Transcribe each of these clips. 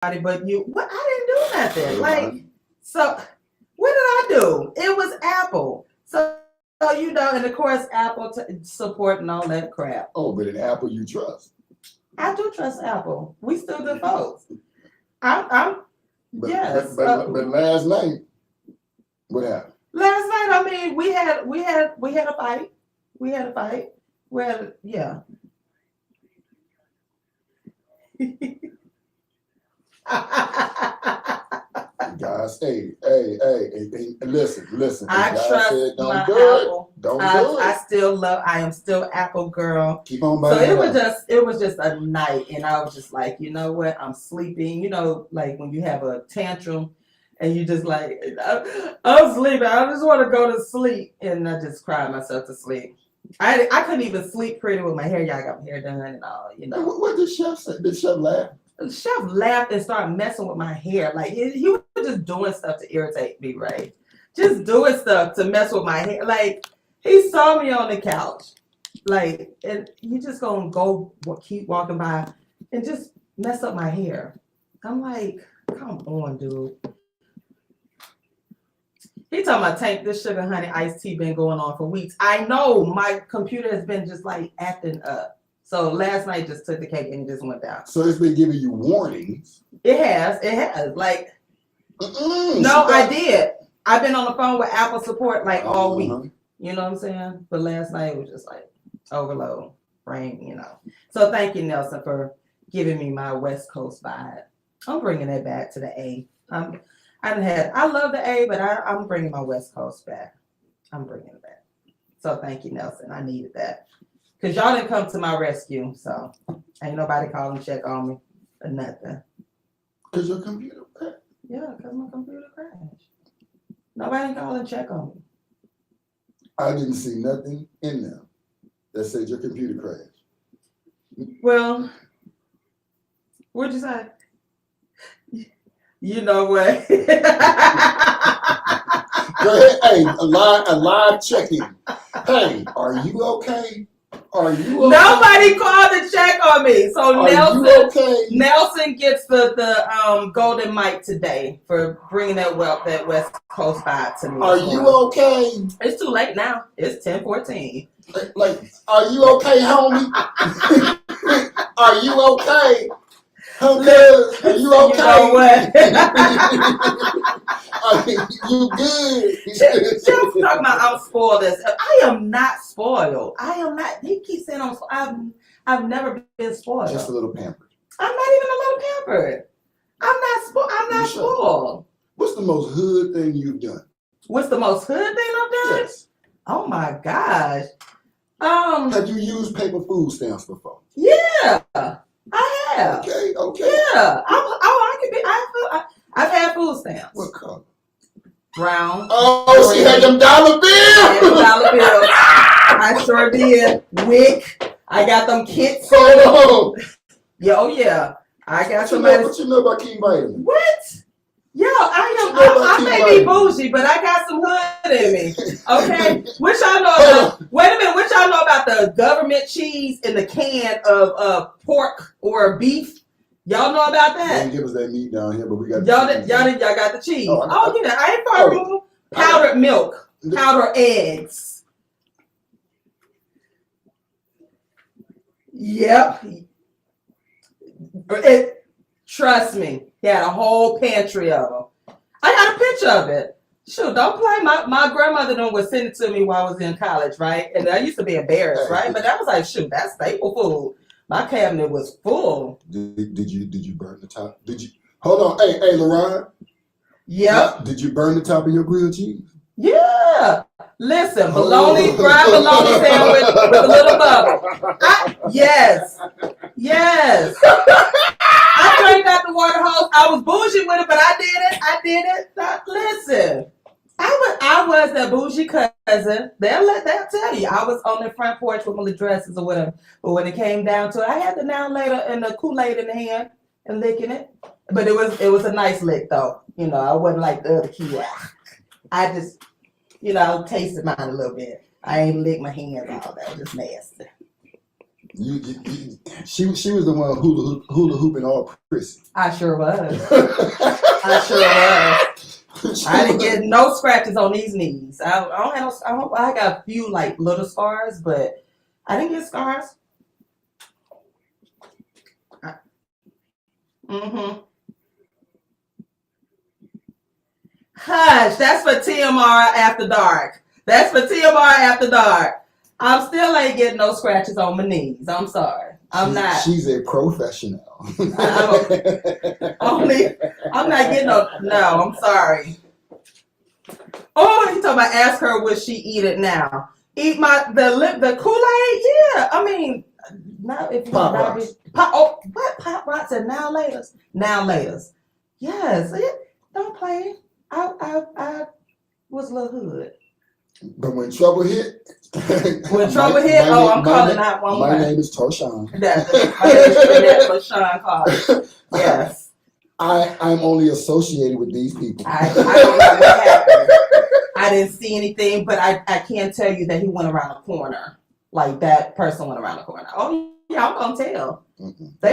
but you. What? I didn't do nothing. Like, so what did I do? It was Apple. So and of course, Apple support and all that crap. Oh, but in Apple you trust. I do trust Apple. We still good folks. I'm yes. But last night, what happened? Last night, I mean, we had a fight. We had a fight. Yeah. Guys, hey, listen. I God trust said, don't my do Apple. it. Don't do it. I am still Apple girl. Keep on So buying it was just a night, and I was just like, you know what? I'm sleeping. You know, like when you have a tantrum, and you just like, I'm sleeping. I just want to go to sleep, and I just cried myself to sleep. I couldn't even sleep pretty with my hair. Y'all got my hair done and all, you know. What did Chef say? Did Chef laugh? The chef laughed and started messing with my hair. Like he was just doing stuff to irritate me, right? Just doing stuff to mess with my hair. Like he saw me on the couch, like, and he just gonna keep walking by and just mess up my hair. I'm like, come on, dude. He talking about Tank, this sugar honey iced tea been going on for weeks. I know my computer has been just like acting up. So last night just took the cake and just went down. So it's been giving you warnings. It has. Like, no, I did. I've been on the phone with Apple support like all week. You know what I'm saying? But last night was just like overload, brain, you know. So thank you, Nelson, for giving me my West Coast vibe. I'm bringing it back to the A. I love the A, but I'm bringing my West Coast back. I'm bringing it back. So thank you, Nelson. I needed that. Because y'all didn't come to my rescue, so ain't nobody call and check on me or nothing. Because your computer crashed? Yeah, because my computer crashed. Nobody call and check on me. I didn't see nothing in there that said your computer crashed. Well, what'd you say? You know what? Go ahead. Hey, a live check-in. Hey, are you okay? Are you okay? Nobody called to check on me. So Nelson gets the golden mic today for bringing that West Coast vibe to me. Are you okay? It's too late now. It's 10:14. Like, are you okay, homie? Are you okay? Okay, are you okay? You know what? You good? Just talking about I'm spoiled. I am not spoiled. I am not. He keeps saying I've never been spoiled. Just a little pampered. I'm not even a little pampered. I'm not spoiled. I'm not spoiled. What's the most hood thing you've done? What's the most hood thing I've done? Yes. Oh my gosh. Have you used paper food stamps before? Yeah, I have. Okay. Yeah. I've had food stamps. What color? Brown. Oh, she had them dollar bills. Dollar bills. I sure did. Wick. I got them kits. Oh. Yeah. I got somebody. What you know about King Vitamin? What? Yo, I may be bougie, but I got some hood in me. Okay? What y'all know about? Wait a minute. What y'all know about the government cheese in the can of pork or beef? Y'all know about that? They didn't give us that meat down here, but we got y'all got the cheese. I ain't far removed. Powdered milk, powdered eggs. Yep. Trust me, he had a whole pantry of them. I got a picture of it. Shoot, don't play. My grandmother would send it to me while I was in college, right? And I used to be embarrassed, right? But that was like, shoot, that's staple food. My cabinet was full. Did you burn the top? Did you hold on? Hey, LaRon. Yep. Did you burn the top of your grilled cheese? Yeah. Listen, fried bologna sandwich with a little bubble. Yes. I drank out the water hose. I was bougie with it, but I did it. Listen, I was that bougie cousin. They'll tell you. I was on the front porch with my little dresses or whatever. But when it came down to it, I had the now later and the Kool-Aid in the hand and licking it. But it was a nice lick though. You know, I wasn't like the other kid. I just, tasted mine a little bit. I ain't licked my hands all. That was just nasty. She was the one hula hooping all prissy. I sure was. I sure was. I didn't get no scratches on these knees. I don't have no. I got a few like little scars, but I didn't get scars. Mm-hmm. Hush. That's for TMR after dark. That's for TMR after dark. I'm still ain't getting no scratches on my knees. I'm sorry. I'm not. She's a professional. I'm not getting no. I'm sorry. Oh, you talking about ask her would she eat it now? Eat the Kool-Aid? Yeah. I mean, now if you Pop rocks. What pop rocks and now laters? Now laters. Yes. Don't play. I was a little hood. But when trouble hit, I'm calling 911. My name is TaShon. That's what Sean called it. Yes. I'm only associated with these people. I don't know what happened. I didn't see anything, but I can tell you that he went around the corner. Like that person went around the corner. Oh yeah, I'm gonna tell.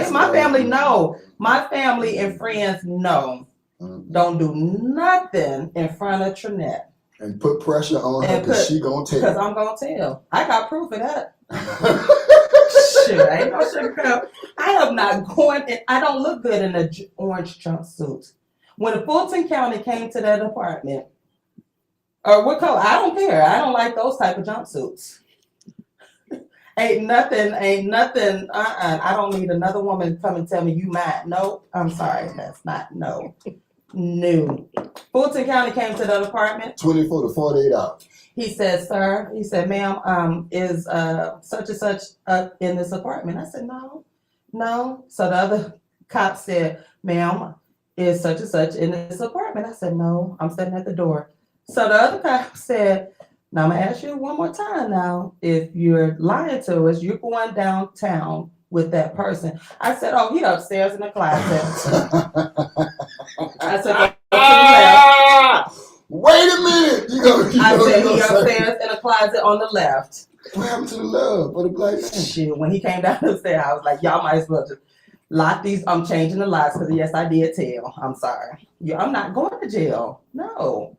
My family know. My family and friends know. Don't do nothing in front of Trinette. And put pressure on her because she gonna tell. Because I'm gonna tell. I got proof of that. Shit, ain't no sugar. I am not going. I don't look good in an orange jumpsuit. When Fulton County came to that apartment, or what color? I don't care. I don't like those type of jumpsuits. Ain't nothing. I don't need another woman to come and tell me you mad. No, I'm sorry. That's not no. No. Fulton County came to that apartment. 24 to 48 hours. He said, sir, ma'am, is such and such in this apartment? I said, no. So the other cop said, ma'am, is such and such in this apartment? I said, no, I'm sitting at the door. So the other cop said, now I'm gonna ask you one more time now. If you're lying to us, you're going downtown with that person. I said, oh, he upstairs in the closet. I said, go to the left. Wait a minute. He upstairs in a closet on the left. What happened to the love for the black man? Shit, when he came down the stairs, I was like, y'all might as well just lock these. I'm changing the locks because yes, I did tell. I'm sorry. Yeah, I'm not going to jail. No.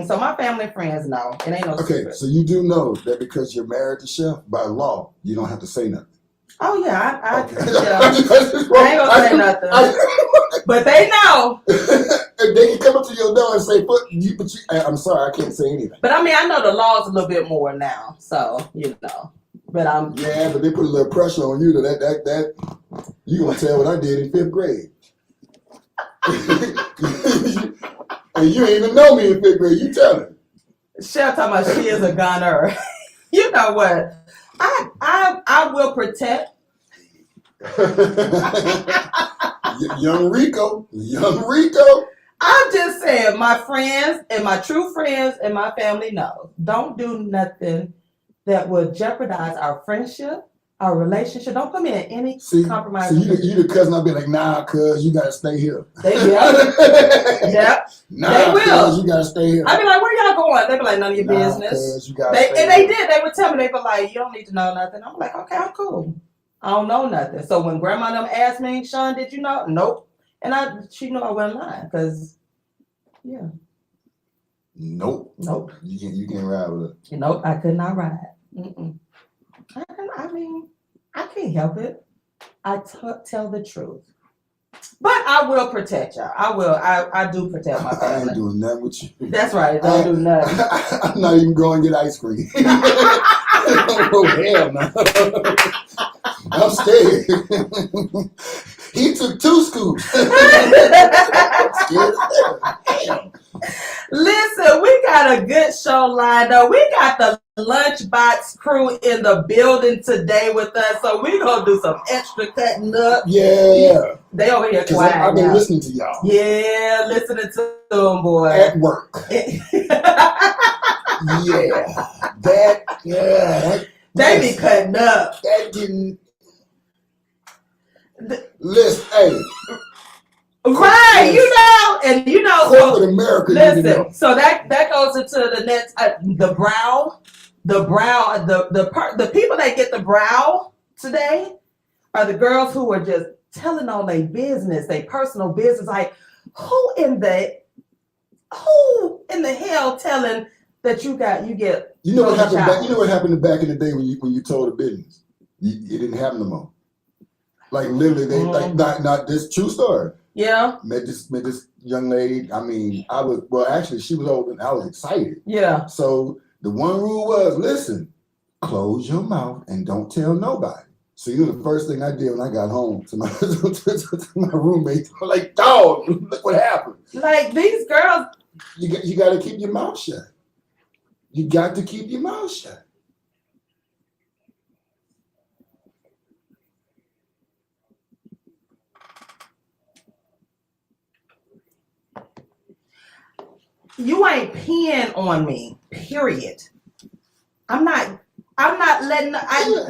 So my family and friends know. It ain't no secret. So you do know that because you're married to Chef, by law, you don't have to say nothing. Oh yeah, I ain't gonna say nothing. But they know. And they can come up to your door and say, I'm sorry, I can't say anything. But I mean, I know the law's a little bit more now, so you know. But but they put a little pressure on you that you gonna tell what I did in 5th grade. And you ain't even know me in 5th grade. You tell her. Chef talking about she is a gunner. You know what? I will protect. Young Rico. I'm just saying, my friends and my true friends and my family know. Don't do nothing that would jeopardize our friendship, our relationship. Don't put me in any compromise. So you the cousin, I'll be like, nah, cuz you gotta stay here. Yep. Nah, they will. You gotta stay here. I be like, where y'all going? They be like, none of your business. You gotta stay they did. They would tell me, they be like, you don't need to know nothing. I'm like, okay, I'm cool. I don't know nothing. So when grandma and them asked me, Sean, did you know? Nope. And she knew I wasn't lying because, yeah. Nope. You can't ride with her. Nope, I could not ride. I mean, I can't help it. I tell the truth. But I will protect y'all. I will. I do protect my family. I ain't doing nothing with you. That's right. Don't do nothing. I'm not even going to get ice cream. Oh, hell no. I'm scared. He took 2 scoops. Listen, we got a good show lined up. We got the LunchBox crew in the building today with us, so we're going to do some extra cutting up. Yeah. They over here quiet. I've been listening to y'all. Yeah, listening to them, boy. At work. They be cutting up. That didn't. Listen, hey. Right, corporate America. Listen, so that goes into the next, the brow. the brow, the people that get the brow today are the girls who are just telling all their business, their personal business. Like, who in the hell telling that you get? You know what happened back? You know what happened back in the day when you told the business? It didn't happen no more. Like literally, they like not this true story. Yeah. Met this young lady. I mean, actually she was older and I was excited. Yeah. So the one rule was, listen, close your mouth and don't tell nobody. So you know the first thing I did when I got home to my to my roommate, I'm like, dog, look what happened. Like these girls, you got to keep your mouth shut. You got to keep your mouth shut. you ain't peeing on me. Period. I'm not letting.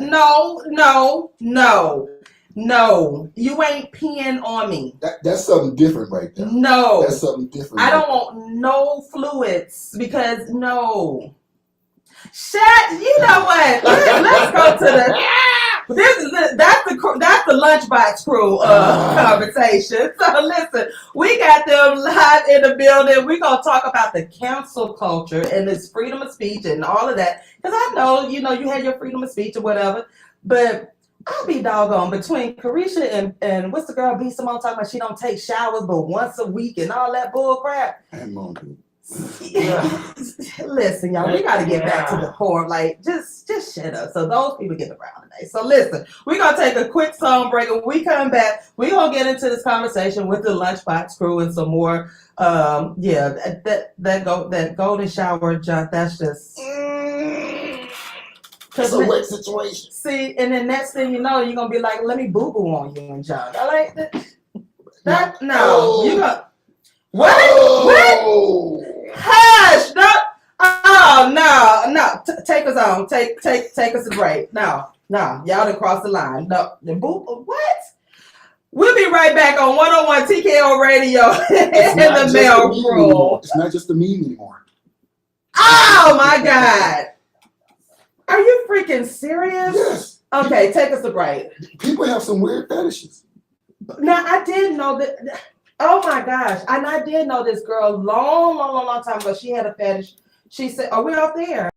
No. You ain't peeing on me. That's something different right there. No. That's something different. I don't want no fluids because no. Shut. You know what? Let's go to the. That's the LunchBox crew conversation. So listen, we got them live in the building. We're gonna talk about the cancel culture and this freedom of speech and all of that. Because I know, you had your freedom of speech or whatever, but I'll be doggone between Carisha and what's the girl B Simone talking about she don't take showers but once a week and all that bull crap. Listen, y'all, we got to get back to the core. Like, just shut up. So those people get around today. So listen, we're gonna take a quick song break. When we come back, we're gonna get into this conversation with the LunchBox crew and some more. That golden shower junk. That's just it's a wet situation. See, and then next thing you know, you're gonna be like, let me boo boo on you and junk. I like that. No, you gonna what? Oh. What? Hush! No. Take us on. Take us a break. No. Y'all done crossed the line. No. What? We'll be right back on 101 TKO Radio in the mail room. It's not just the meme anymore. Oh my God! Are you freaking serious? Yes. Okay, take us a break. People have some weird fetishes. Now I did know that. Oh my gosh. And I did know this girl long time ago. She had a fetish. She said, are we out there?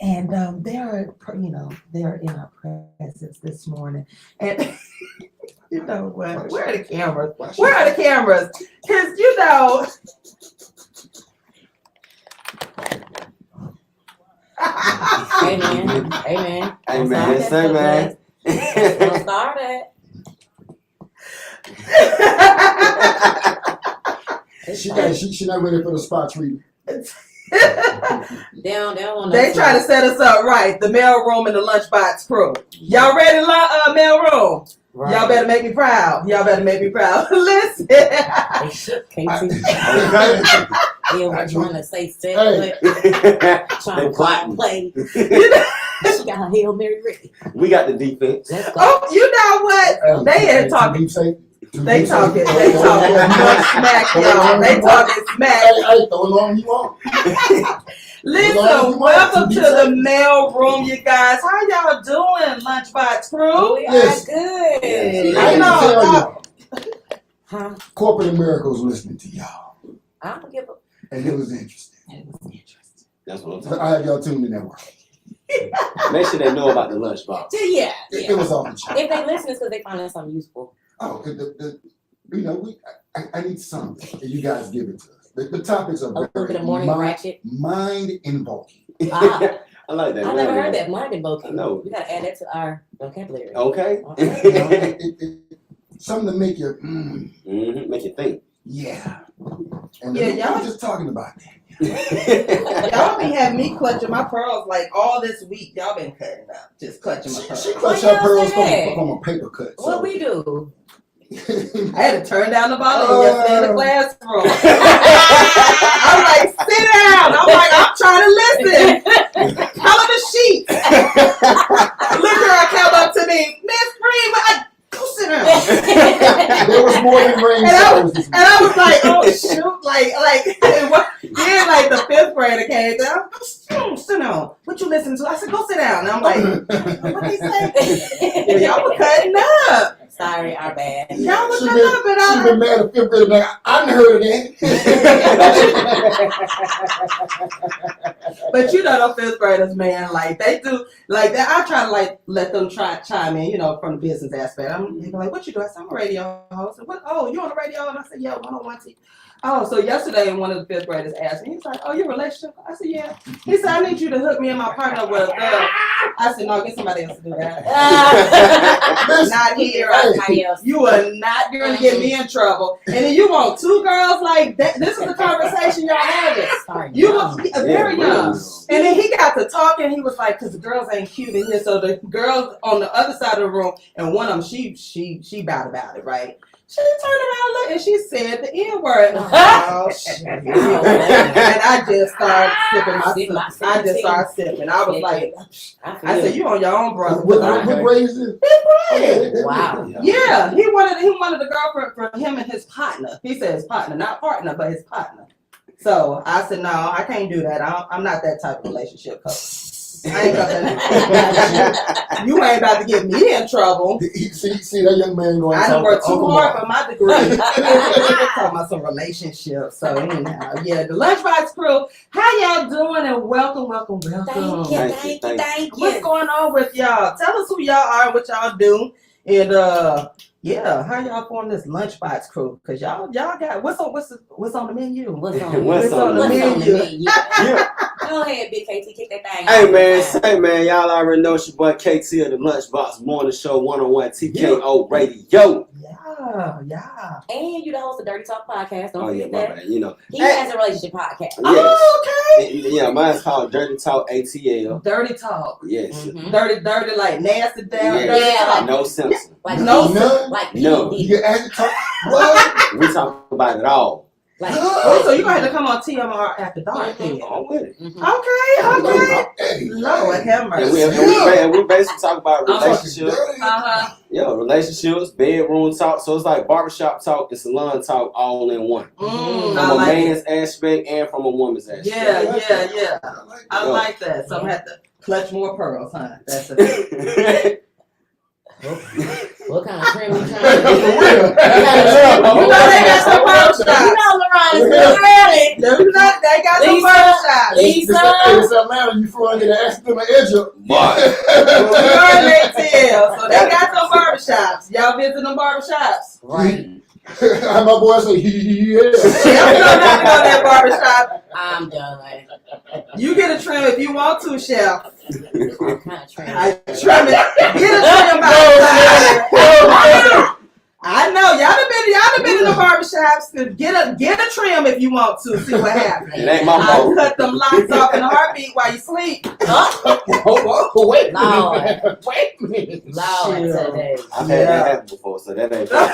And they're in our presence this morning. And you know what? Where are the cameras? Where are the cameras? Because Amen. Amen. Say, man. Don't start it. She not ready for the spot treatment. They don't want They try to set us up right. The mail room and the lunchbox crew. Y'all ready, mail room? Right. Y'all better make me proud. Listen. They shook, Casey. They were trying to say trying to play. She got her Hail Mary ready. We got the defense. Oh, you know what? They ain't talking. They talking smack, y'all. They talking smack. Hey, throw it on you want. Listen, welcome to the mail room, you guys. How y'all doing, Lunchbox crew? We are good. Huh? Corporate America was listening to y'all. I don't give a. And it was interesting. That's what I'm talking about. I have y'all tuned in that work. Make sure they know about the lunchbox. Yeah. It was off the chart. If they listen, it's because they find something useful. Oh, I need something, and you guys give it to us. The topics are very mind-invoking. I like that. I never heard that, mind-invoking. No. We got to add that to our vocabulary. Okay. Something to make you, make you think. Yeah. And y'all just talking about that. Y'all be having me clutching my pearls like all this week. Y'all been cutting up, just clutching my pearls. She clutched her pearls from a paper cut. So. What we do? I had to turn down the volume yesterday in the classroom. I'm like, sit down. I'm like, I'm trying to listen. Color the sheets. Look girl came up to me, Miss Green, go sit down. There was more than rain. And I was like, oh shoot, like then like the fifth grader came down. Sit down. What you listen to? I said, go sit down. And I'm like, what they say? Y'all were cutting up. Sorry, our bad. Y'all was cutting up, but she been mad at fifth grade. Like, I done heard of that. But the fifth graders, man, like they do like that. I try to like let them chime in, from the business aspect. I'm like, what you do? I said, I'm a radio host. What? Oh, you on the radio? And I said, yeah, 101 T. Oh, so yesterday one of the fifth graders asked me, he's like, oh, your relationship? I said, yeah. He said, I need you to hook me and my partner with a girl. I said, no, get somebody else to do that. Not here. You are not going to get me in trouble. And then you want two girls like that. This is the conversation y'all having. You were very young. And then he got to talking. He was like, because the girls ain't cute in here. So the girls on the other side of the room, and one of them, she bad about it, right? She turned around and she said the N-word. Oh, shit. And I just started sipping. I was like, I said, you on your own, brother. What grade is it? Wow. Yeah, he wanted a girlfriend for him and his partner. He said his partner, not partner, but his partner. So I said, no, I can't do that. I'm not that type of relationship coach. I ain't you ain't about to get me in trouble. See that young man going. I done worked too hard for my degree. Talking about some relationships. So anyhow, yeah, the Lunchbox crew. How y'all doing? And welcome. Thank you. What's going on with y'all? Tell us who y'all are and what y'all do. And yeah, how y'all form this Lunchbox crew? Cause y'all got what's on the menu? What's on the menu? Yeah. Go ahead, Big KT, kick that thing. Hey man, y'all already know it's your boy KT of the Lunchbox Morning Show 101 TKO Radio. Yeah. And you the host of Dirty Talk Podcast. Don't forget that. Man, he has a relationship podcast. Yes. Oh, okay. Yeah, mine's called Dirty Talk ATL. Dirty Talk. Yes. Mm-hmm. Dirty, like nasty down. Yeah. Dirty talk. No Simpson. Like no. You actually talk. What? We talk about it all. So you're gonna have to come on TMR after dark then. I'm with it. Okay. Lord have mercy. And we basically talk about relationships. Yeah, relationships, bedroom talk. So it's like barbershop talk and salon talk all in one. From a man's aspect and from a woman's aspect. Yeah. I like that. So I'm gonna have to clutch more pearls, huh? That's it. What kind of trim you trying to For do? real. You know they got some barbershops. You know LaRon is still ready. You know they got some Lisa. barbershops. Lisa. It's Atlanta. You flew under the accident edge up. You already tell. So they got some barbershops. Y'all visit them barbershops? Right. How my boy say, yeah. Yeah, I'm not to go to that barbershop. I'm done. You get a trim if you want to, Chef. What kind of trim? I trim it. Get a trim by I know y'all done been in the barbershops. Get a trim if you want to. See what happens. It ain't my I'll fault. cut them locks off in a heartbeat while you sleep. Wait a Lord. minute. Wait a minute. Lord today. I've had that happen before, so that ain't fun.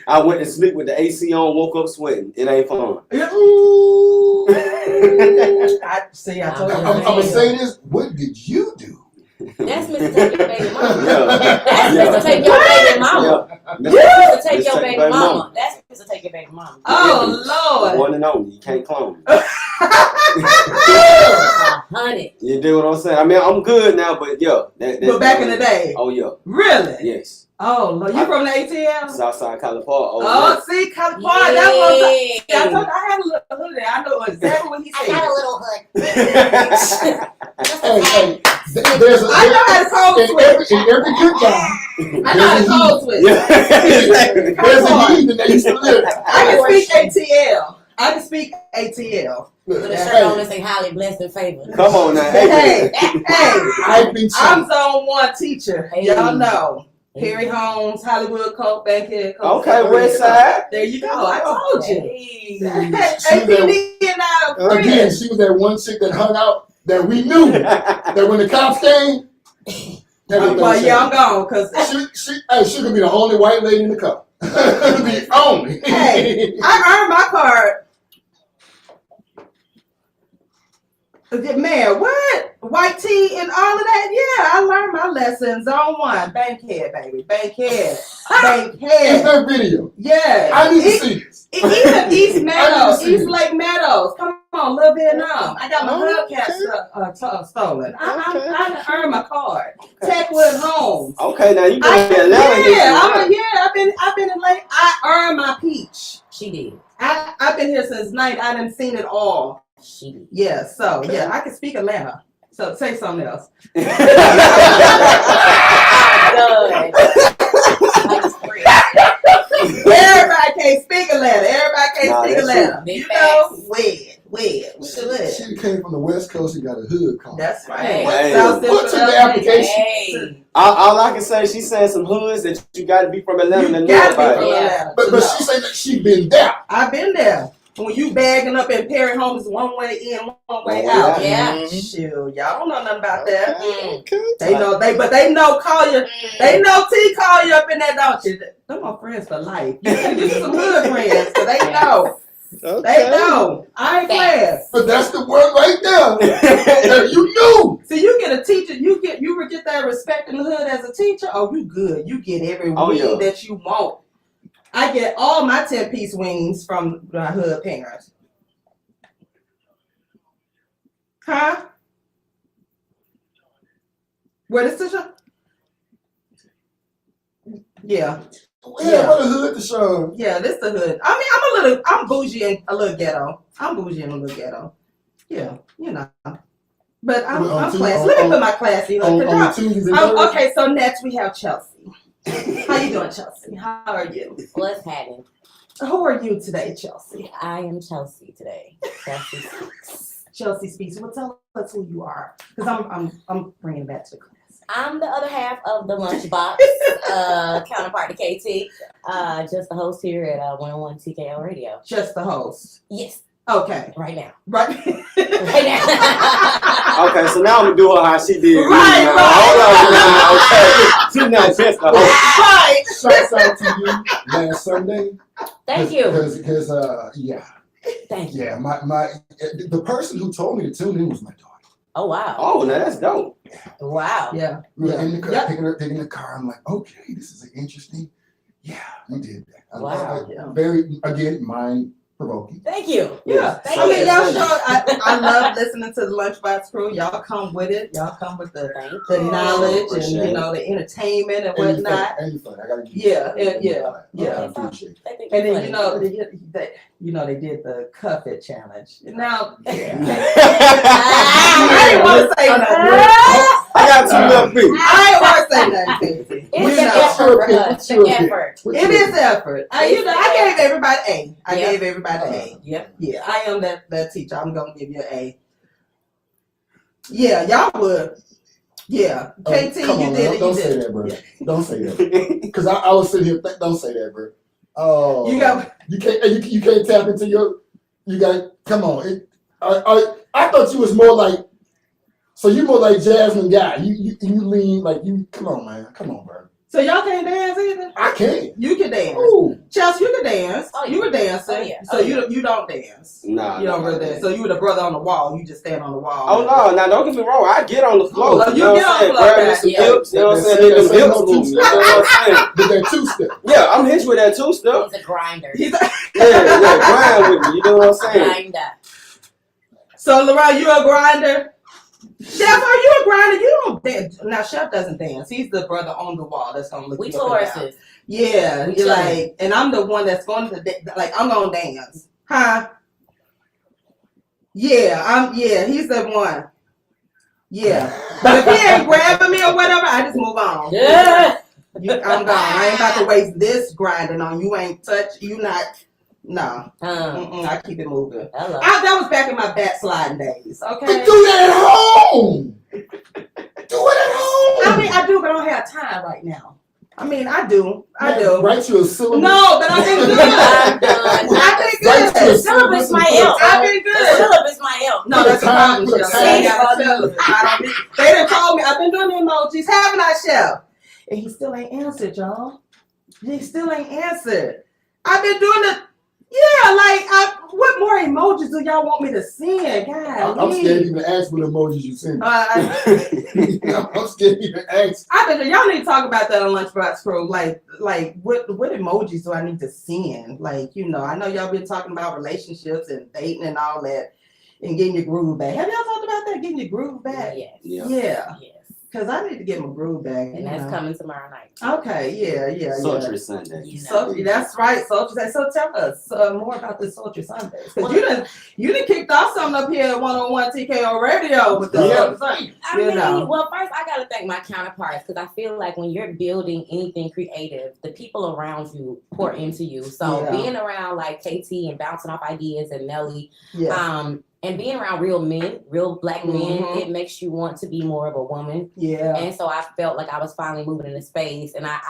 I went to sleep with the AC on, woke up sweating. It ain't fun. I told you. I'm going to say this. What did you do? That's Mr. Take Your Baby Mama. Yeah. That's Mr. Take Your Baby Mama. Yeah. Mr. Take Your Baby Mama. That's Mr. Take Your Baby Mama. Oh, Lord. One and only. You can't clone. 100. You do what I'm saying? I mean, I'm good now, but yeah. But back in the day. Oh, yeah. Really? Yes. Oh, Lord. You from the ATL? Southside California. Oh, see, California. That was. I told you I had a little hood there. I know exactly what he said. I got a little hood. Hey, I know how to code switch. in every good job, I know how to code switch. there's a heathen that used to live. I can speak ATL. I can speak ATL. With a shirt on that say highly blessed and favored. Come on now. Hey, I've been I'm zone 1 teacher. Hey. Y'all know. Perry Holmes, Hollywood Coke, Bankhead Coke. Okay, West Side. There you go. I told you. Hey. APD and Again, she was that one chick that hung out that we knew that when the cops came. Well, yeah, I'm gone because She could be the only white lady in the car. The only. hey, I earned my card. Man, what? White tea and all of that? Yeah, I learned my lessons. Zone 1. Bankhead, baby. Bankhead. It's Bankhead. that video. Yeah. I need to see this. Even East Meadows, see East it. Lake Meadows. Come on, Little Vietnam. I got my hubcaps stolen. I earned my card. Techwood Homes. Okay, now you been in Atlanta. I've been in Lake. I earned my peach. She did. I've been here since night. I done seen it all. She did. Yeah, so yeah, I can speak Atlanta. So say something else. Everybody can't speak Atlanta. Everybody can't speak Atlanta. Big You know, wed. She came from the West Coast. She got a hood call. That's right. Hey. South Central What's in the LA. application? Hey. All I can say, she's saying some hoods that you got to be from Atlanta to You know gotta be about from it. Atlanta. But she said that she been there. I've been there. When you bagging up in Perry Homes, one way in, one way One way out. out. Yeah. Shoot, y'all don't know nothing about that. Okay. They know they know Collier. They know T Collier up in there, don't you? Them are friends for life. You can get some good friends, so they know. They know. I ain't playing. But that's the word right there. That you knew. See, you get a teacher, you get that respect in the hood as a teacher. Oh, you good. You get every wing that you want. I get all my 10-piece wings from my hood parents. Huh? Where the teacher? Yeah. Yeah, what a hood to show. Yeah, this the hood. I mean, I'm bougie and a little ghetto. Yeah, you know. But I'm classy. Let me put my classy hood. Okay, so next we have Chelsea. How you doing, Chelsea? How are you? What's happening? Who are you today, Chelsea? I am Chelsea today. Chelsea Speaks. Chelsea Speaks. Well, tell us who you are, because I'm bringing it back to the class. I'm the other half of the LunchBox, counterpart to KT. Just the host here at 101 TKO Radio. Just the host. Yes. Okay. Right now. Right. Right now. Okay, so now I'm gonna do her how she did. Right. Hold on. Okay. She's not just the host. Right. Shouts out to you last Sunday. Thank you. Because yeah. Thank you. Yeah, the person who told me to tune in was my daughter. Oh wow. Oh, now that's dope. Wow. Yeah. We were in the car, picking the car. I'm like, okay, this is interesting. Yeah, you did that. Wow. Very, again, mind provoking. Thank you. Yeah. Thank I mean, you. y'all show, I love listening to the LunchBox crew. Y'all come with it. Y'all come with the knowledge and, you know, the entertainment and whatnot. And fun. I gotta give Yeah. I appreciate it. And then, you know, they did the cuff it challenge. Now, I didn't want to say nothing. I got 2 left feet. I ain't want to say nothing. It's an effort for us. It's an effort. It is effort. I gave everybody A. I gave everybody A. Yep. Yeah, I am that teacher. I'm gonna give you an A. Yeah, y'all would. Yeah, KT, come on, you did it. Don't say that, bro. Don't say that. Because I was sitting here. Don't say that, bro. Oh, you can't tap into your. You got. Come on. I thought you was more like. So you more like Jasmine guy. You lean like you. Come on, man. Come on, bro. So y'all can't dance either? I can't. You can dance. Ooh. Chelsea, you can dance. Oh, yeah. You a dancer. Oh, yeah. So you don't dance. Nah, you don't really dance. So you were the brother on the wall. You just stand on the wall. Oh no, now don't get me wrong. I get on the floor. You know get on the floor. Grab me some hips. You know what I'm saying? Let them hips move. You know what I'm saying? With that 2-step. Yeah, I'm hitched with that 2-step. He's a grinder. Yeah, grind with me. You know what I'm saying? Grinder. So Laurel, you a grinder? Chef, are you a grinder? You don't dance. Now Chef doesn't dance. He's the brother on the wall that's gonna look. We you up and down. Tauruses. Yeah, you're like, and I'm the one that's going to I'm gonna dance, huh? Yeah, he's the one. Yeah, but if he ain't grabbing me or whatever, I just move on. Yeah. I'm gone. I ain't about to waste this grinding on you. Ain't touch you not. No, I keep it moving. That was back in my backsliding days. Okay, But do that at home. Do it at home. I mean, I do, but I don't have time right now. I mean, I do. Write you a syllabus. No, but I've been good. I've been good. The syllabus might help. I've been good. The syllabus might help. No, that's a problem, Chef. I got a syllabus. They done told me, I've been doing the emojis, haven't I, Chef? And he still ain't answered, y'all. He still ain't answered. I've been doing the, what more emojis do y'all want me to send? God, I'm scared to even ask what emojis you send. I'm scared to even ask. Y'all need to talk about that on LunchBox Pro. Like what emojis do I need to send? Like, you know, I know y'all been talking about relationships and dating and all that and getting your groove back. Have y'all talked about that? Getting your groove back? Yes. Yeah. Because I need to get my groove back. And that's coming tomorrow night. Okay, yeah. Sultry Sunday. Sultry, that's right, Sultry Sunday. So tell us more about this Sultry Sunday. Because you done kicked off something up here at 101 TKO Radio with the Sultry Sunday. I mean, well, first I got to thank my counterparts because I feel like when you're building anything creative, the people around you pour into you. So being around like KT and bouncing off ideas and Nelly, and being around real men, real black men, it makes you want to be more of a woman. Yeah. And so I felt like I was finally moving into space. And I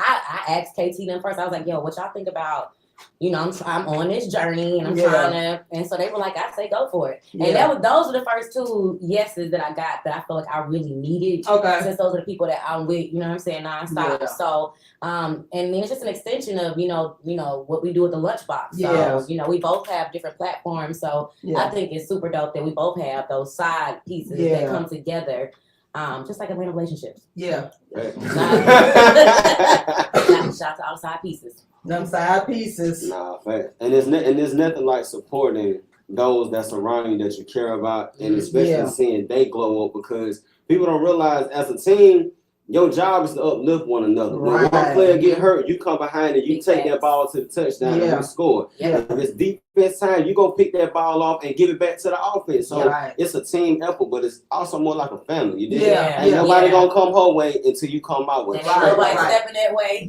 asked KT them first. I was like, yo, what y'all think about, you know, I'm on this journey and I'm trying to, and so they were like, I say go for it. And those were the first 2 yeses that I got that I felt like I really needed. Okay. Since those are the people that I'm with, you know what I'm saying, nonstop. Yeah. So, and then it's just an extension of, you know, what we do with the LunchBox. So, you know, we both have different platforms. So I think it's super dope that we both have those side pieces that come together. Just like Atlanta relationships. Yeah. Shout out to all side pieces. Them side pieces. Nah, fact. And there's nothing like supporting those that surround you that you care about, and especially seeing they glow up, because people don't realize as a team, your job is to uplift one another. When one player get hurt, you come behind and you take that ball to the touchdown and you score. If it's defense time, you go pick that ball off and give it back to the offense. So it's a team effort, but it's also more like a family. You did. Ain't nobody gonna come her way until you come my way. Nobody stepping that way.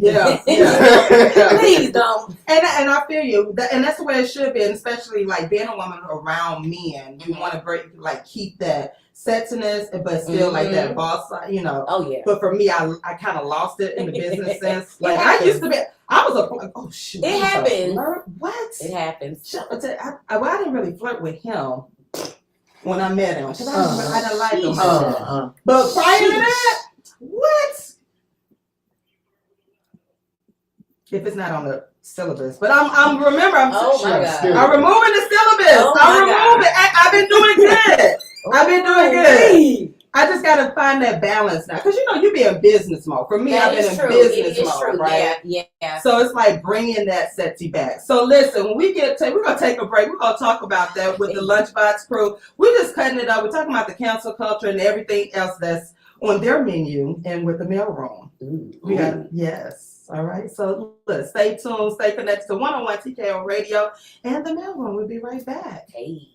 Please don't. And I feel you. And that's the way it should be. And especially like being a woman around men, you want to keep that sexiness, but still like that boss, you know. Oh yeah. But for me, I kind of lost it in the business sense. Like I used to be. I was oh shoot. It happens. What? It happens. I didn't really flirt with him when I met him because I didn't like him. But prior to that, what? If it's not on the syllabus, but I'm removing the syllabus. I'm removing. I've been doing good. I've been doing good. I just got gotta find that balance now, because you be in business mode. For me, I've been in business mode, right? Yeah. So it's like bringing that sexy back. So listen, when we we're gonna take a break. We're gonna talk about that with the LunchBox crew. We're just cutting it up. We're talking about the cancel culture and everything else that's on their menu and with the mailroom. We got yes. All right. So look, stay tuned, stay connected to 101 TKO Radio and the mailroom. We'll be right back. Hey.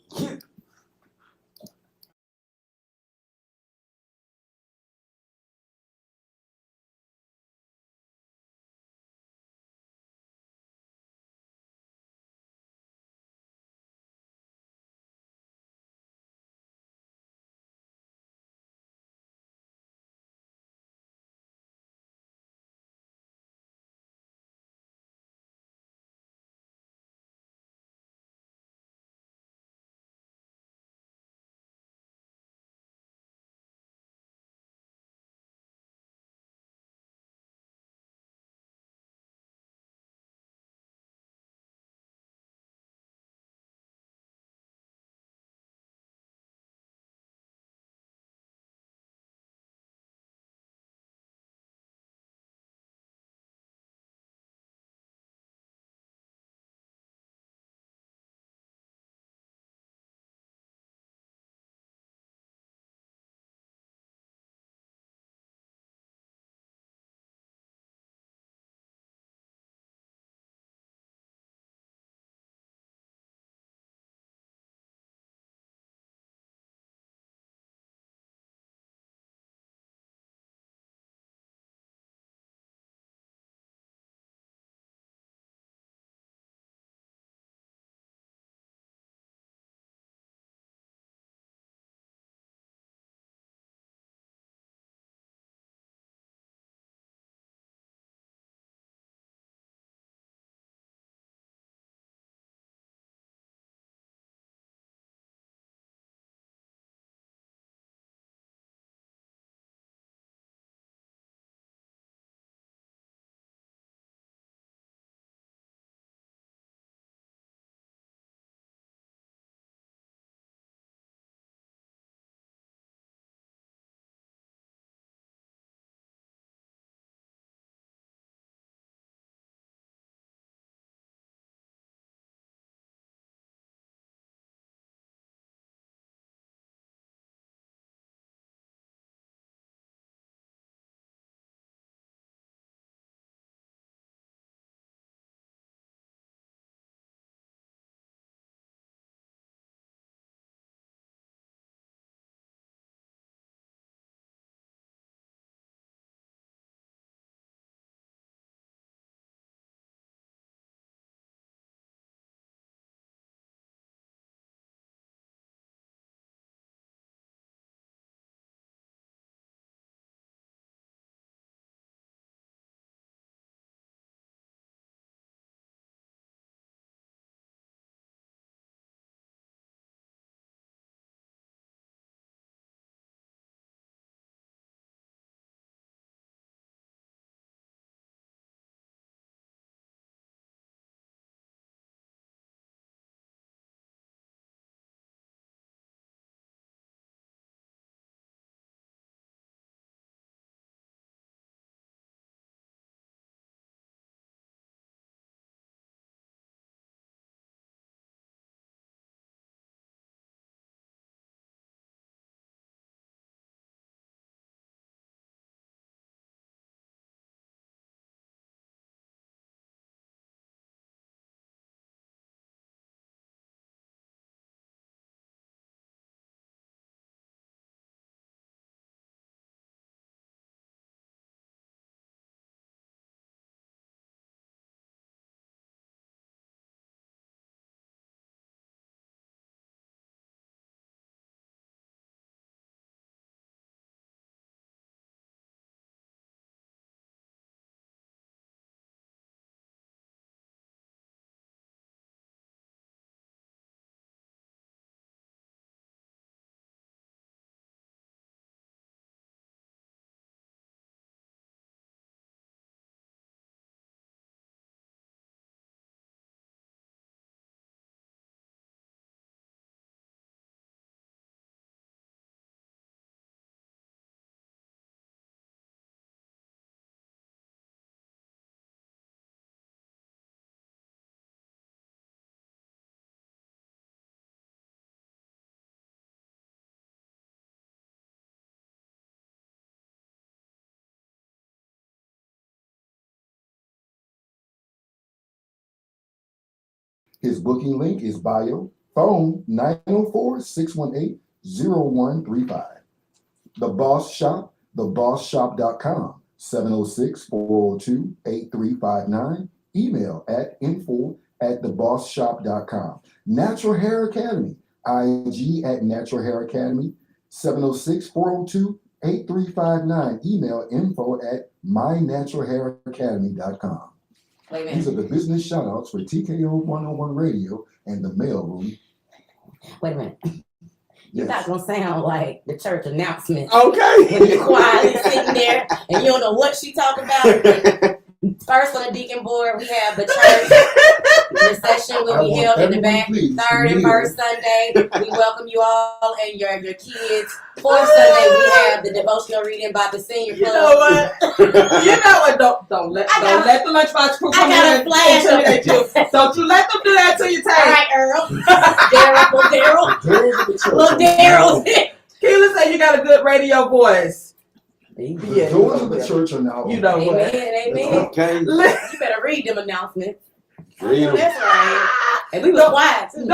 His booking link is bio. Phone 904-618-0135. The Boss Shop, thebossshop.com, 706-402-8359. Email at info@thebossshop.com. Natural Hair Academy, IG at Natural Hair Academy, 706-402-8359. Email info@mynaturalhairacademy.com. These are the business shout-outs for TKO 101 Radio and the Mailroom. Wait a minute. Yes. You're not gonna sound like the church announcement. Okay. When you're quietly sitting there and you don't know what she talking about. First on the deacon board, we have the church. The session will be held in the back. Third and first Sunday, we welcome you all and your kids. Fourth Sunday, we have the devotional reading by the senior club. You know what? Don't let the lunchbox crew come in and intimidate you. Don't you let them do that to you, Tay. All right, Earl. Daryl. Keela said you got a good radio voice. The doors of the church are now open. You know what? Amen. Okay. You better read them announcements. Read them. That's right. And we was quiet too.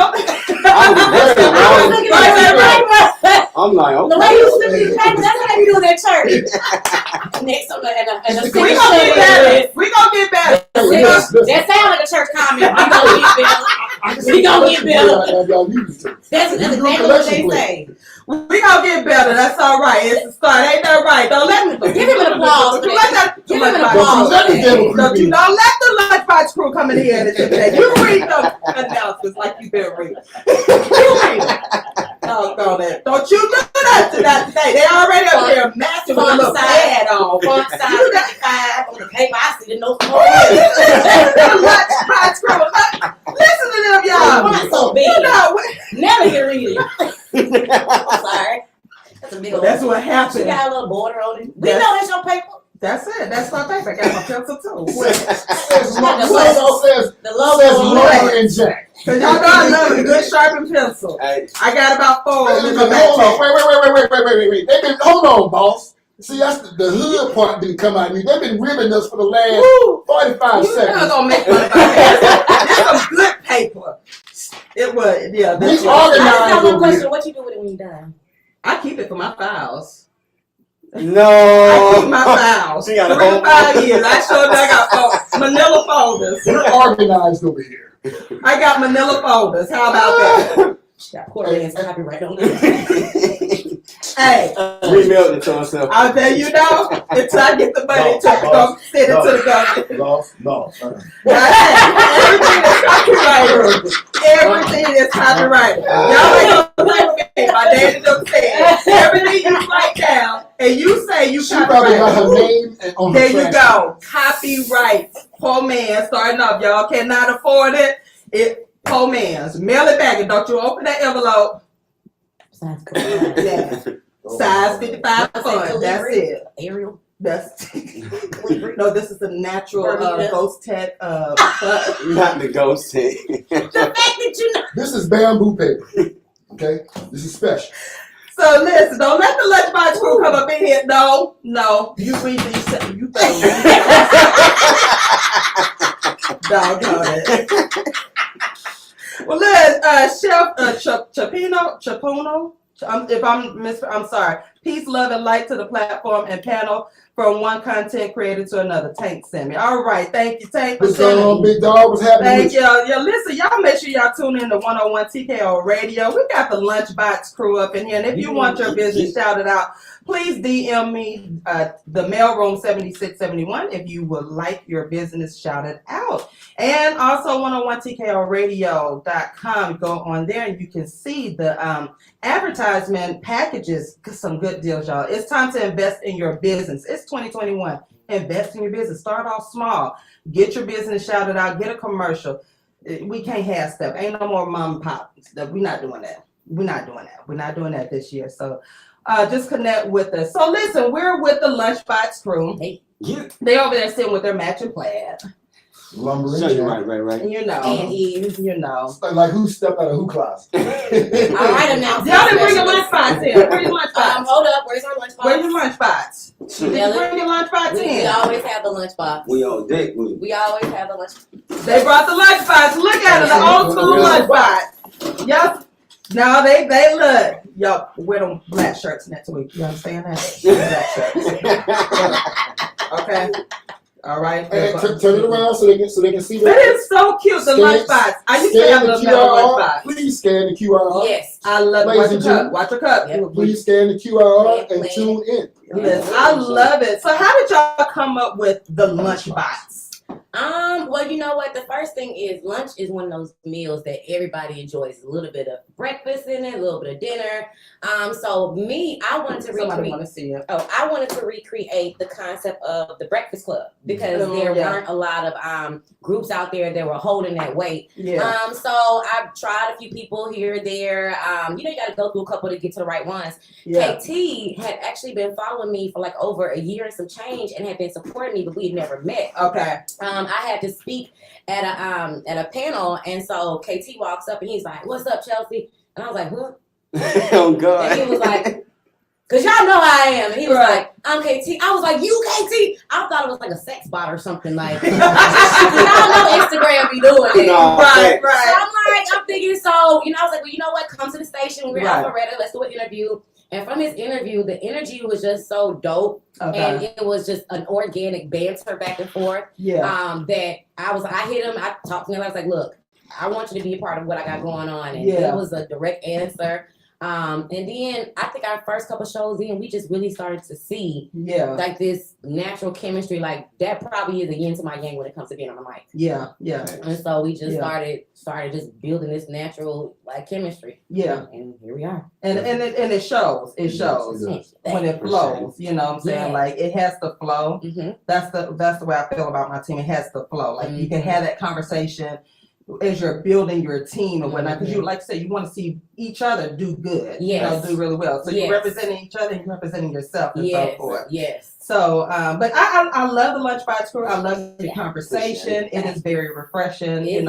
I'm like, okay. The way you slip these papers, that's how you do in that church. Next on the We gonna get better. We gonna get better. That sounds like a church comment. We gonna get better. That's exactly what they say. We gonna get better. That's all right. It's the start. Ain't that right? Don't let me give him an applause. Give him an applause. Don't let the lunchbox crew come in here and intimidate. You read those announcements like you've been reading. Don't you do that today. They already up there massive with a little pad on. Font size 55 on the paper. I see the notes. Lunchbox crew. Listen to them, y'all. Not so big. Never hear reading. I'm sorry. That's a big old. That's what happened. You got a little border on it. We know that's your paper. That's it. That's my paper. I got my pencil too. The logo says on Laura and Jack. Cause y'all know I love a good sharpened pencil. Hey. I got about 4 of them. Hold on. Wait. Hold on, boss. See, that's the hood part didn't come out of me. They've been ribbing us for the last 45 seconds. You're not gonna make money by that. That's some good paper. It was, yeah. We I just got one question. What you do with it when you're done? I keep it for my files. No. I keep my files. She got 3 to 5 years. I showed I got manila folders. We're organized over here. I got manila folders. How about that? She got quarter man's copyright on it. Hey. Rebuild it to herself. I'll tell you now, until I get the money to go send it to the government. No. Everything is copyrighted. Everything is copyrighted. Y'all ain't gonna play with me. My daddy just said everything you write down and you say you copyrighted. Got her name on there you go. Copyright. Poor man starting up. Y'all cannot afford it. Poor man's. Mail it back and don't you open that envelope. Sounds cool. Yeah. Size 55 font. That's it. Ariel. That's no. This is a natural ghost tech. Not the ghost tech. The fact that you know. This is bamboo paper. Okay, this is special. So listen, don't let the lunchbox crew come up in here. No. You read these. You better. Doggone it. Well, Chef Chapuno. I'm sorry. Peace, love, and light to the platform and panel from one content creator to another. Tank sent me. All right, thank you, Tank. What's going on, big dog? What's happening? Thank y'all. Yeah, listen, y'all make sure y'all tune in to 101 TKO Radio. We got the Lunchbox crew up in here, and if you want your business shouted out, please DM me the mailroom 7671 if you would like your business shouted out. And also 101TKORadio.com. Go on there and you can see the advertisement packages. Some good deals, y'all. It's time to invest in your business. It's 2021. Invest in your business. Start off small. Get your business shouted out. Get a commercial. We can't have stuff. Ain't no more mom and pop stuff. We're not doing that. We're not doing that this year. So just connect with us. So listen, we're with the Lunchbox crew. They over there sitting with their matching plaid. Lumbering. Right. You know. And Eve. You know. Like who stepped out of who closet? All right, announcement. Y'all didn't bring your lunchbox in. Where's your lunchbox? Hold up. Where's our lunchbox? Where's your lunchbox? Did you bring your lunchbox in? We always have the lunchbox. We on deck with it. We always have the lunchbox. They brought the lunchbox. Look at it, the old school lunchbox. Yup. No, they look. Yup, wear them black shirts next week. You understand that? Black shirts. Okay. All right. And turn it around so they can see that. That is so cute. The lunchbox. I used to have a lunchbox. Please scan the QR. Yes. I love it. Watch your cup. Watch your cup. Yep. Please scan the QR and tune in. Listen, I love it. So how did y'all come up with the lunchbox? Well, you know what? The first thing is lunch is one of those meals that everybody enjoys. A little bit of breakfast in it, a little bit of dinner. So me, I wanted to recreate the concept of the Breakfast Club because there weren't a lot of groups out there that were holding that weight. Yeah. So I tried a few people here or there. You got to go through a couple to get to the right ones. Yeah. KT had actually been following me for like over a year and some change and had been supporting me, but we had never met. Okay. I had to speak at a panel, and so KT walks up and he's like, "What's up, Chelsea?" And I was like, "What?" Oh God! And he was like, "Cause y'all know how I am." And he was like, "I'm KT." I was like, "You KT?" I thought it was like a sex bot or something like. Y'all know Instagram be doing it, right? So I'm thinking, so I was like, well, you know what? Come to the station. We're Alpharetta. Let's do an interview. And from his interview, the energy was just so dope. Okay. And it was just an organic banter back and forth. Yeah. That I hit him, I talked to him, I was like, look, I want you to be a part of what I got going on. And it was a direct answer. And then I think our first couple shows in, we just really started to see like this natural chemistry. Like that probably is a yin to my yang when it comes to being on the mic. Yeah, yeah. And so we just started just building this natural like chemistry. Yeah. And here we are. And it shows. It shows when it flows. You know what I'm saying? Like it has to flow. Mm-hmm. That's the way I feel about my team. It has to flow. Like you can have that conversation as you're building your team and whatnot, because you like to say you want to see each other do good, do really well. So you're representing each other and you're representing yourself and so forth. Yes. So, but I love the Lunchbox crew. I love the conversation. It is very refreshing. It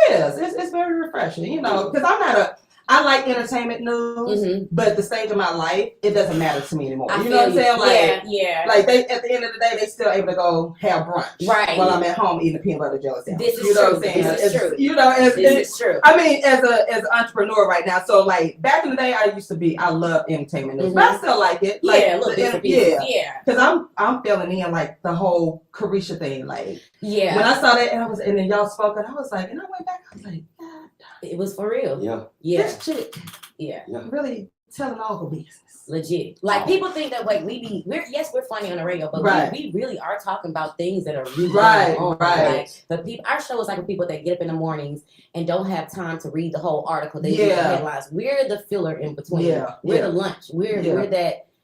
is. It's very refreshing. Because I like entertainment news, but at the stage of my life, it doesn't matter to me anymore. You know what I'm saying? Like, like they at the end of the day, they still able to go have brunch while I'm at home eating a peanut butter jelly sandwich. This is true. This is true. This is true. I mean, as an entrepreneur right now, so like back in the day, I love entertainment news, but I still like it. Like, a little bit. Because I'm feeling in like the whole Carisha thing. Like, when I saw that and then y'all spoke, and I was like, and I went back, I was like, God. It was for real. Yeah. This chick. Yeah. Really telling all the business. Legit. Like people think that like we're funny on the radio, but we really are talking about things that are really going on. Right. Like our show is like for people that get up in the mornings and don't have time to read the whole article. They read the headlines. We're the filler in between. Yeah. We're the lunch. We're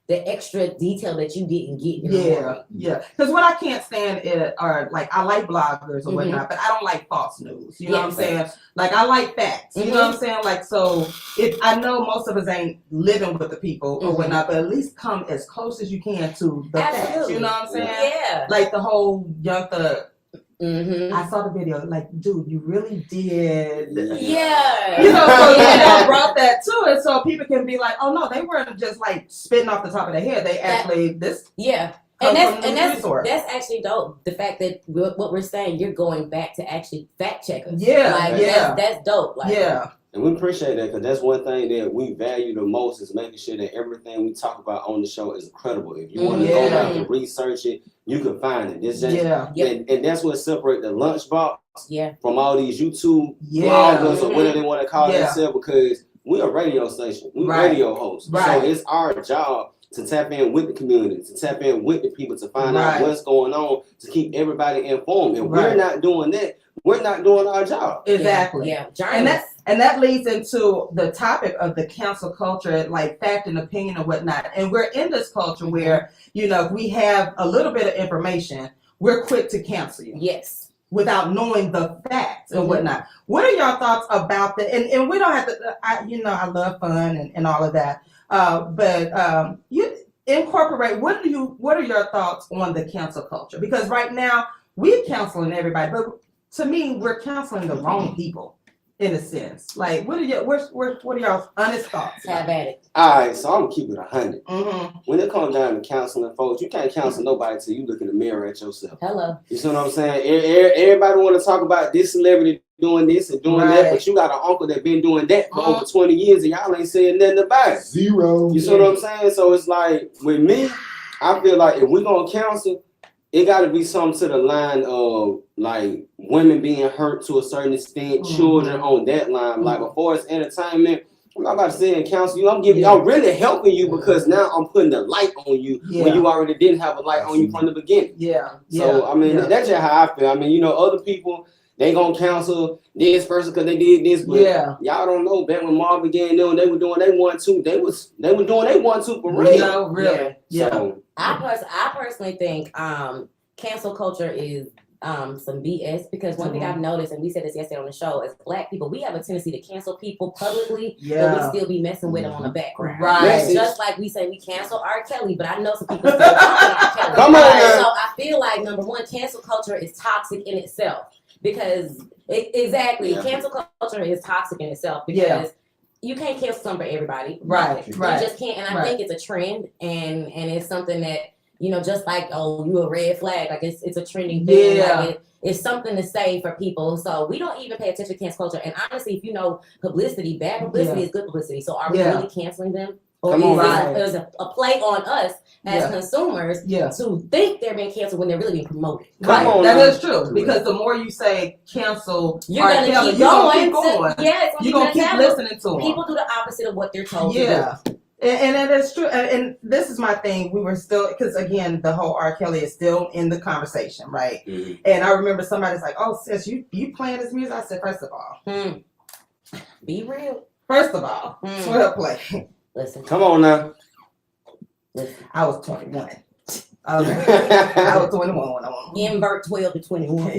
the extra detail that you didn't get in the morning. Yeah. Because what I can't stand are like I like bloggers or whatnot, but I don't like false news. You know what I'm saying? Like I like facts. You know what I'm saying? Like so if I know most of us ain't living with the people or whatnot, but at least come as close as you can to the facts. You know what I'm saying? Yeah. Like the whole Young Thug. I saw the video. Like, dude, you really did. Yeah. So y'all brought that to it, so people can be like, "Oh no, they weren't just like spitting off the top of their head. They actually this." Yeah. And that's actually dope. The fact that what we're saying, you're going back to actually fact check us. Yeah. Like that's dope. Like, And we appreciate that because that's one thing that we value the most is making sure that everything we talk about on the show is credible. If you want to go back and research it, you can find it. It's just, and that's what separates the Lunchbox from all these YouTube bloggers or whatever they want to call themselves, because we're a radio station. We're radio hosts. So it's our job to tap in with the community, to tap in with the people, to find out what's going on, to keep everybody informed. And we're not doing that. We're not doing our job. Exactly. Yeah. And that leads into the topic of the cancel culture, like fact and opinion and whatnot. And we're in this culture where, if we have a little bit of information, we're quick to cancel you. Yes. Without knowing the facts and whatnot. What are your thoughts about that? And we don't have to, I love fun and all of that. But you incorporate, what are your thoughts on the cancel culture? Because right now we're canceling everybody, but to me, we're canceling the wrong people. in a sense. Like, what are y'all's honest thoughts? Have at it. All right, so I'm gonna keep it 100. Mm-hmm. When it comes down to counseling folks, you can't counsel nobody till you look in the mirror at yourself. Hello. You see what I'm saying? Everybody want to talk about this celebrity doing this and doing that, but you got an uncle that been doing that for over 20 years and y'all ain't saying nothing about it. Zero. You see what I'm saying? So it's like, with me, I feel like if we're gonna counsel, it got to be something to the line of like women being hurt to a certain extent, children on that line. Like, before it's entertainment, I'm not about to say and counsel you. I'm really helping you because now I'm putting the light on you when you already didn't have a light on you from the beginning. So I mean, that's just how I feel. I mean, other people, they gonna counsel this person because they did this, but y'all don't know. Back when Marvin Gaye and them, they were doing they 1-2. They were doing they 1-2 for real. Really. So, I personally think cancel culture is some BS because one thing I've noticed, and we said this yesterday on the show, as Black people, we have a tendency to cancel people publicly, but we still be messing with them on the background. Right. Just like we say we cancel R. Kelly, but I know some people still cancel R. Kelly. Come on. So I feel like, number one, cancel culture is toxic in itself because cancel culture is toxic in itself because you can't cancel something for everybody. Right. You just can't. And I think it's a trend and it's something that, just like, oh, you a red flag. Like it's a trending thing. Like it's something to say for people. So we don't even pay attention to cancel culture. And honestly, if you know publicity, bad publicity is good publicity. So are we really canceling them? Or is it a play on us as consumers to think they're being canceled when they're really being promoted? Right, that is true. Because the more you say cancel, you're going to keep going. You're going to keep listening to them. People do the opposite of what they're told to do. And that is true. And this is my thing. We were still, because again, the whole R. Kelly is still in the conversation, right? Mm-hmm. And I remember somebody's like, oh, sis, you playing this music? I said, first of all, be real. First of all, swear play. Listen. Come on now. Listen. I was 21. I was 21 when I was. Invert 12 to 21. I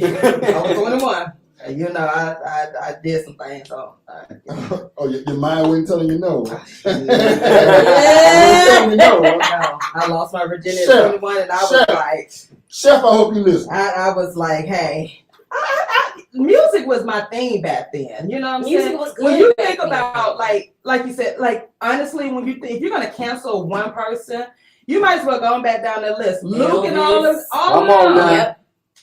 was 21. I did some things. So, oh, your mind wasn't telling you no. I lost my virginity at 21, and I was like, Chef, I hope you listen. I was like, hey, music was my thing back then. You know what I'm saying? Was good when you think about like you said, like honestly, if you're gonna cancel one person, you might as well go back down the list. Luke and all of them.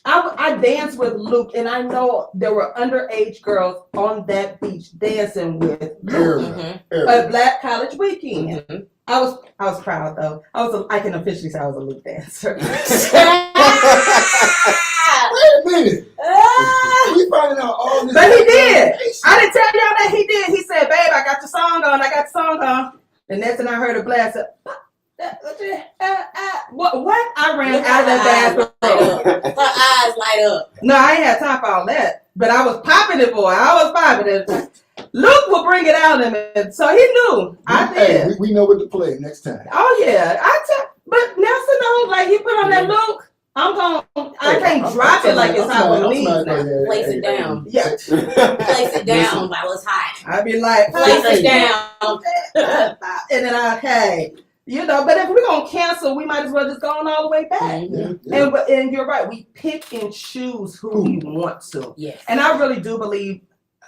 I danced with Luke, and I know there were underage girls on that beach dancing with Luke. A Black College Weekend. I was proud though. I can officially say I was a Luke dancer. Wait a minute. We finding out all this. But he did. I didn't tell y'all that he did. He said, "Babe, I got your song on. The next thing I heard a blast. What? I ran out of that bathroom. Her eyes light up. No, I ain't had time for all that. But I was popping it, boy. I was popping it. Luke will bring it out in me. So he knew. I did. Hey, we know what to play next time. Oh, yeah. But Nelson knows, like, he put on that Luke. I can't drop it like it's how it needs now. Place it down. Yeah. Place it down while it's hot. I'd be like, place it down. And then but if we're going to cancel, we might as well just go on all the way back. And you're right. We pick and choose who we want to. Yes. And I really do believe,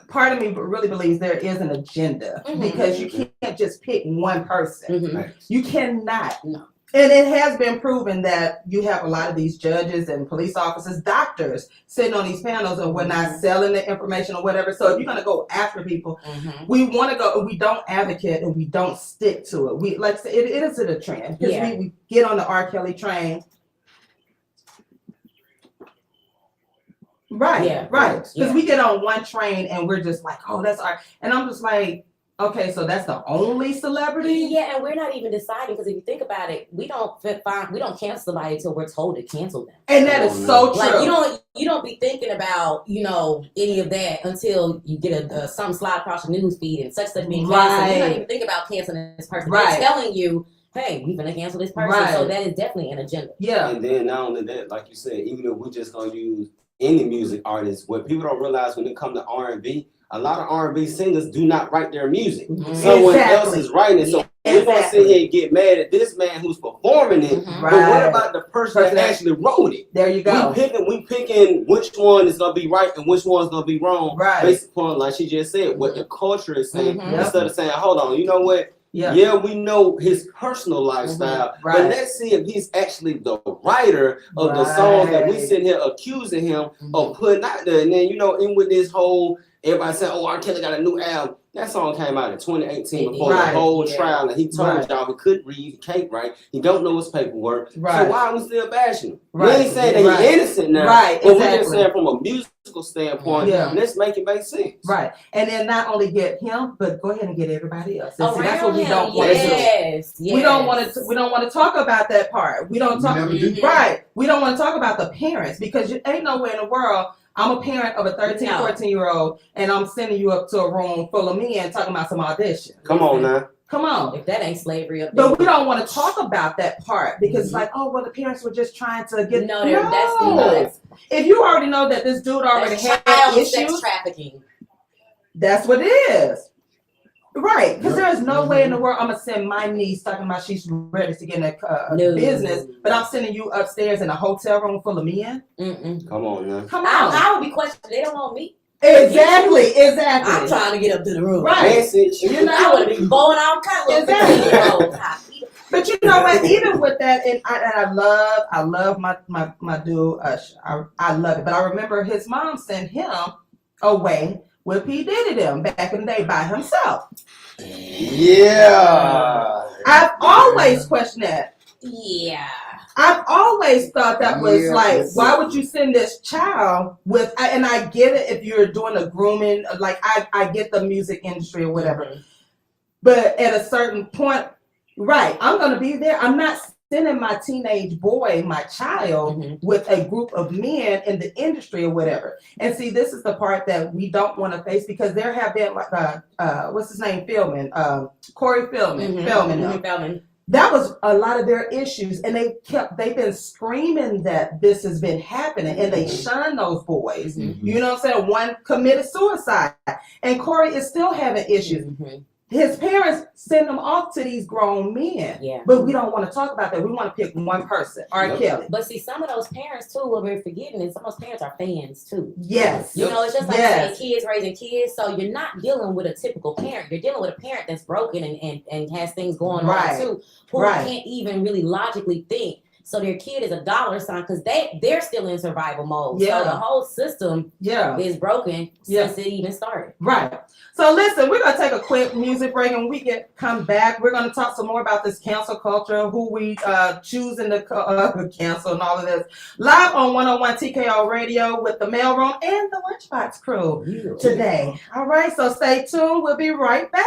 part of me really believes there is an agenda because you can't just pick one person. You cannot. No. And it has been proven that you have a lot of these judges and police officers, doctors sitting on these panels and we're not selling the information or whatever. So if you're going to go after people, we want to go, we don't advocate and we don't stick to it. We like it is a trend because we get on the R. Kelly train. Right. Because we get on one train and we're just like, oh, that's our, and I'm just like, okay, so that's the only celebrity? Yeah, and we're not even deciding because if you think about it, we don't cancel somebody until we're told to cancel them. And that is so true. Like you don't be thinking about any of that until you get something slide across your news feed and such being canceled. You don't even think about canceling this person. They're telling you, hey, we're gonna cancel this person. So that is definitely an agenda. Yeah. And then not only that, like you said, even if we're just gonna use any music artist, what people don't realize when it comes to R&B, a lot of R&B singers do not write their music. Mm-hmm. Someone else is writing it. So we're going to sit here and get mad at this man who's performing it. Mm-hmm. But what about the person that actually wrote it? There you go. We picking which one is going to be right and which one's going to be wrong. Right. Based upon, like she just said, what the culture is saying. Mm-hmm. Instead of saying, hold on, you know what? Yeah, we know his personal lifestyle, right. but let's see if he's actually the writer of the songs that we sitting here accusing him of putting out there. And then, you know, in with this whole, everybody saying, oh, R. Kelly got a new album. That song came out in 2018 before the whole trial, and he told y'all he couldn't read, he can't write, he don't know his paperwork. So why are we still bashing him? We ain't saying that he's innocent now, but we're just saying from a musical standpoint, let's make it make sense. Right, and then not only get him, but go ahead and get everybody else. And see, that's what we him. don't want to do. Yes. We don't want to. We don't want to talk about that part. We don't talk. Right. We don't want to talk about the parents because you ain't nowhere in the world. I'm a parent of a 13, 14-year-old, and I'm sending you up to a room full of men talking about some audition. Come on now. Come on. If that ain't slavery up there. But we don't want to talk about that part because it's like, oh, well, the parents were just trying to get... No, that's nuts. If you already know that this dude already had issues... sex trafficking. That's what it is. Right, because there's no way in the world I'm going to send my niece talking about she's ready to get in a business, but I'm sending you upstairs in a hotel room full of men. Come on now. Come on. I would be questioned. They don't want me. Exactly. I'm trying to get up to the room. Right. You know, I would be bowling all kinds of But you know what? Even with that, and I love my dude. I love it. But I remember his mom sent him away with P. Diddy them back in the day by himself. Yeah. I've always questioned that. Yeah. I've always thought that was like, why would you send this child with, and I get it if you're doing a grooming, like I get the music industry or whatever. But at a certain point, right, I'm going to be there. I'm not sending my teenage boy, my child, with a group of men in the industry or whatever. And see, this is the part that we don't want to face because there have been like, what's his name, Corey Feldman. That was a lot of their issues, and they've been screaming that this has been happening, and they shun those boys. You know what I'm saying? One committed suicide, and Corey is still having issues. His parents send him off to these grown men. Yeah. But we don't want to talk about that. We want to pick one person, R. Kelly. But see, some of those parents, too, what we're forgetting is some of those parents are fans, too. Yes. You know, it's just like saying kids raising kids. So you're not dealing with a typical parent. You're dealing with a parent that's broken and has things going on, too, who can't even really logically think. So their kid is a dollar sign because they're still in survival mode. Yeah. So the whole system is broken since it even started. Right. So listen, we're going to take a quick music break and we can come back. We're going to talk some more about this cancel culture, who we choosing to cancel and all of this. Live on 101 TKO Radio with the mailroom and the LunchBox crew today. All right, so stay tuned. We'll be right back.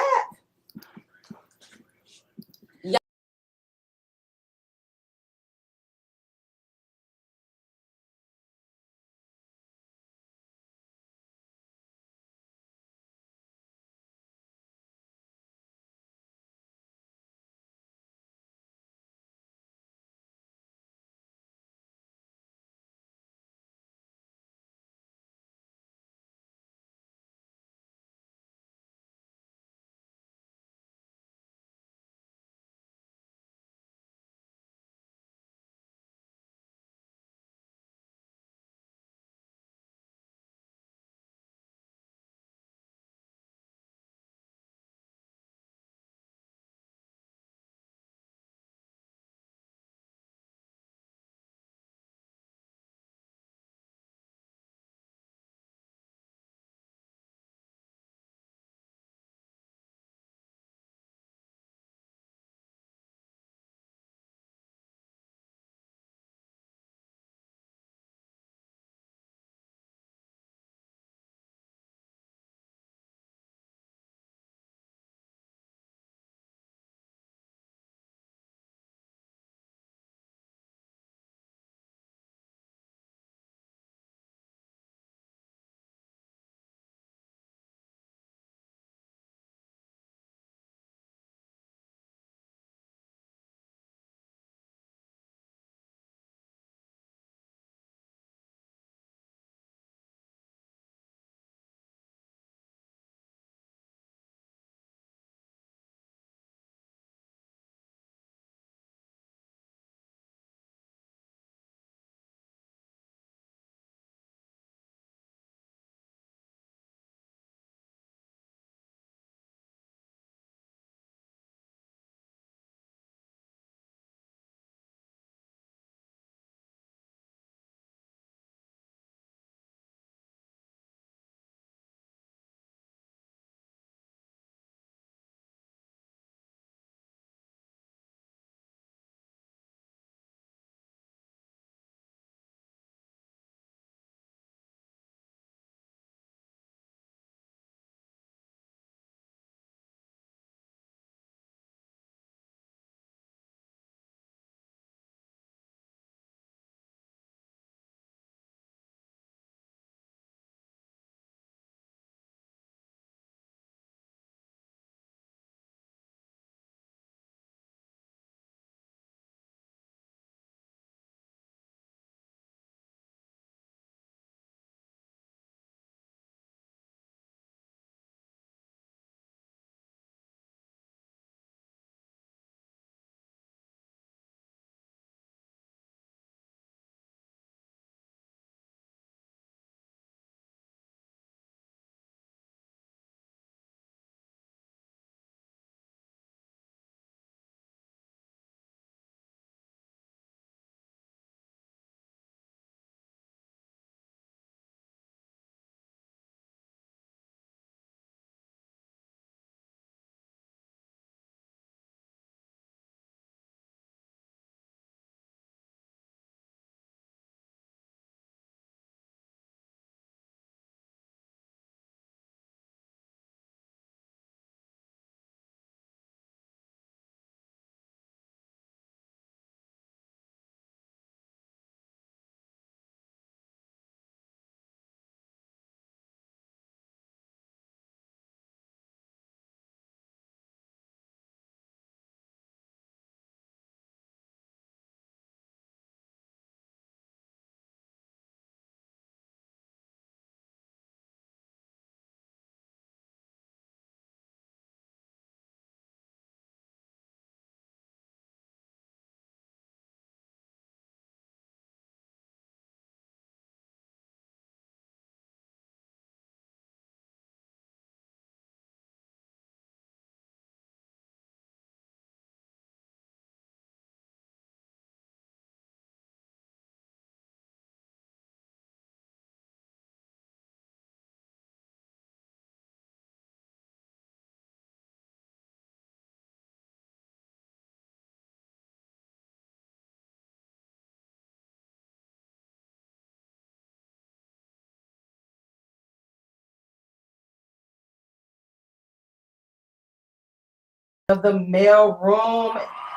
of the mail room.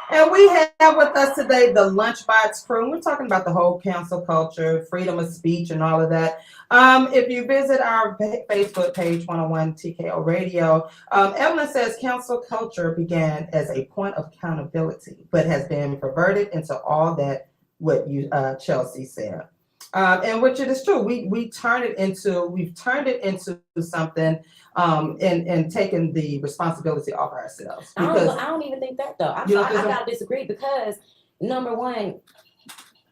And we have with us today the LunchBox crew. We're talking about the whole cancel culture, freedom of speech, and all of that. If you visit our Facebook page, 101 TKO Radio, Evelyn says cancel culture began as a point of accountability, but has been perverted into all that what you Chelsea said. And which it is true. We've turned it into something and taken the responsibility off ourselves. Because I don't even think that though. I gotta disagree because number one,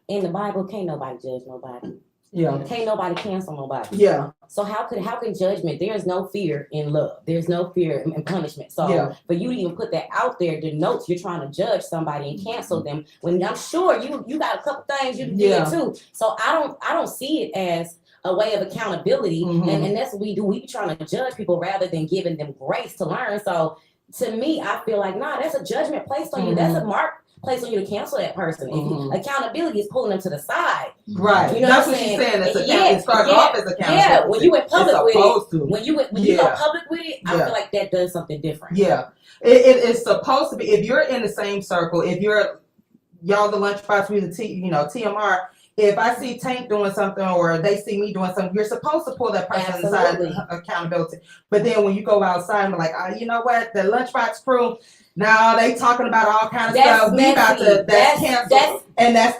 in the Bible, can't nobody judge nobody. Yeah. Can't nobody cancel nobody. Yeah. So how can judgment? There is no fear in love. There's no fear in punishment. So for you to even put that out there denotes you're trying to judge somebody and cancel them when I'm sure you got a couple things you did too. So I don't see it as a way of accountability. And that's what we do. We be trying to judge people rather than giving them grace to learn. So to me, I feel like, that's a judgment placed on you. That's a mark placed on you to cancel that person. Accountability is pulling them to the side. Right. You know that's what I'm saying? It starts off as accountability. Yeah, when you in public with it, when you go public with it, I feel like that does something different. Yeah. It is supposed to be, if you're in the same circle, if you're y'all the LunchBox, we the TMR, if I see Tank doing something or they see me doing something, you're supposed to pull that person aside accountability. But then when you go outside and be like, you know what, the LunchBox crew, now they talking about all kind of stuff. We about to that's canceled. And that's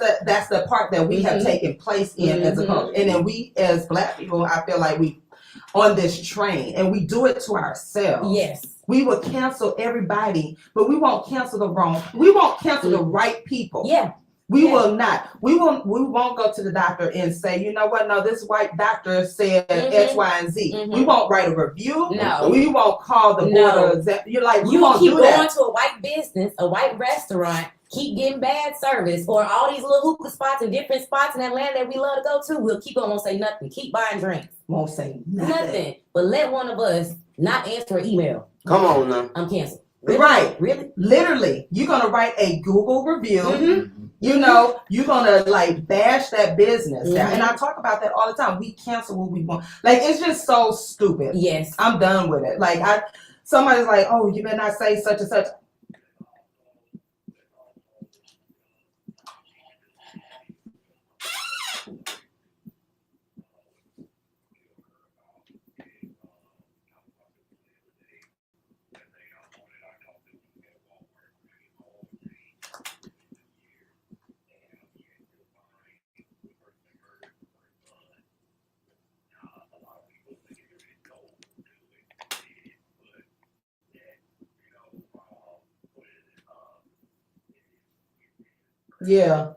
the part that we have taken place in as a culture. And then we as Black people, I feel like we on this train and we do it to ourselves. Yes. We will cancel everybody, but we won't cancel the right people. Yeah. We will not. We won't go to the doctor and say, you know what? No, this white doctor said X, Y, and Z. We won't write a review. No. We won't call the board of You're like, you won't keep going to a white business, a white restaurant, keep getting bad service, or all these little hookah spots and different spots in Atlanta that we love to go to. We'll keep on, won't say nothing. Keep buying drinks. Won't say nothing. But let one of us not answer an email. Come on now. I'm canceled. Really? Right. Really? Literally. You're going to write a Google review. You know, you're going to bash that business. And I talk about that all the time. We cancel what we want. It's just so stupid. Yes. I'm done with it. Somebody's like, oh, you better not say such and such. Yeah.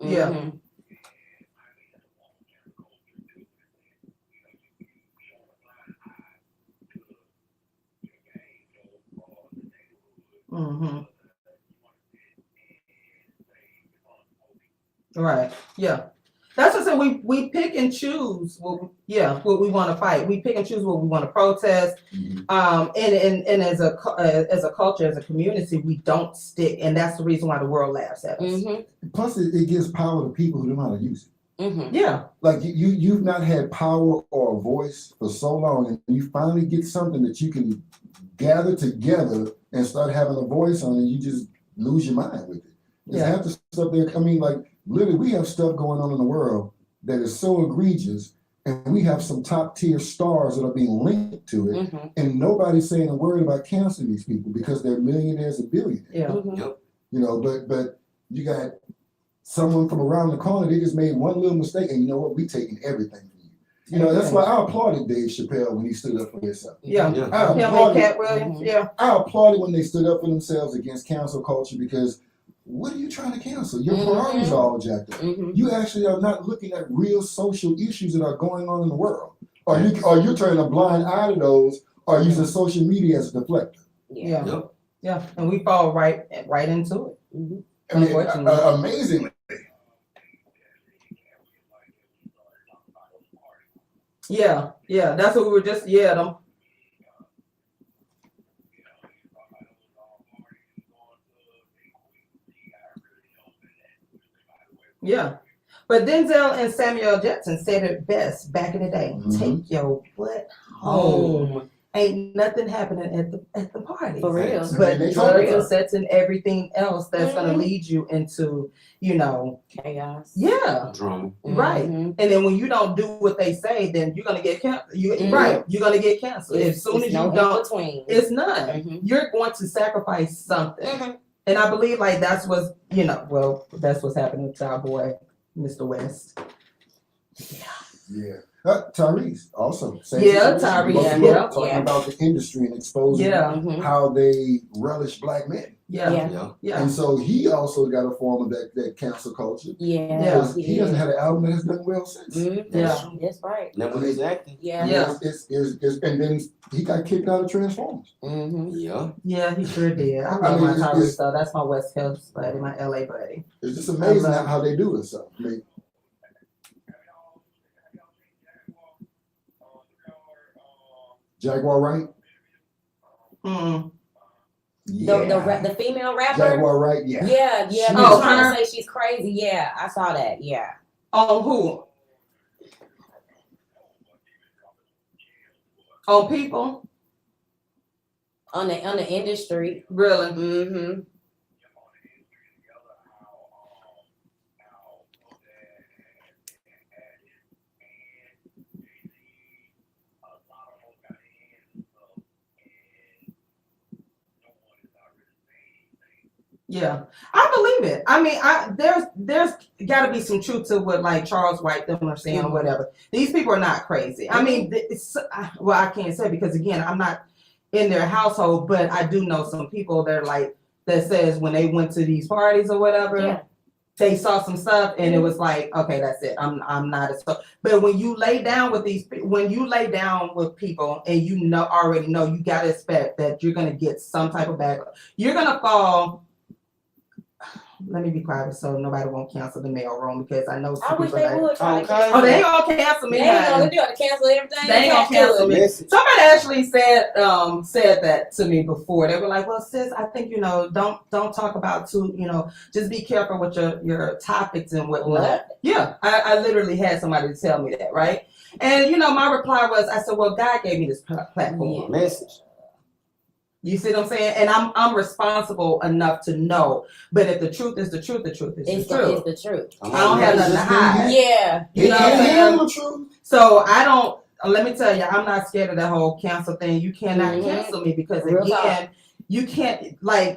Yeah. Right. Yeah. That's what I said. We pick and choose what we want to fight. We pick and choose what we want to protest. And as a culture, as a community, we don't stick, and that's the reason why the world laughs at us. Plus, it gives power to people who don't know how to use it. Yeah. You've not had power or a voice for so long, and you finally get something that you can gather together and start having a voice on, and you just lose your mind with it. There's half the stuff there. I mean, literally, we have stuff going on in the world that is so egregious, and we have some top tier stars that are being linked to it, and nobody's saying a word about canceling these people because they're millionaires and billionaires. Yep. You know, but you got someone from around the corner, they just made one little mistake, and you know what? We taking everything from you. You know, that's why I applauded Dave Chappelle when he stood up for himself. I applauded when they stood up for themselves against cancel culture because what are you trying to cancel? Your priorities are all jacked up. You actually are not looking at real social issues that are going on in the world. Or you turning a blind eye to those or using social media as a deflector. Yeah. And we fall right into it. I mean, Unfortunately. amazingly. Yeah, that's what we were just, Yeah. But Denzel and Samuel Jackson said it best back in the day. Take your butt home. Ain't nothing happening at the party. For real. But They drugs and sex and everything else that's gonna lead you into, chaos. Yeah. Drama. Right. And then when you don't do what they say, then you're gonna get canceled. Right. You're gonna get canceled. As soon as you don't, it's none. You're going to sacrifice something. And I believe like that's what's that's what's happening to our boy, Mr. West. Yeah. Tyrese also. Tyrese. Talking about the industry and exposing how they relish black men. Yeah. And so he also got a form of that cancel culture. Yeah. He hasn't had an album that has done well since. That's right. Never was acting. And then he got kicked out of Transformers. Yeah, he sure did. I love my Tyrese though. That's my West Coast buddy, my LA buddy. It's just amazing how they do it. So I mean, Jaguar Wright? The female rapper? Jaguar Wright, Yeah. Oh, I'm trying to say she's crazy. Yeah, I saw that. Yeah. On who? On people? On the industry. Really? Yeah, I believe it. I mean, there's got to be some truth to what like Charles White them are saying or whatever. These people are not crazy. I mean, I can't say because again, I'm not in their household, but I do know some people that says when they went to these parties or whatever, they saw some stuff and it was like, okay, that's it. I'm not a so. But when you lay down with people and already know, you gotta expect that you're gonna get some type of backlash. You're gonna fall. Let me be quiet so nobody won't cancel the mail room because I know some I wish people they would try to cancel. Oh, they ain't gonna cancel me. They ain't gonna do it to cancel everything. They ain't gonna cancel me. Somebody actually said that to me before. They were like, "Well, sis, I think don't talk about just be careful with your topics and whatnot." What? Yeah, I literally had somebody tell me that, right? And my reply was, I said, "Well, God gave me this platform." Message. You see what I'm saying? And I'm responsible enough to know. But if the truth is the truth, the truth is the truth. It's the truth. I don't have nothing to hide. Yeah. You know what I'm saying? Truth. So I don't, let me tell you, I'm not scared of that whole cancel thing. You cannot cancel me because again, you can't,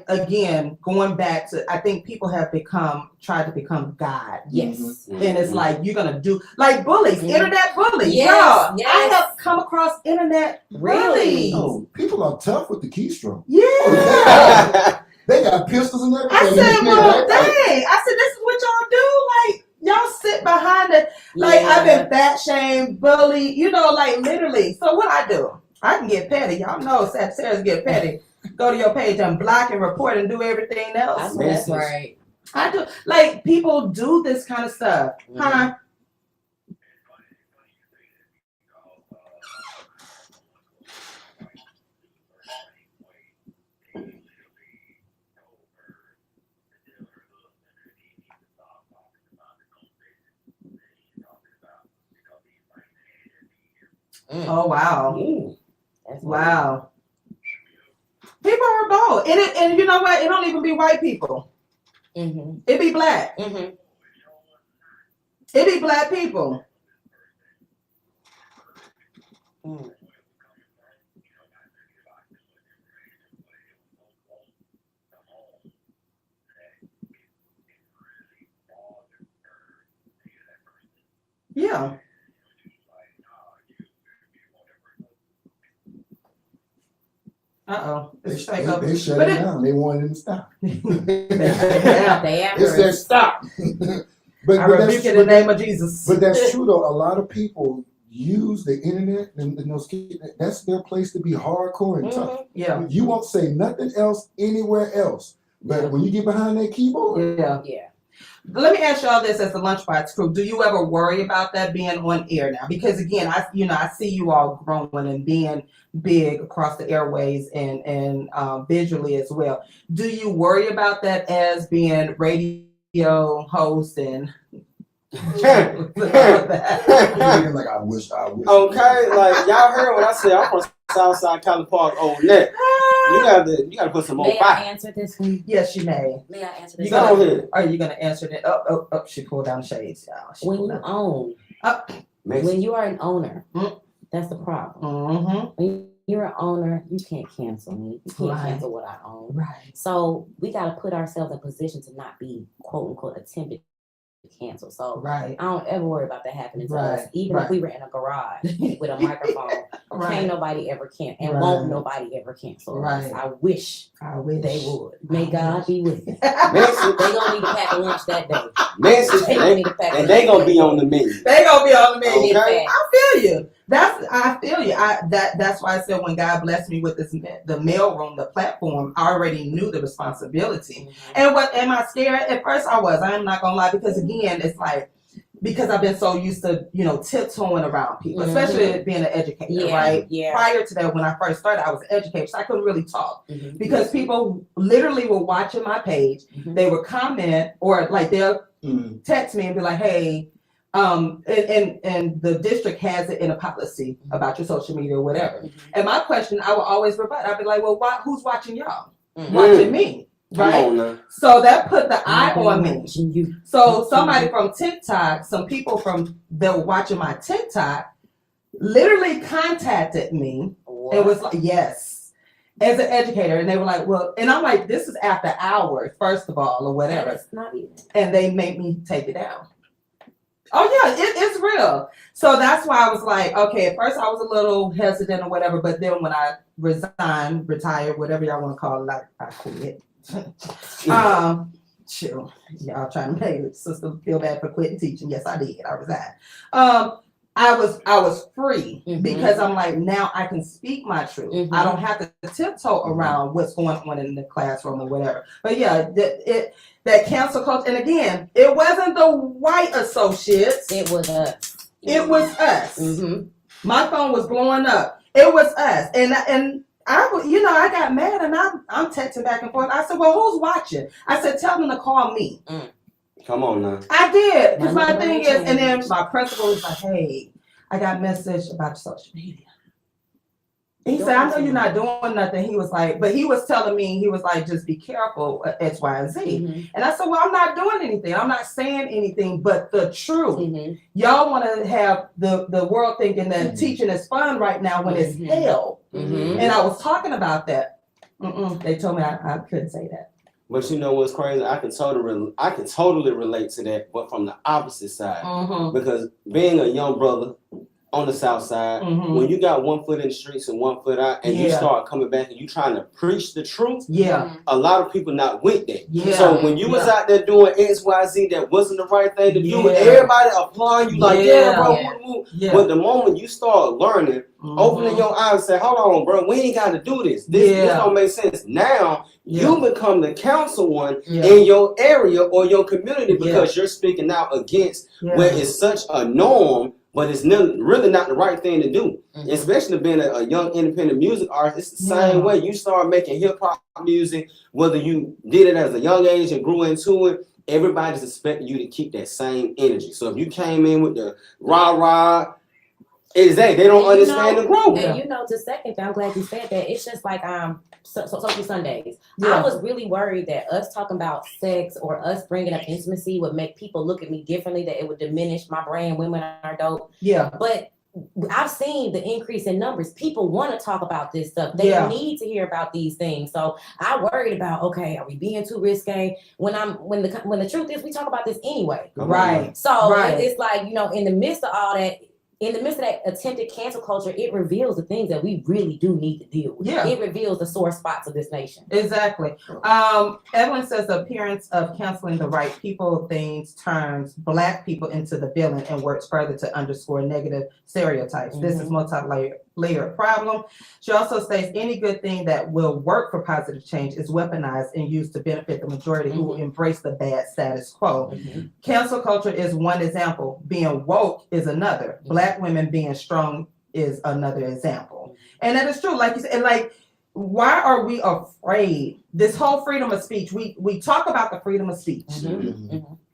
again, going back to, I think people have tried to become God. Yes. And it's like, you're going to do, like bullies, internet bullies. Yes. I have come across internet bullies. Oh, people are tough with the keystroke. Yeah. They got pistols and everything. I said, well, dang. I said, this is what y'all do? Like, y'all sit behind it. Like, I've been fat shamed, bullied, literally. So what I do? I can get petty. Y'all know Sarah's get petty. Go to your page and block and report and do everything else. That's right. I do. Like, people do this kind of stuff. Huh? Oh, wow. Wow. People are bold. And you know what? It don't even be white people. It be black. It be black people. Yeah. They shut it down. They wanted him to stop. They said stop. But I rebuke in the name of Jesus. But that's true though. A lot of people use the internet and those kids. That's their place to be hardcore and tough. Yeah. You won't say nothing else anywhere else. But when you get behind that keyboard, yeah. Let me ask y'all this as the LunchBox crew. Do you ever worry about that being on air now? Because again, I see you all growing and being big across the airways and visually as well. Do you worry about that as being radio host and like I wish. Okay, like y'all heard what I said. I'm from Southside College Park on that. You gotta put some more May I fire. answer this one? Yes, you may. May I answer this Go one? ahead. Are you gonna answer that? Oh, she pulled down the shades, y'all. When you own, when you are an owner, that's the problem. When you're an owner, you can't cancel me. You can't cancel what I own. Right. So we got to put ourselves in position to not be quote unquote attempted to cancel. So I don't ever worry about that happening to us. Even if we were in a garage with a microphone, can't nobody ever cancel and won't nobody ever cancel us. I wish they would. May God be with you. They gonna need to pack a lunch that day. And they gonna be on the menu. They gonna be on the menu. Okay. I feel you. I feel you. That's why I said when God blessed me with this, the mailroom, the platform, I already knew the responsibility. And what am I scared? At first I was. I am not gonna lie, because again, it's like, because I've been so used to, tiptoeing around people, especially being an educator, right? Yeah. Prior to that, when I first started, I was an educator, so I couldn't really talk because people literally were watching my page. They would comment or like they'll text me and be like, hey, and the district has it in a policy about your social media or whatever. And my question, I will always rebut. I'd be like, well, who's watching y'all? Watching me. Right. So that put the eye on me. So somebody from TikTok, some people that were watching my TikTok literally contacted me and was like, yes, as an educator. And they were like, well, and I'm like, this is after hours, first of all, or whatever. And they made me take it down. Oh yeah, it's real. So that's why I was like, okay, at first I was a little hesitant or whatever, but then when I retired, whatever y'all want to call it, like I quit. Chill. Y'all trying to make the sister feel bad for quitting teaching. Yes, I did. I resigned. I was free because I'm like, now I can speak my truth. I don't have to tiptoe around what's going on in the classroom or whatever. But yeah, that cancel culture, and again, it wasn't the white associates. It was us. It was us. My phone was blowing up. It was us, and I got mad, and I'm texting back and forth. I said, well, who's watching? I said, tell them to call me. Come on now. I did, because my thing is, and then my principal was like, hey, I got a message about social media. He said, I know you're not doing nothing. He was like, but he was telling me, he was like, just be careful, X, Y, and Z. And I said, well, I'm not doing anything. I'm not saying anything but the truth. Y'all want to have the world thinking that teaching is fun right now when it's hell. And I was talking about that. They told me I couldn't say that. But you know what's crazy? I can totally relate to that, but from the opposite side. Because being a young brother on the south side, when you got one foot in the streets and one foot out, and you start coming back and you trying to preach the truth, a lot of people not with that. So when you was out there doing X, Y, Z, that wasn't the right thing to do, everybody applying you like, bro. But the moment you start learning, opening your eyes and say, hold on, bro, we ain't got to do this. This don't make sense. Now, you become the counsel one in your area or your community because you're speaking out against where it's such a norm, but it's really not the right thing to do. Especially being a young independent music artist, it's the same way. You start making hip hop music, whether you did it as a young age and grew into it, everybody's expecting you to keep that same energy. So if you came in with the rah-rah, they don't understand the growth. And to second that, I'm glad you said that. It's just like Social Sundays. I was really worried that us talking about sex or us bringing up intimacy would make people look at me differently, that it would diminish my brand, women are dope. But I've seen the increase in numbers. People want to talk about this stuff. They need to hear about these things. So I worried about, okay, are we being too risque? When the truth is, we talk about this anyway. So it's like, in the midst of all that, in the midst of that attempted cancel culture, it reveals the things that we really do need to deal with. It reveals the sore spots of this nation. Exactly. Evelyn says the appearance of canceling the right people things turns Black people into the villain and works further to underscore negative stereotypes. This is multi-layered layered problem. She also states any good thing that will work for positive change is weaponized and used to benefit the majority who embrace the bad status quo. Cancel culture is one example. Being woke is another. Black women being strong is another example. And that is true. Like you said, and like, why are we afraid? This whole freedom of speech, we talk about the freedom of speech.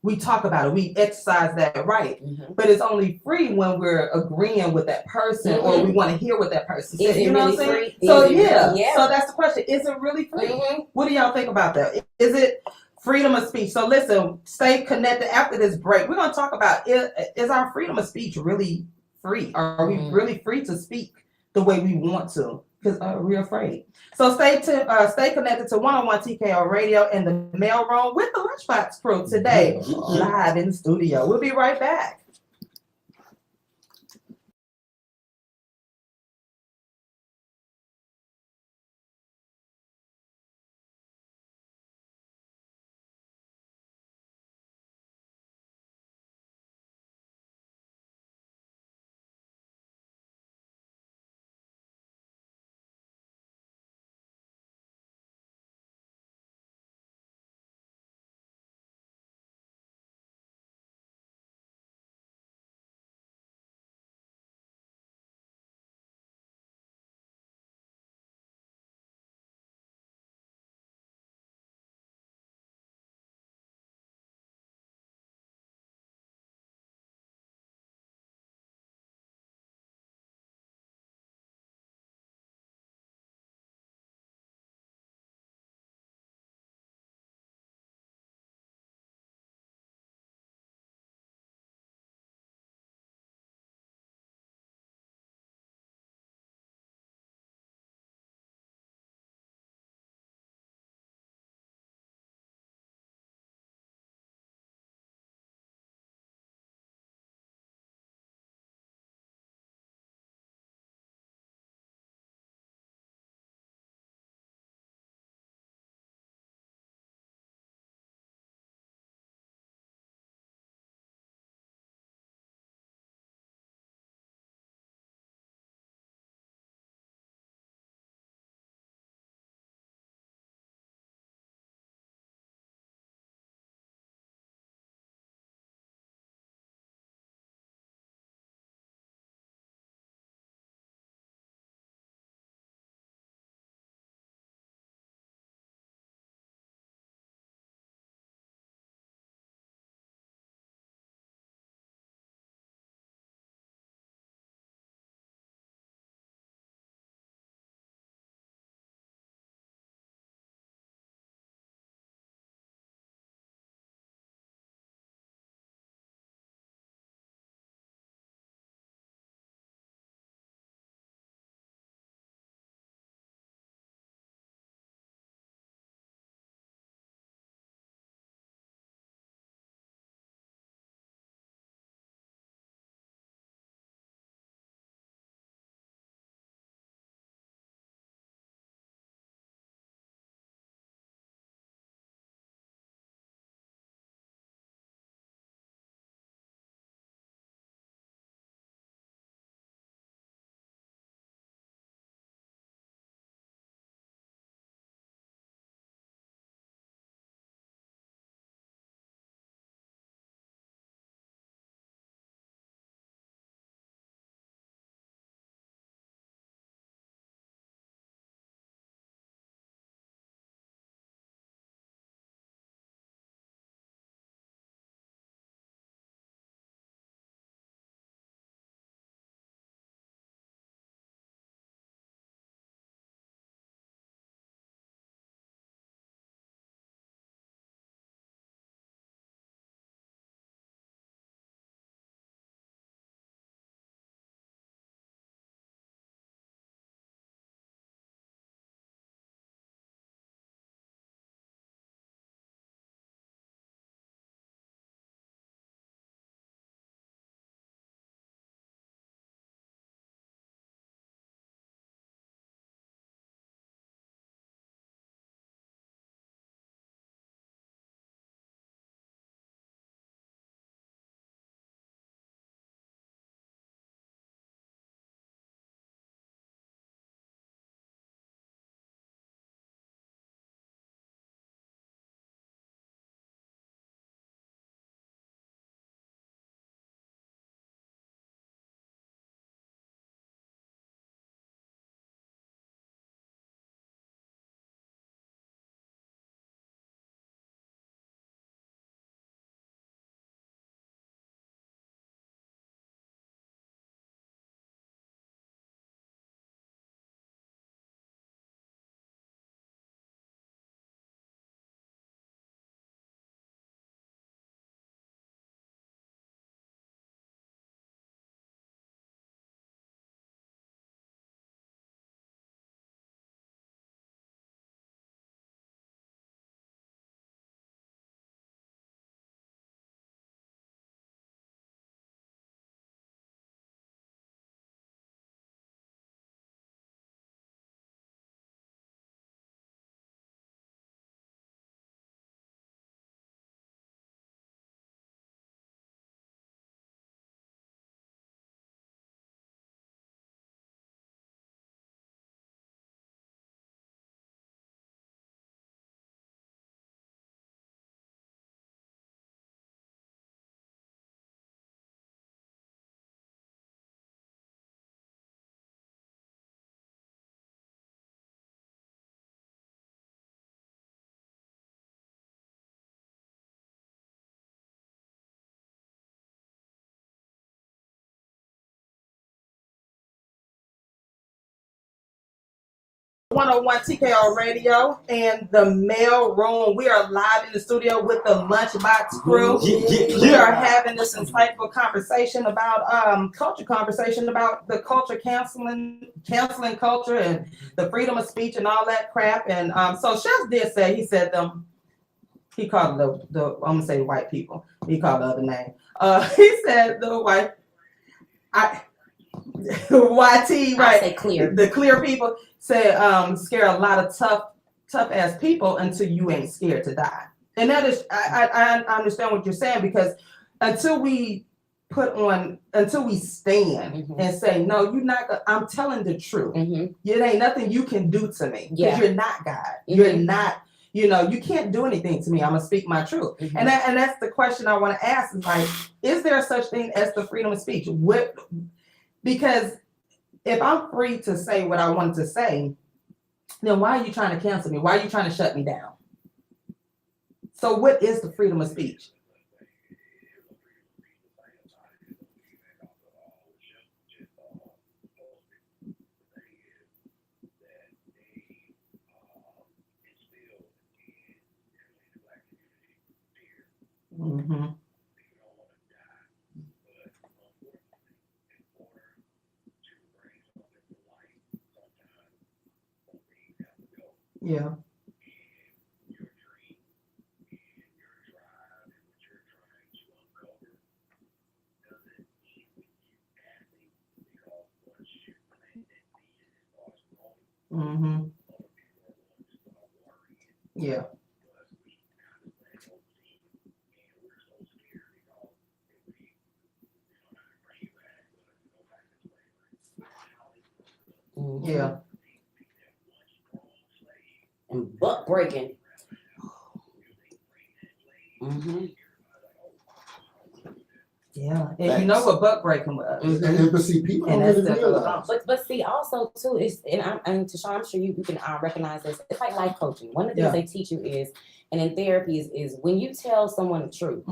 We talk about it. We exercise that right. But it's only free when we're agreeing with that person or we want to hear what that person says. You know what I'm saying? So yeah. So that's the question. Is it really free? What do y'all think about that? Is it freedom of speech? So listen, stay connected after this break. We're going to talk about, is our freedom of speech really free? Are we really free to speak the way we want to? Because we're afraid. So stay connected to 101 TKO Radio in the mailroom with the LunchBox crew today, live in studio. We'll be right back. 101 TKO Radio and the mail room. We are live in the studio with the LunchBox crew. We are having this insightful conversation about about the culture canceling culture and the freedom of speech and all that crap. And so Chef did say he called the I'm gonna say white people. He called the other name. He said the white YT, right? Say clear. The clear people say scare a lot of tough ass people until you ain't scared to die. And that is I understand what you're saying, because until we stand and say, no, you're not I'm telling the truth. It ain't nothing you can do to me, because you're not God. You're not, you can't do anything to me. I'm gonna speak my truth. And that's the question I want to ask, is like, is there such thing as the freedom of speech? Because if I'm free to say what I want to say, then why are you trying to cancel me? Why are you trying to shut me down? So what is the freedom of speech? Yeah. Yeah. Yeah. And butt breaking. Yeah, and you know what butt breaking was. But see, people don't really realize. But see, also too, is and TaShon, I'm sure you can recognize this. It's like life coaching. One of the things they teach you is, and in therapy is when you tell someone the truth,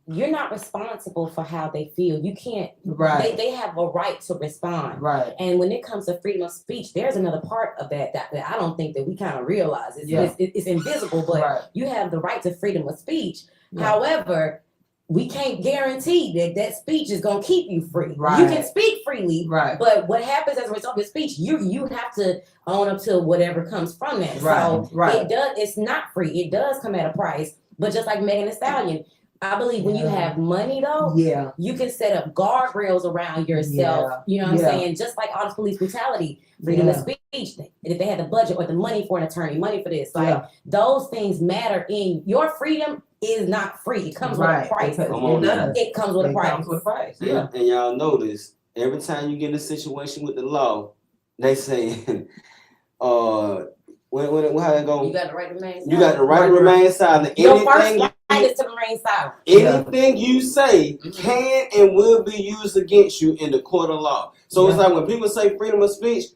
you're not responsible for how they feel. You can't. Right. They have a right to respond. Right. And when it comes to freedom of speech, there's another part of that I don't think that we kind of realize. It's invisible, but you have the right to freedom of speech. Yeah. However, we can't guarantee that speech is going to keep you free. Right. You can speak freely, but what happens as a result of your speech, you have to own up to whatever comes from that. So it's not free. It does come at a price. But just like Megan Thee Stallion, I believe when you have money, though, you can set up guardrails around yourself. Yeah. You know what I'm saying? Just like all this police brutality, freedom of speech. If they had the budget or the money for an attorney, money for this, like those things matter. In your freedom is not free. It comes with a price. It comes with a price. Yeah. And y'all notice every time you get in a situation with the law, they say, how they go? You got the right to remain silent. You got the right to remain silent. Your first line is to remain silent. Anything you say can and will be used against you in the court of law. So it's like when people say freedom of speech,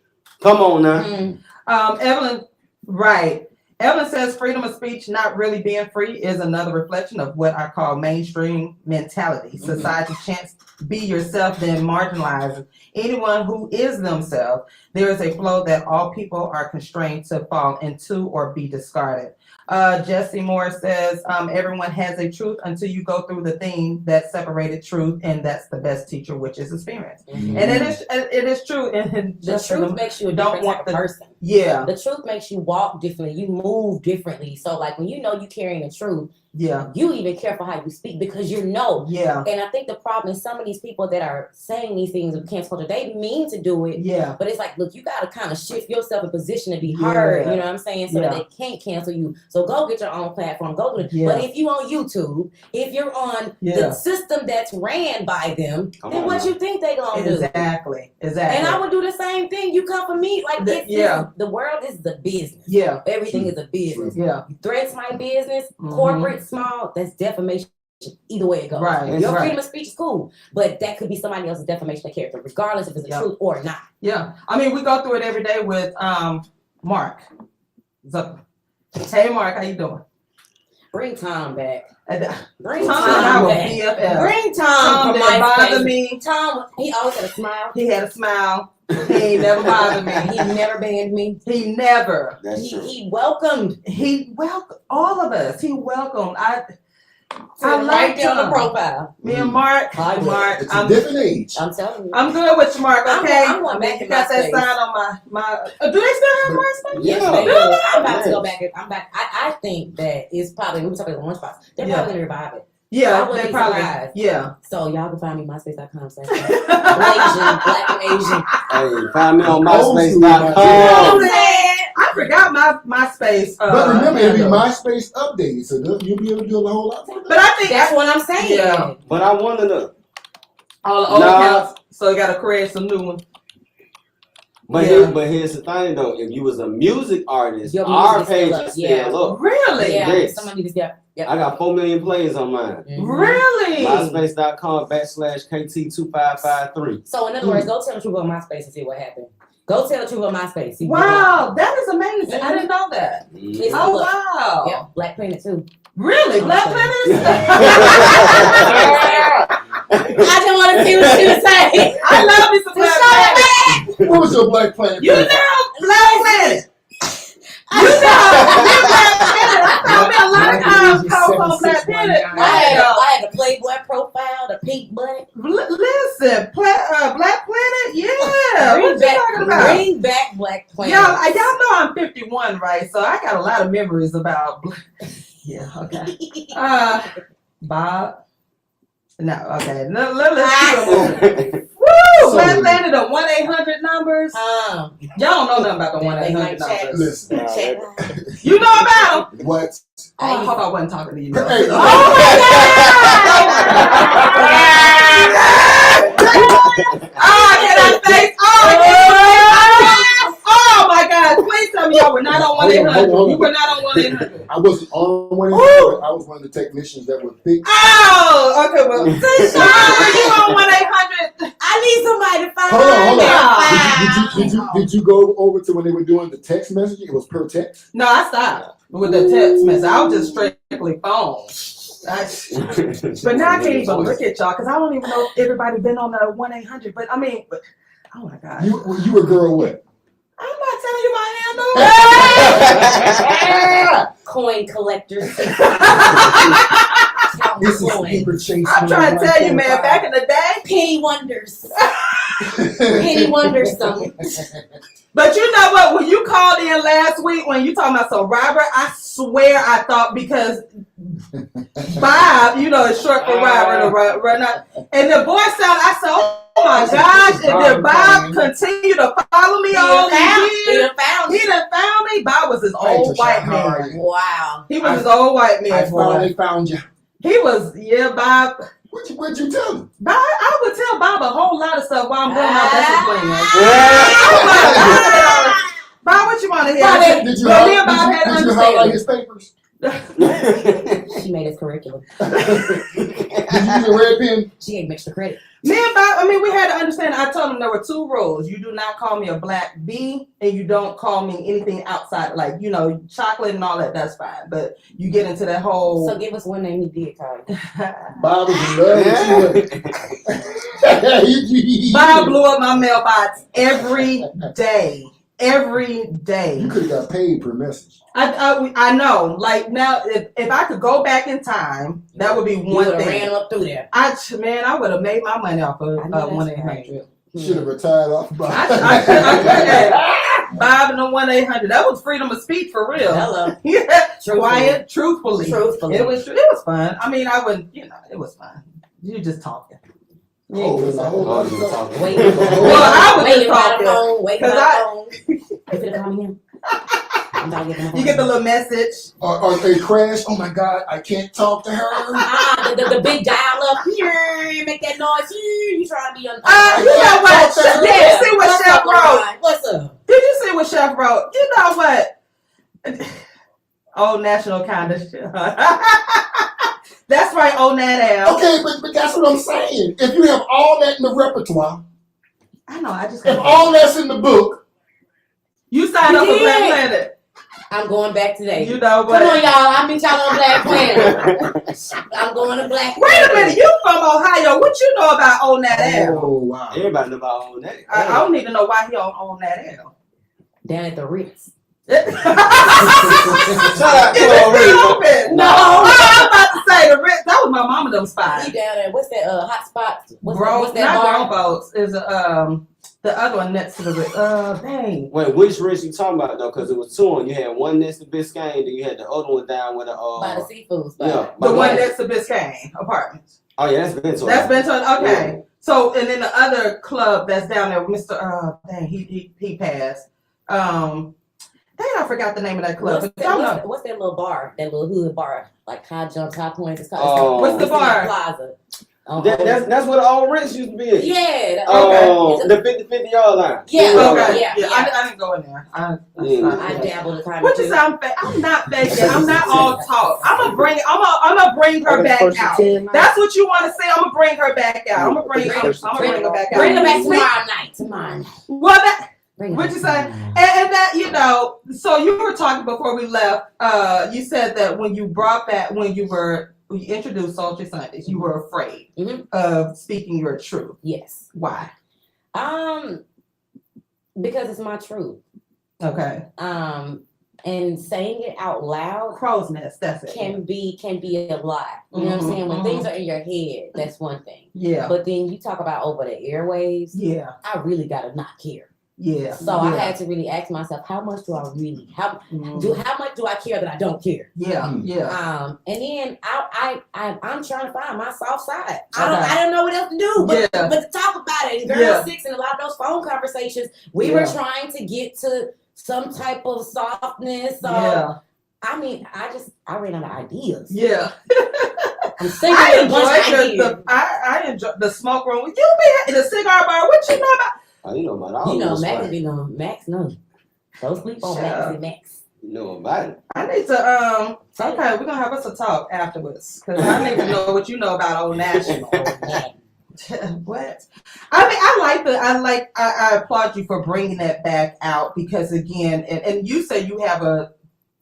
come on now. Evelyn, right. Evelyn says freedom of speech not really being free is another reflection of what I call mainstream mentality. Society's chance to be yourself then marginalizes anyone who is themselves. There is a flow that all people are constrained to fall into or be discarded. Jesse Moore says everyone has a truth until you go through the thing that separated truth, and that's the best teacher, which is experience. And it is true. And the truth makes you a different type of person. Yeah, the truth makes you walk differently. You move differently. So like when you know you're carrying the truth, you even careful how you speak because you know. Yeah. And I think the problem is some of these people that are saying these things of cancel culture, they mean to do it. Yeah. But it's like, look, you got to kind of shift yourself in position to be heard. You know what I'm saying? So that they can't cancel you. So go get your own platform. Go to it. But if you on YouTube, if you're on the system that's ran by them, then what you think they gonna do? Exactly. And I would do the same thing. You come for me like this. The world is the business. Yeah. Everything is a business. Yeah. You threats my business, corporate, small, that's defamation. Either way it goes. Right. Your freedom of speech is cool, but that could be somebody else's defamation of character, regardless if it's the truth or not. Yeah. I mean, we go through it every day with Mark. So, hey Mark, how you doing? Bring Tom back. Bring Tom back. Bring Tom. Tom didn't bother me. Tom, he always had a smile. He had a smile. He ain't never bothered me. He never banned me. He never. That's true. He welcomed. He welcomed all of us. He welcomed. I right there on the him. profile. Me and Mark. Hi, Mark. It's a different age. I'm telling you. I'm good with you, Mark. Okay. I'm going back You in got that MySpace. sign on my. Do they still have MySpace? Yes, Yeah. they do. I'm about to Yes. go back. I'm back. I think that it's probably, we were talking about LunchBox. They're Yeah. probably going to revive it. I Yeah, wouldn't they be probably. surprised. Yeah. So y'all can find me myspace.com/Asian, black and Asian. Hey, find me on Old MySpace.com. school, I forgot my MySpace. But remember, it'll be handle. MySpace updated, so you'll be able to do a whole lot more. But I think That's what I'm saying. Yeah. But I want to know. all the old Nah. accounts, so you got to create some new ones. But Yeah. here's the thing though. If you was a music artist, Your our music is page still is up. still Yeah. up. Really? Yeah, Yes. somebody just got. Yep. I got 4 million plays on mine. Mhm. Really? MySpace.com/KT2553. So in other words, go tell the truth on MySpace and see what happened. Go tell the truth on MySpace. See what Wow, that is amazing. I didn't know that. It's Oh look. wow. Yep, Black Planet too. Really? Black Planet? I just want to see what she was saying. I love me some Black Planet. What was your Black Planet? You know Black Planet. You know Black Planet. I found me a lot of posts on Black Planet. I had the Playboy profile, the pink button. Listen, Black Planet, yeah. What you talking about? Bring back Black Planet. Y'all know I'm 51, right? So I got a lot of memories about. Yeah, okay. Bob. No, okay. No, let's do it. Woo! Black Planet, the 1-800 numbers. Y'all don't know nothing about the 1-800 numbers. Listen, You know about them? what? Oh, I hope I wasn't talking to you. Hey, Oh my God! Oh, can I say? Oh my God! Please tell me y'all were not on 1-800. You were not on 1-800. I wasn't on 1-800. I was one of the technicians that would fix. Oh, okay. Well, TaShon, were you on 1-800? I need somebody to find Hold me. on. Did you go over to when they were doing the text messaging? It was per text. No, I stopped with the text message. I was just strictly phone. But now I can't even look at y'all because I don't even know if everybody been on the 1-800. But I mean, oh my God. You were girl what? I'm not telling you my handle. Coin collector. This is paper chase. I'm trying to tell you, man, back in the day. Penny Wonders. Penny Wonders something. But you know what? When you called in last week, when you talking about some Robert, I swear I thought because Bob, you know, is short for Robert. And the voice sound, I said, oh my gosh. And then Bob continued to follow me all these years. He done found me. Bob was his old white man. Wow. He was his old white I man. finally found you. He was, yeah, Bob. What'd you tell him? Bob, I would tell Bob a whole lot of stuff while I'm doing my best plan. Bob, what you want to hear? Did you highlight his papers? She made his curriculum. Did you use a red pen? She ain't extra credit. Me and Bob, we had to understand. I told him there were 2 rules. You do not call me a black bee, and you don't call me anything outside, like, chocolate and all that. That's fine. But you get into that whole. So give us one name he did call you. Bob was in love with you. Bob blew up my mailbox every day. Every day. You could have got paid per message. I know. Like now, if I could go back in time, that would be one thing. Ran up through there. I would have made my money off of 1-800. Should have retired off Bob. I could have. Bob and the 1-800. That was freedom of speech for real. Hello. Yeah. Quiet, truthfully. Truthfully. It was fun. I wouldn't. It was fun. You just talking. Hold on. Waiting. Well, I was just waiting by the talking. phone. Waiting by the phone. You finna call me in? You get the little message. Or they crash. Oh my God, I can't talk to her. The big dial up here, make that noise. You trying to be on. You know what? Did you see what Chef wrote? What's up? Did you see what Chef wrote? You know what? Old national kind of shit. That's right, old Nat Al. Okay, but that's what I'm saying. If you have all that in the repertoire, I know. I just. if all that's in the book, you signed up for Black Planet. I'm going back today. You know what? Come on, y'all. I'll meet y'all on Black Planet. I'm going to Black Planet. Wait a minute. You from Ohio? What you know about Own That L? Oh wow. Everybody know about Own That. I don't need to know why he don't own that L. Down at the Ritz. Shout out to Ritz. No, I'm about to say the Ritz. That was my mama them spot. He down there. What's that? Hot spot? What's that bar? Boats is the other one next to the Ritz. Dang. Wait, which Ritz you talking about though? Because it was two on. You had one next to Biscayne, then you had the other one down with the by the seafood spot. Yeah, the one next to Biscayne Apartments. Oh yeah, that's Benton. That's Benton. Okay. Yeah. So and then the other club that's down there, Mr. Dang, he passed. Dang, I forgot the name of that club. What's that little bar? That little hood bar, like high jump, high points. It's called, what's the bar? Plaza. That's where the old Ritz used to be. Yeah. The 50-50 yard line. Yeah. Okay. Yeah. I didn't go in there. I dabbled a time. What you say? I'm not faking. I'm not all talk. I'm gonna bring her back out. That's what you want to say. I'm gonna bring her back out. I'm gonna bring her back out. Bring her back tomorrow night. Well, what'd you say? And that, so you were talking before we left. You said that when you introduced Sultry Sundays, you were afraid of speaking your truth. Yes. Why? Because it's my truth. Okay. And saying it out loud, crow's nest. That's it. Can be a lie. You know what I'm saying? When things are in your head, that's one thing. Yeah. But then you talk about over the airwaves. Yeah. I really gotta not care. Yeah. So I had to really ask myself, how much do I really how much do I care that I don't care? Yeah. Yeah. And then I'm trying to find my soft side. I don't know what else to do but to talk about it. And Girl 6 and a lot of those phone conversations, we were trying to get to some type of softness. So I mean, I ran out of ideas. Yeah. I'm single with a bunch of ideas. I enjoy the smoke room. You be in a cigar bar. What you know about? Oh, you know about all Max be on Max. No, don't sleep on Max and Max. You know about it. I need to okay, we're gonna have us a talk afterwards because I need to know what you know about Old National. What? I applaud you for bringing that back out because again, and you say you have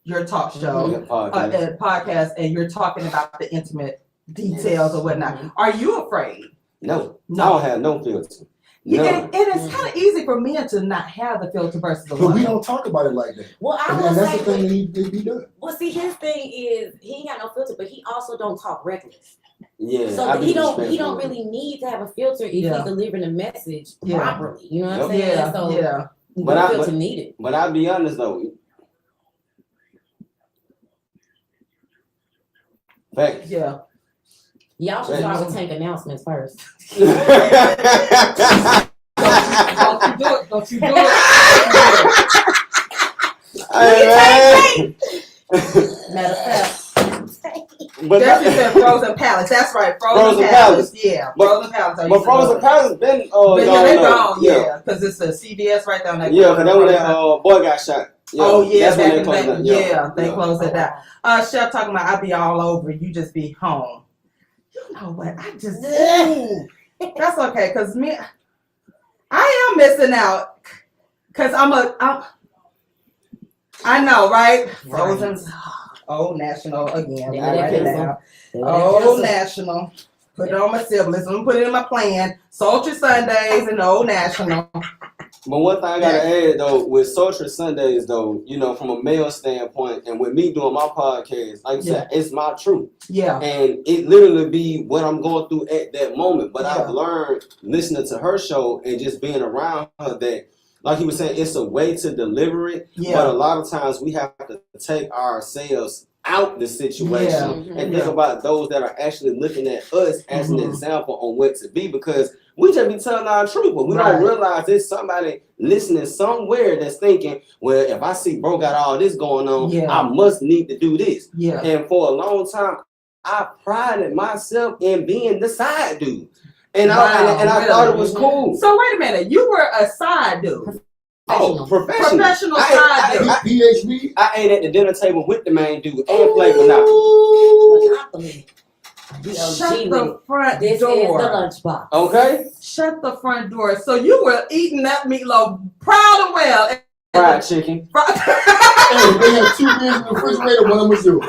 your talk show, podcast, and you're talking about the intimate details or whatnot. Are you afraid? No, I don't have no filter. Yeah, and it's kind of easy for men to not have the filter versus a woman. But we don't talk about it like that. Well, and that's the thing that needs to be done. Well, see, his thing is he ain't got no filter, but he also don't talk reckless. Yeah. So he don't really need to have a filter if he's delivering a message properly. You know what I'm saying? Yeah. So no filter needed. But I'll be honest though. Facts. Yeah. Y'all should start with tank announcements first. Don't you do it. Matter of fact. But Jesse said Frozen Palace. That's right, Frozen Palace. Yeah, Frozen Palace. But Frozen Palace been they're gone. Yeah, because it's a CVS right down there. Yeah, because that when that boy got shot. Yeah, oh yeah, that's when they closed it. They closed it down. Chef talking about I be all over. You just be home. You know what? That's okay, cause I am missing out, cause I know, right? Frozen's Old National again. I write it down. Old National. Put it on my siblings. I'm gonna put it in my plan. Sultry Sundays and Old National. But one thing I gotta add though, with Sultry Sundays though, from a male standpoint, and with me doing my podcast, like you said, it's my truth. Yeah. And it literally be what I'm going through at that moment. But I've learned listening to her show and just being around her that, like he was saying, it's a way to deliver it. Yeah. But a lot of times we have to take ourselves out the situation and think about those that are actually looking at us as an example on what to be, because we just be telling our truth, but we don't realize there's somebody listening somewhere that's thinking, well, if I see bro got all this going on, I must need to do this. Yeah. And for a long time, I prided myself in being the side dude. And I thought it was cool. So wait a minute, you were a side dude. Professional side dude. PhD. I ate at the dinner table with the main dude and played Monopoly. Shut the front door. This is the lunchbox. Okay. Shut the front door. So you were eating that meatloaf proud and well. Fried chicken. Hey, they have 2 beers in the refrigerator, one of them was zero.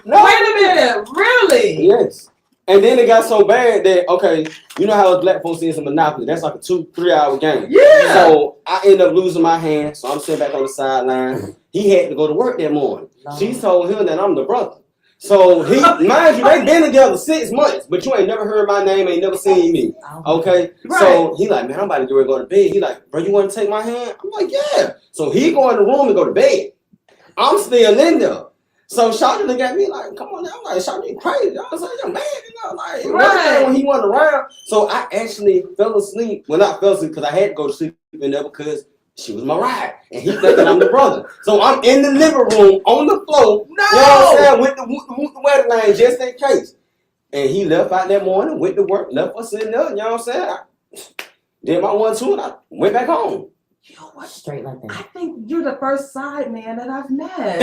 No. Wait a minute, really? Yes. And then it got so bad that, okay, you know how black folks is in Monopoly. That's like a 2-3 hour game. Yeah. So I ended up losing my hand. So I'm sitting back on the sideline. He had to go to work that morning. She told him that I'm the brother. So he, mind you, they been together 6 months, but you ain't never heard my name, ain't never seen me. Okay? Right. So he like, man, I'm about to get ready to go to bed. He like, bro, you want to take my hand? I'm like, yeah. So he go in the room and go to bed. I'm still in there. So Shawty look at me like, come on now. I'm like, Shawty, you crazy. I was like, yo, man, you know, like, right. When he went around. So I actually fell asleep. Well, not fell asleep because I had to go to sleep in there because she was my ride. And he thinking I'm the brother. So I'm in the living room on the floor. No! You know what I'm saying? With the wedding line just in case. And he left out that morning, went to work, left us in there. You know what I'm saying? I did my 1-2 and I went back home. You know what? Straight like that. I think you're the first side man that I've met.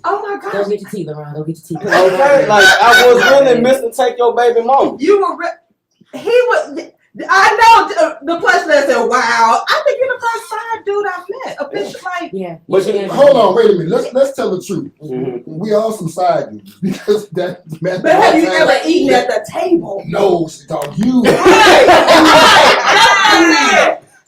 Oh my gosh. Don't get your teeth around. Don't get your teeth around. Okay, like I was really missing take your baby mama. You were, he was, I know the person that said, wow, I think you're the first side dude I've met. Officially, like, yeah. But hold on, wait a minute. Let's tell the truth. Mm-hmm. We all some side dudes because that. But have you ever eaten at the table? No, dog. You.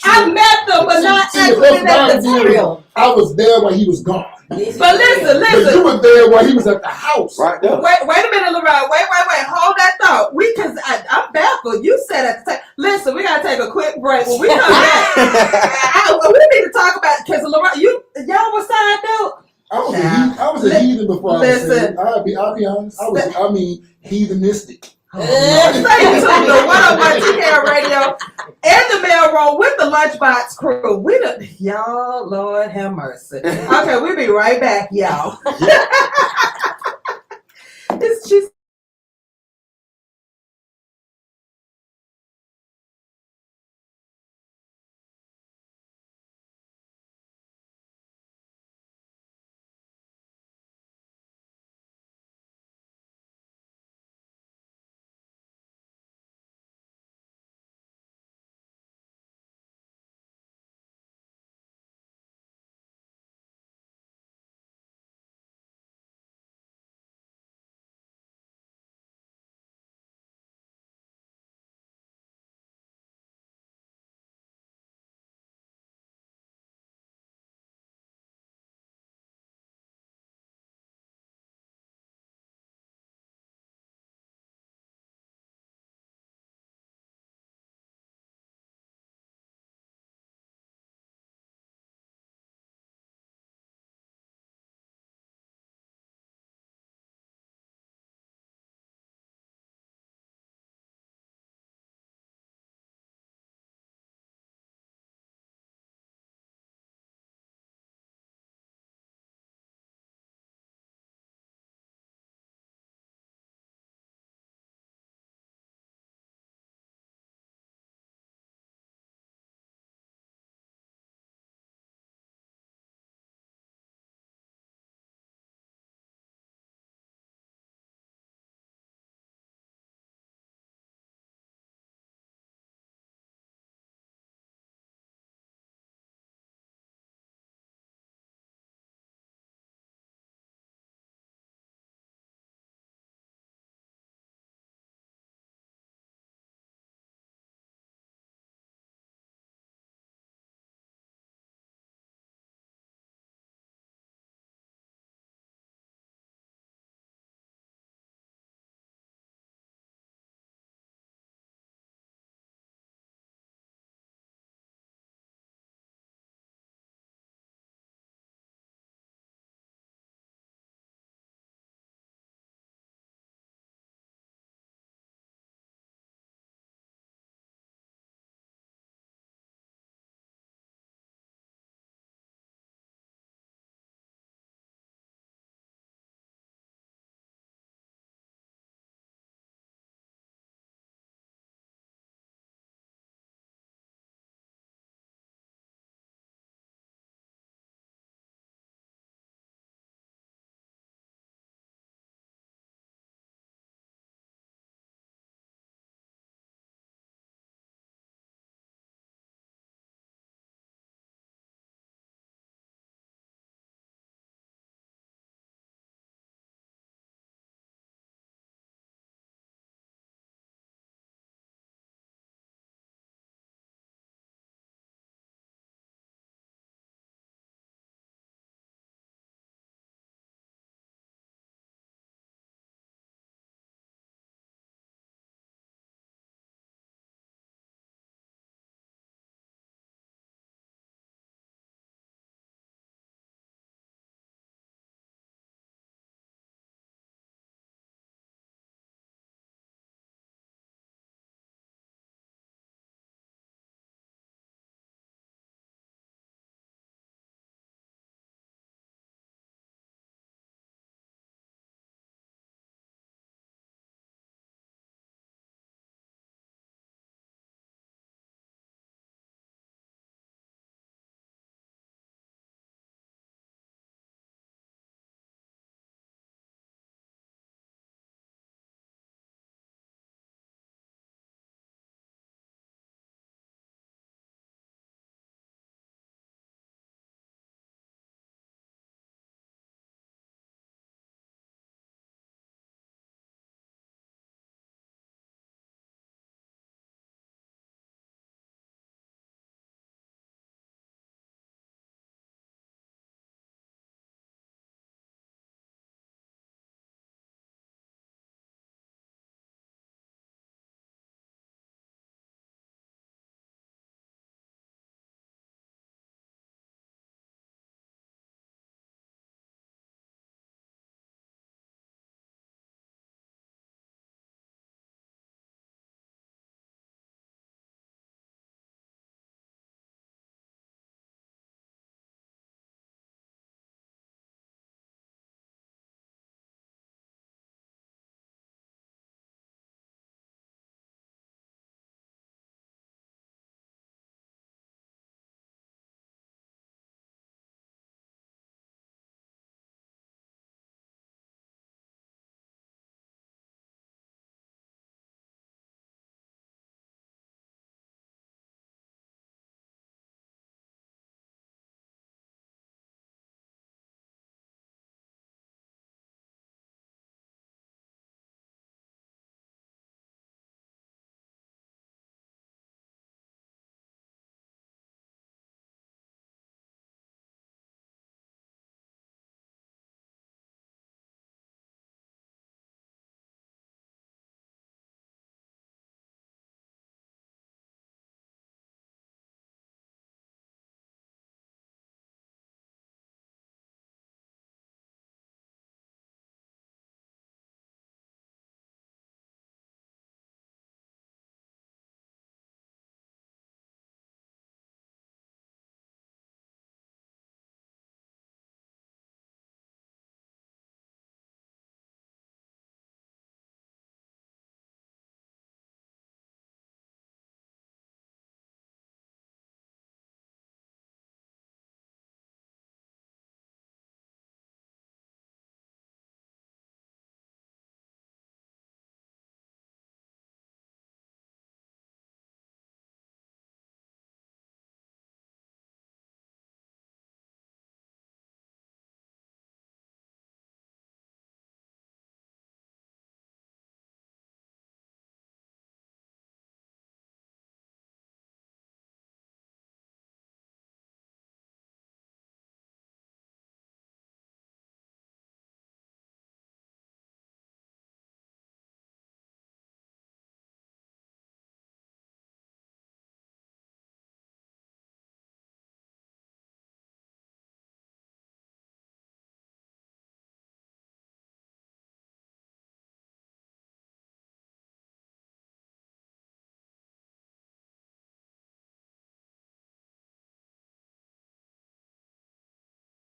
I met them, but not actually at the table. I was there while he was gone. But listen. But you were there while he was at the house. Right there. Wait a minute, LaRon. Wait. Hold that thought. Cause I'm baffled. You said at the table. Listen, we gotta take a quick break. When we come back, we need to talk about because LaRon, y'all was side dude. I was a heathen before. Listen, I'll be honest. I mean, heathenistic. Stay tuned to 101 TK Radio in the mailroom with the LunchBox crew. Y'all, Lord have mercy. Okay, we'll be right back, y'all. It's just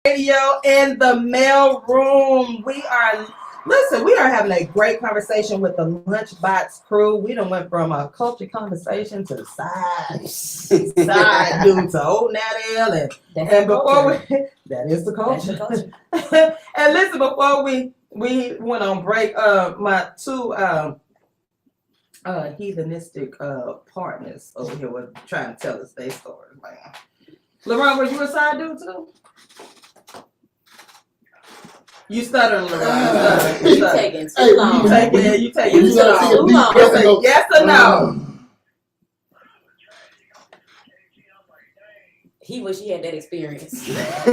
Radio in the mail room. We are having a great conversation with the LunchBox crew. We done went from a culture conversation to the side dude to old Natty and before that is the culture. And listen, before we went on break, my two heathenistic partners over here were trying to tell us their stories, man. LaRon, were you a side dude too? You stuttering, LaRon. You taking too long. You taking too long. Yes or no? He wish he had that experience. He had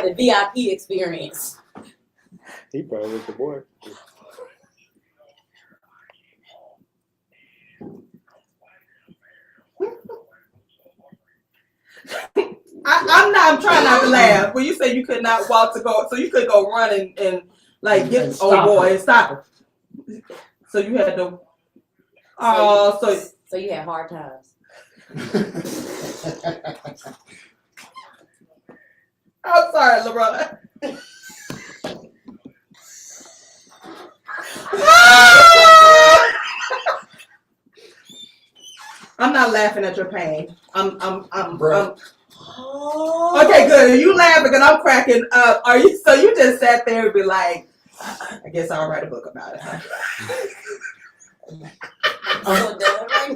the VIP experience. He probably was the boy. I'm trying not to laugh. When you say you could not walk to go, so you could go run and like get and stop her. So you had to. So you had hard times. I'm sorry, LaRon. I'm not laughing at your pain. I'm okay, good. You laughing because I'm cracking up. Are you? So you just sat there and be like, I guess I'll write a book about it.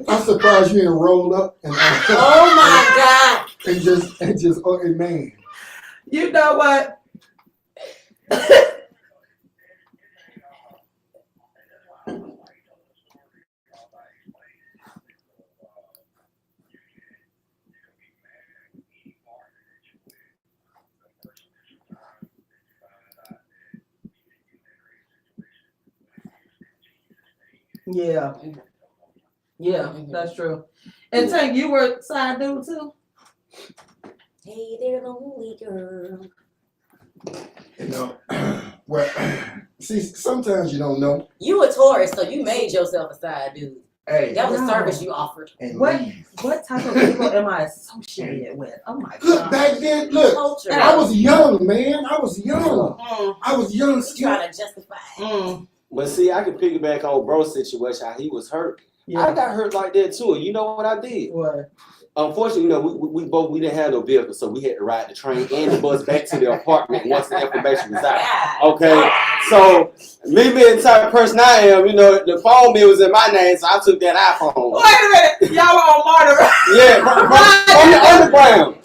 I'm surprised you didn't roll up and oh my God. and just okay, man. You know what? Yeah, that's true. And Tank, you were side dude too? Hey there, lonely girl. You know, well, see, sometimes you don't know. You a Taurus, so you made yourself a side dude. Hey, that was a service you offered. What type of people am I associated with? Oh my God. Look, back then, look, I was young, man. I was young. I was young. Trying to justify. But see, I can piggyback on bro's situation, how he was hurt. Yeah. I got hurt like that too. You know what I did? What? Unfortunately, you know, we didn't have no vehicle, so we had to ride the train and the bus back to the apartment once the information was out. Okay, so me being the type of person I am, you know, the phone bill was in my name, so I took that iPhone. Wait a minute, y'all were on Martyr. Yeah, on the underground.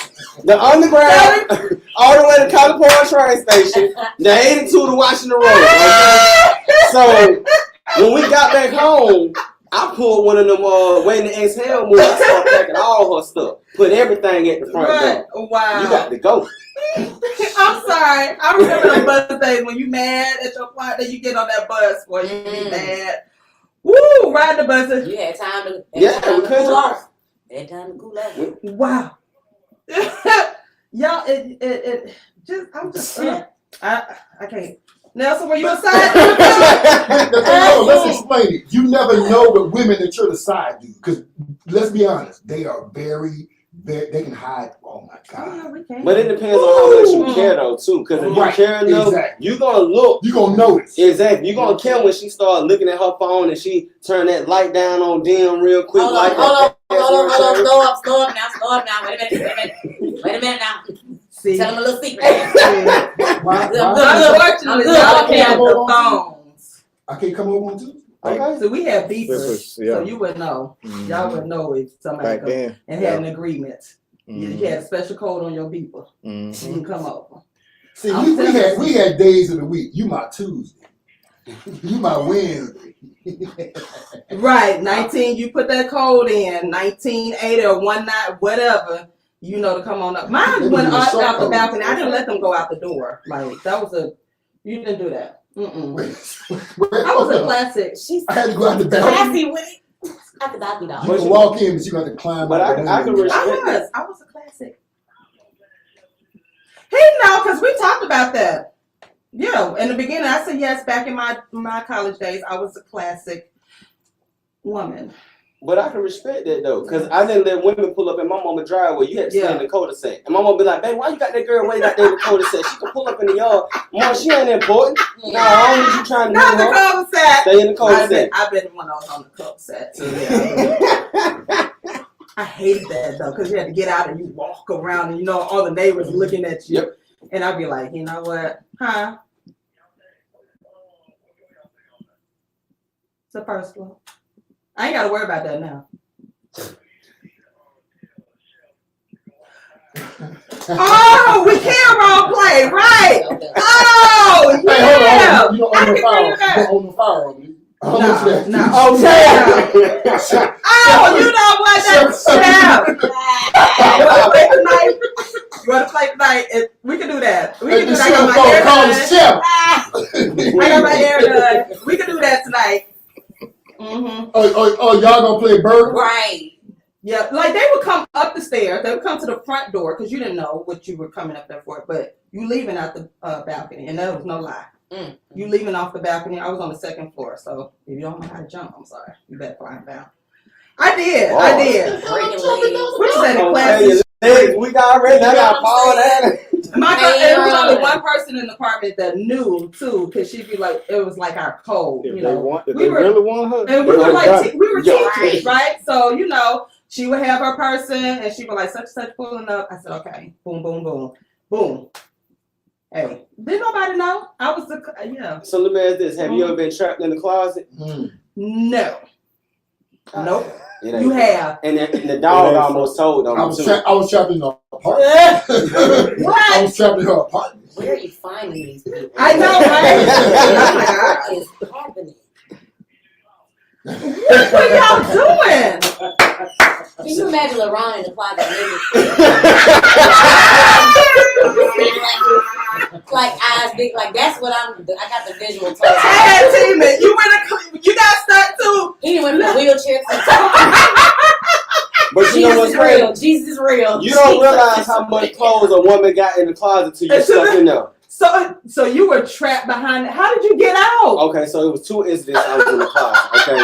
The underground, all the way to California train station, the 82 to Washington Road. Okay? So when we got back home, I pulled one of them waiting to exhale moves. I started packing all her stuff. Put everything at the front door. Wow. You got to go. I'm sorry. I remember those bus days when you mad at your partner, you get on that bus boy, you be mad. Woo, ride the buses. You had time to cool off. Had time to cool off. Wow. Y'all, it just, I'm just, I can't. Nelson, were you a side dude? No, let's explain it. You never know with women that you're the side dude. Because let's be honest, they are very, they can hide. Oh my God. Yeah, we can. But it depends on how much you care though too. Because if you care enough, you're gonna look. You're gonna notice. Exactly. You're gonna care when she start looking at her phone and she turn that light down on dim real quick. Hold on. Slow up now. Wait a minute now. See, tell them a little secret. Unfortunately, y'all can't have the phones. I can't come over on Tuesday. Okay, so we have beepers, so you would know. Y'all would know if somebody come and had an agreement. You had a special code on your beeper. You can come over. See, we had days of the week. You my Tuesday. You my Wednesday. Right, 19. You put that code in 1980 or 19, whatever. You know to come on up. Mine went out the balcony. I didn't let them go out the door. Like that was you didn't do that. I was a classic. I had to go out the balcony. Classy with it. You can walk in, but you got to climb. But I can respect. I was a classic. He know because we talked about that. Yeah, in the beginning, I said yes. Back in my college days, I was a classic woman. But I can respect that though, because I didn't let women pull up in my mama driveway. You had to stay in the cul-de-sac. And my mom be like, babe, why you got that girl way out there in the cul-de-sac? She can pull up in the yard. Mom, she ain't important. No, I don't need you trying to not the cul-de-sac. Stay in the cul-de-sac. I've been when I was on the cul-de-sac too. Yeah, I hated that though, because you had to get out and you walk around and all the neighbors looking at you. Yep. And I'd be like, you know what? Huh? It's the first one. I ain't got to worry about that now. Oh, we can role play, right? Oh, yeah. Hey, hold on. You don't own the firearm. No. Oh, you know what? That's Chef. You want to play tonight? We can do that. We can do that. I got my hair done. We can do that tonight. Mm-hmm. Oh, y'all gonna play bird? Right. Yeah, like they would come up the stairs. They would come to the front door because you didn't know what you were coming up there for. But you leaving out the balcony, and that was no lie. Mm-hmm. You leaving off the balcony. I was on the second floor, so if you don't know how to jump, I'm sorry. You better climb down. I did. What is that in classes? We got ready. I got fall down. There was only one person in the apartment that knew too, because she'd be like, it was like our code. If they were, really want her, and we were teachers, right? So she would have her person, and she would like such and such pulling up. I said, okay, boom, boom, boom, boom. Hey, didn't nobody know? I was So let me ask this: have you ever been trapped in the closet? No. Nope. You have. And the dog almost told on me too. I was trapped in her apartment. What? I was trapped in her apartment. Where are you finding these people? I know, right? What is happening? What y'all doing? Can you imagine LeRon in the closet? Like eyes big, like that's what I got the visual. You got stuck too. He went from wheelchair to But you know what's real? Jesus is real. You don't realize how much clothes a woman got in the closet till you stuck in there. So you were trapped behind it. How did you get out? Okay, so it was 2 incidents I was in the closet. Okay,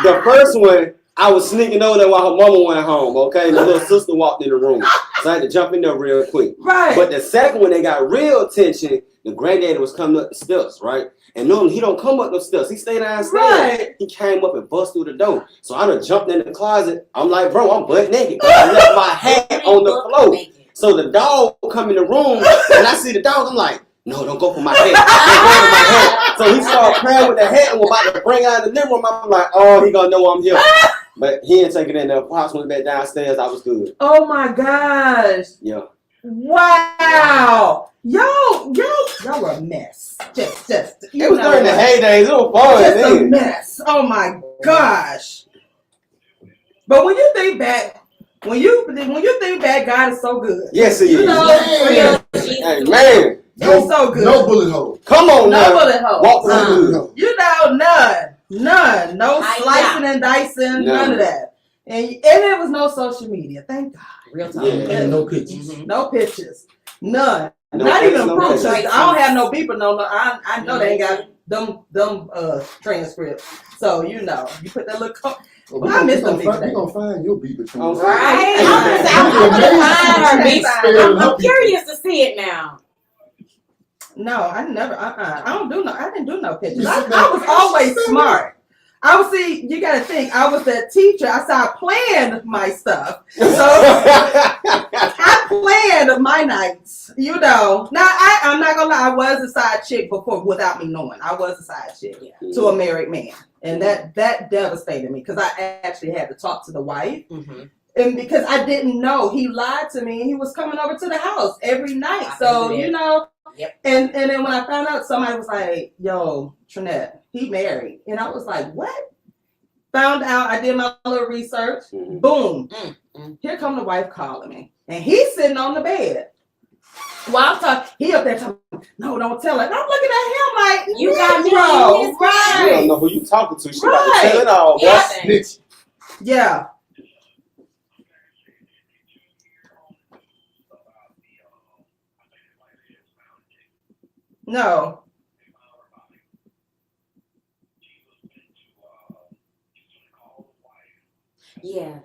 the first one I was sneaking over there while her mama went home. Okay, and the little sister walked in the room, so I had to jump in there real quick. Right. But the second one, they got real attention. The granddaddy was coming up the steps, right? And normally he don't come up the steps. He stayed downstairs. Right. He came up and bust through the door. So I done jumped in the closet. I'm like, bro, I'm butt naked. I left my hat on the floor. So the dog come in the room, and I see the dog. I'm like, no, don't go for my hat. Don't go for my hat. So he started playing with the hat and was about to bring out the living room. I'm like, oh, he gonna know I'm here. But he didn't take it in. The pops went back downstairs. I was good. Oh my gosh. Yeah. Wow. Y'all were a mess. Just it was during the heydays. It was fun. Just a mess. Oh my gosh. But when you think back, God is so good. Yes, he is. Hey, man. He's so good. No bullet hole. Come on now. No bullet hole. Walk through. None. No slicing and dicing. None of that. And it was no social media. Thank God. Real time. Yeah, and no pictures. Mm-hmm. No pictures. None. No Not pictures, even no proof. pictures. I don't have no beeper. No. I know they ain't got them transcripts. So you put that little. I missed them. We're gonna find your beeper. Right. I'm curious to see it now. No, I never. I didn't do no pictures. I was always smart. You got to think, I was that teacher. I planned my stuff. So I planned my nights, Now, I'm not going to lie, I was a side chick before without me knowing. I was a side chick to a married man. And that devastated me because I actually had to talk to the wife. Mm-hmm. And because I didn't know, he lied to me and he was coming over to the house every night. So, Yep. And then when I found out, somebody was like, yo, Trinette, he married. And I was like, what? Found out, I did my little research. Mm-hmm. Boom. Mm-hmm. Here come the wife calling me. And he's sitting on the bed. While I'm talking, he up there talking, no, don't tell her. And I'm looking at him like, you got me. Right. You don't know who you talking to. She about to tell it all. Yeah. No. Yeah.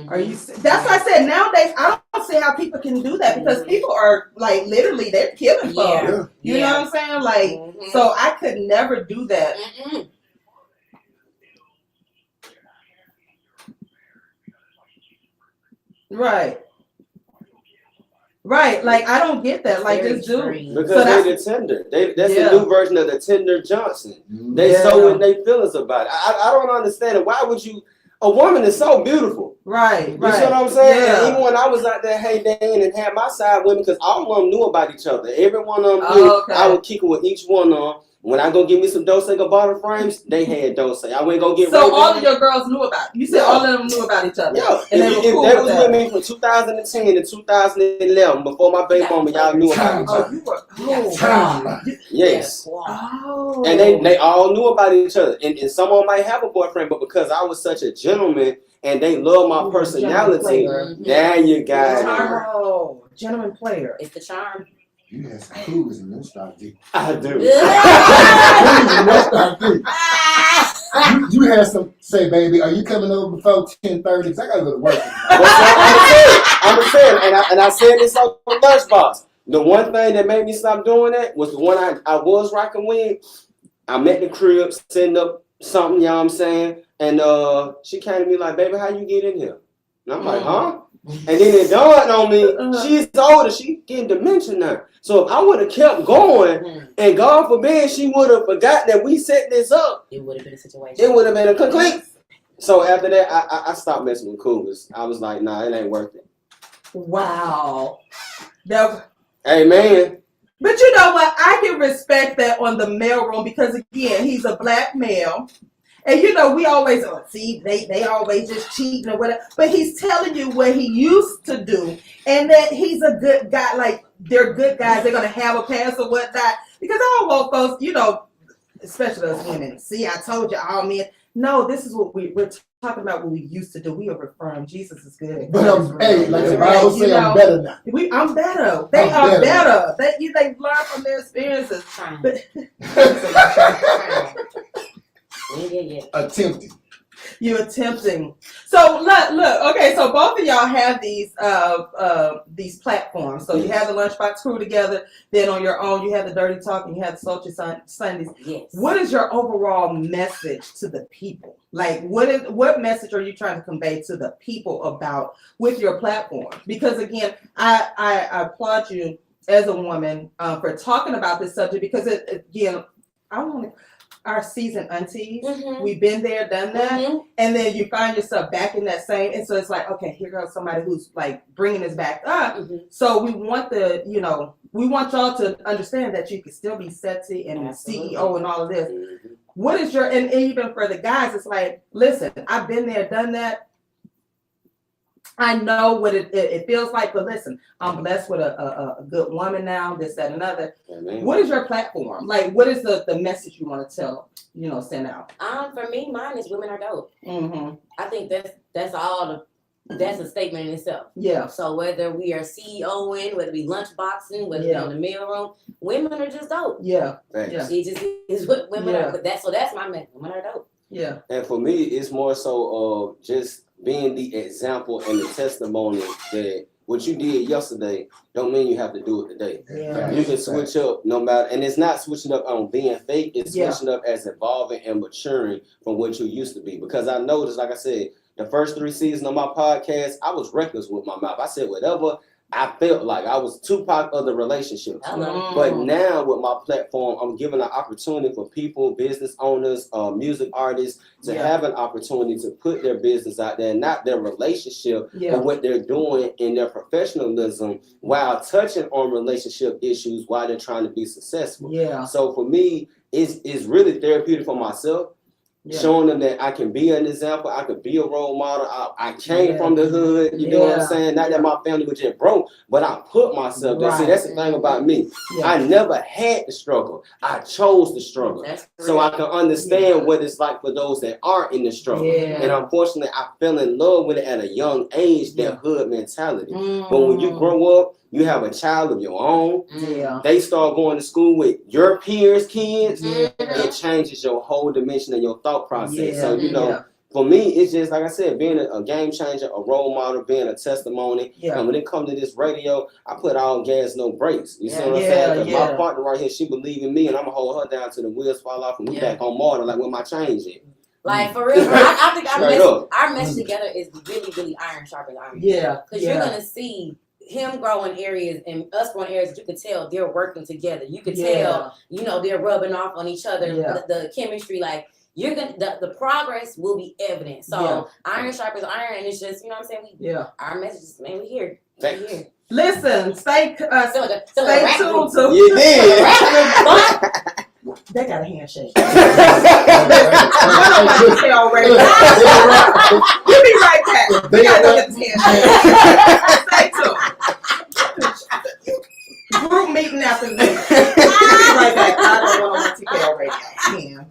Are you? That's why I said nowadays I don't see how people can do that because people are like literally they're killing folks. You know what I'm saying? Like, so I could never do that. Right. Right, like I don't get that. Like just do because so they're the Tinder. That's the new version of the Tinder Johnson. They so in their feelings about it. I don't understand it. Why would you? A woman is so beautiful. Right. You see what I'm saying? Yeah. And even when I was out there heyday and had my side women, because all of them knew about each other. Every one of them knew. I would kick it with each one of them. When I go get me some Dose bottle frames, they had Dose. I went go get. So all of your girls knew about it. You said all of them knew about each other. Yeah, and they was with me from 2010 to 2011 before my baby mama. Y'all knew about each other. Yes. Oh. And they all knew about each other. And someone might have a boyfriend, but because I was such a gentleman and they love my personality, there you got it. Oh, gentleman player. It's the charm. You had some cougars in your stock, D. I do. You had some, say, baby, are you coming over before 10:30? Because I got to go to work. I'm saying, and I said this on LunchBox. The one thing that made me stop doing that was the one I was rocking with. I'm at the crib, setting up something, you know what I'm saying? And she came to me like, baby, how you get in here? And I'm like, huh? And then it dawned on me, she's older, she getting dementia now. So if I would have kept going, and God forbid she would have forgot that we set this up, it would have been a situation. It would have been a complete. So after that, I stopped messing with cougars. I was like, nah, it ain't worth it. Wow. Amen. But you know what? I can respect that on the mailroom because again, he's a black male. And you know, we always see they always just cheating or whatever. But he's telling you what he used to do, and that he's a good guy. Like they're good guys. They're gonna have a past or whatnot. Because I don't want folks, you know, especially us women. See, I told you, all men. No, this is what we're talking about. What we used to do. We are referring. Jesus is good. But hey, like the Bible says, I'm better now. I'm better. They are better. They learn from their experiences. Attempting. You're attempting. So look. Okay, so both of y'all have these platforms. So you have the Lunchbox crew together. Then on your own, you have the Dirty Talk and you have the Sultry Sundays. Yes. What is your overall message to the people? Like, what message are you trying to convey to the people about with your platform? Because again, I applaud you as a woman for talking about this subject because again, I want to. Our seasoned aunties, we've been there, done that, and then you find yourself back in that same, and so it's like, okay, here goes somebody who's like bringing us back up. So we want y'all to understand that you can still be sexy and CEO and all of this. What is your, and even for the guys, it's like, listen, I've been there, done that. I know what it feels like, but listen, I'm blessed with a good woman now, this, that, and another. Amen. What is your platform? Like, what is the message you want to tell, send out? For me, mine is women are dope. I think that's all. That's a statement in itself. Yeah. So whether we are CEOing, whether we lunchboxing, whether we're in the mailroom, women are just dope. Yeah. Yeah. It just is what women are. But that's my message. Women are dope. Yeah. And for me, it's more so just being the example and the testimony that what you did yesterday don't mean you have to do it today. Yeah. You can switch up no matter, and it's not switching up on being fake, it's switching up as evolving and maturing from what you used to be. Because I noticed, like I said, the first 3 seasons of my podcast, I was reckless with my mouth. I said whatever I felt like. I was Tupac of the relationship. But now with my platform, I'm giving an opportunity for people, business owners, music artists to have an opportunity to put their business out there, not their relationship, but what they're doing in their professionalism while touching on relationship issues while they're trying to be successful. Yeah. So for me, it's really therapeutic for myself. Yeah. Showing them that I can be an example, I could be a role model. I came from the hood, you know what I'm saying? Not that my family was just broke, but I put myself there. See, that's the thing about me. Yeah. I never had the struggle. I chose the struggle. So I can understand what it's like for those that aren't in the struggle. Yeah. And unfortunately, I fell in love with it at a young age, that hood mentality. But when you grow up, you have a child of your own. Yeah. They start going to school with your peers' kids. Yeah. It changes your whole dimension and your thought process. Yeah. So, you know, for me, it's just, like I said, being a game changer, a role model, being a testimony. Yeah. And when it comes to this radio, I put all gas, no brakes. You see what I'm Yeah, saying? Because yeah. my partner right here, she believe in me, and I'm going to hold her down till the wheels fall off and we back on Marta, like when my change is. Like, for real, I think our message together is really, really iron sharpens iron. Yeah. Because you're going to see him grow in areas and us grow in areas that you could tell they're working together. You could tell, you know, they're rubbing off on each other. Yeah. The chemistry, like, you're gonna the progress will be evident. So iron sharpens iron, and it's just, you know what I'm saying? Our message is, man, we here. We here. Listen, stay tuned to. You did. They got a handshake. One on my detail already. We'll be right back. We gotta go get this handshake. Stay tuned. Group meeting after this. We'll be right back. I don't want on my TKO radio.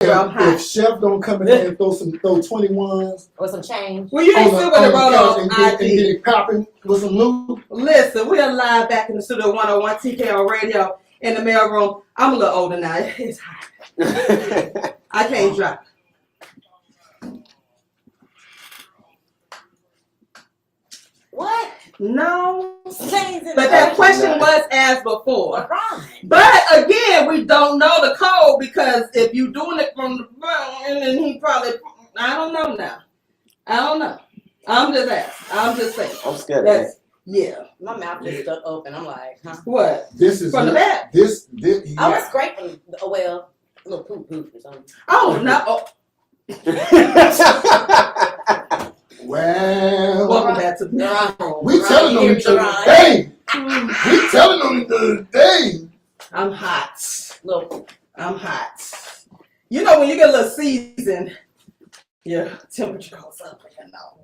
if Chef don't come in there and throw 21s or some change. Well, you ain't still gonna roll on and get it popping with some loot. Listen, we're live back in the studio 101 TKO Radio in the mail room. I'm a little older now. It's hot. I can't drop. What? No. But that question was asked before. Right. But again, we don't know the code because if you're doing it from the phone, and then he probably, I don't know now. I don't know. I'm just asking. I'm just saying. I'm scared of that. Yeah. My mouth is stuck open. I'm like, huh? What? This is from the back. This. Yeah. I was scraping. Well, a little poop or something. Oh no. Oh. Well, welcome back to the we telling on each other today. We telling on each other today. I'm hot. Look, I'm hot. You know when you get a little seasoned, your temperature goes up. You know,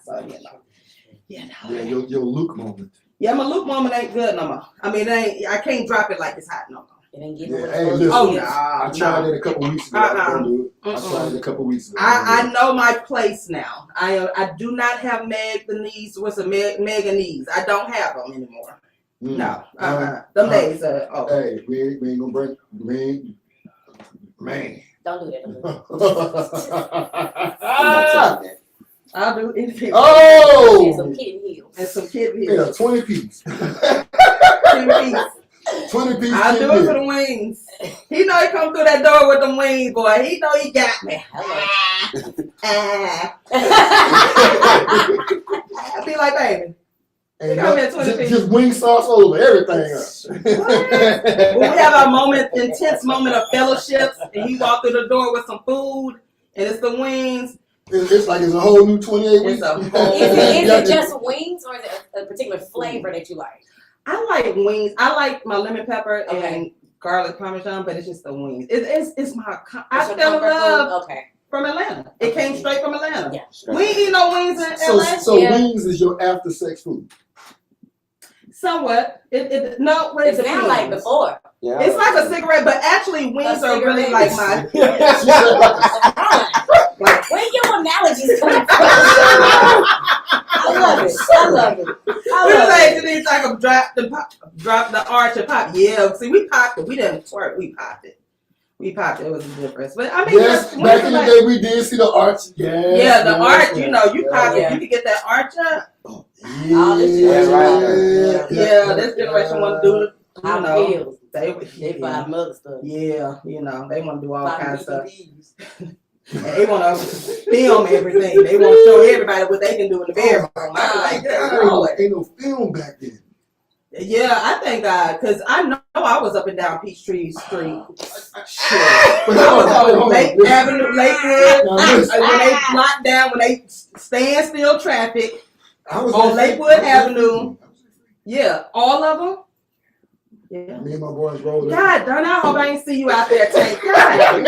so Yeah, your Luke moment. Yeah, my Luke moment ain't good no more. I mean, I can't drop it like it's hot no more. it ain't getting Hey, listen, oh, no. I tried it a couple weeks ago. I tried it a couple weeks ago. I know my place now. I do not have Meg the knees. What's a Mega knees? I don't have them anymore. No. Them days are over. Hey, we ain't gonna break. Man. Don't do that. I'll do anything. Oh! And some kitten heels. And some kid Yeah, heels. 20 piece. 20 piece. 20 piece. I'll do it for the wings. He know he come through that door with them wings, boy. He know he got me. I'll be like, baby. And just wing sauce over everything. When we have our intense moment of fellowship, and he walked through the door with some food, and it's the wings. It's like it's a whole new 28 weeks. Is it just wings, or is it a particular flavor that you like? I like wings. I like my lemon pepper and garlic parmesan, but it's just the wings. It's my. I fell in love. From Atlanta. It came straight from Atlanta. Yeah. We ain't eat no wings in LA. So wings is your after sex food. Somewhat. It sounds like before. Yeah. It's like a cigarette, but actually wings are really like my. Where your analogies coming from? I love it. We like to these like drop the arch and pop. Yeah, see, we popped it. We didn't twerk. We popped it. It was a difference. But I mean, yes, back in the day, we did see the arch. Yeah, the arch. You know, you pop it. You can get that arch up. Yeah, this generation want to do it. You know, they buy mother stuff. Yeah, you know, they want to do all kinds of stuff. And they want to film everything. They want to show everybody what they can do in the bedroom. Ain't no film back then. Yeah, I thank God, because I know I was up and down Peachtree Street. Shit. But I was on Lake Avenue, Lakewood. When they locked down, when they stand still traffic on Lakewood Avenue. Yeah, all of them. Yeah. Me and my boys rolled. God darn, I hope I ain't see you out there, Tank. God.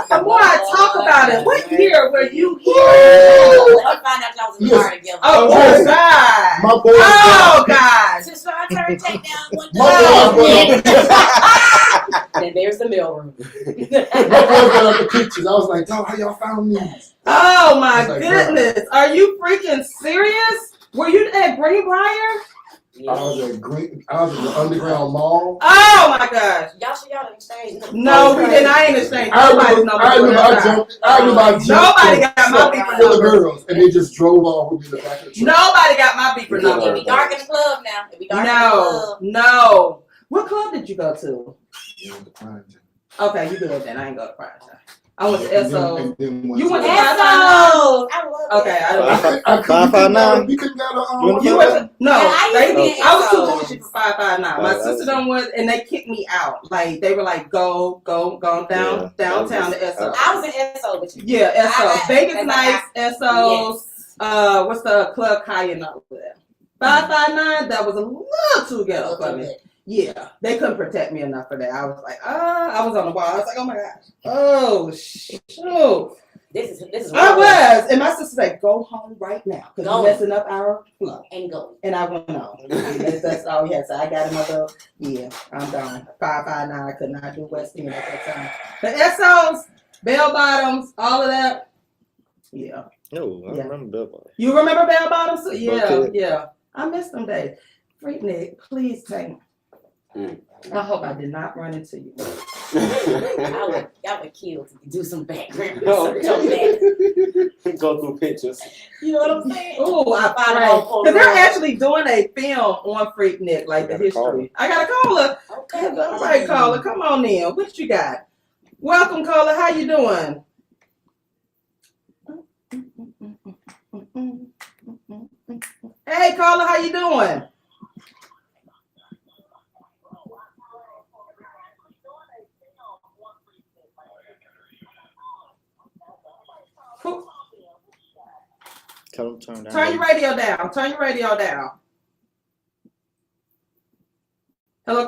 The more I talk about it, what year were you here? I find out y'all was in the car together. Oh, God. My boys. Oh, God. Just trying to take down one. And there's the mailroom. My boys got up the pictures. I was like, dog, how y'all found these? Oh, my goodness. Are you freaking serious? Were you at Greenbrier? Yeah. I was at the Underground Mall. Oh my gosh! Y'all exchanged. No, we didn't. I ain't exchanged. I remember I jumped. Nobody got my beeper number. Girls, and they just drove off with me in the back of the truck. Nobody got my beeper number. It be dark in the club now. It be dark in the club. No. What club did you go to? Yeah, the Prime Time. Okay, you good then. I ain't go to Prime Time. I went to SO. You went to SO. I love it. Okay, I 559. You couldn't go to you went no. I was too bougie for 559. My sister done was, and they kicked me out. Like they were like, go downtown to SO. I was in SO with you. Yeah, SO. Vegas Nights, SO. Yes. What's the club Cayenne over there? 559. That was a little too ghetto for me. Yeah, they couldn't protect me enough for that. I was like, I was on the wall. I was like, oh my gosh. Oh, shoot. This is. I was, and my sister said, "Go home right now, because you're messing up our flow." And go. And I went on. That's all we had. So I got another. Yeah, I'm done. 5'9". I could not do West End at that time. The SOs, bell bottoms, all of that. Yeah. No, I remember bell bottoms. You remember bell bottoms? Yeah, Okay. yeah. I miss them days. Freaknik, please take me. I hope I did not run into you. I would kill to do some background research on that. Go through pictures. You know what I'm saying? Oh, I pray. Because they're actually doing a film on Freaknik, like the history. I got a caller. Okay. All right, caller, come on in. What you got? Welcome, caller. How you doing? Hey, caller, how you doing? Turn your radio down. Turn your radio down. Hello,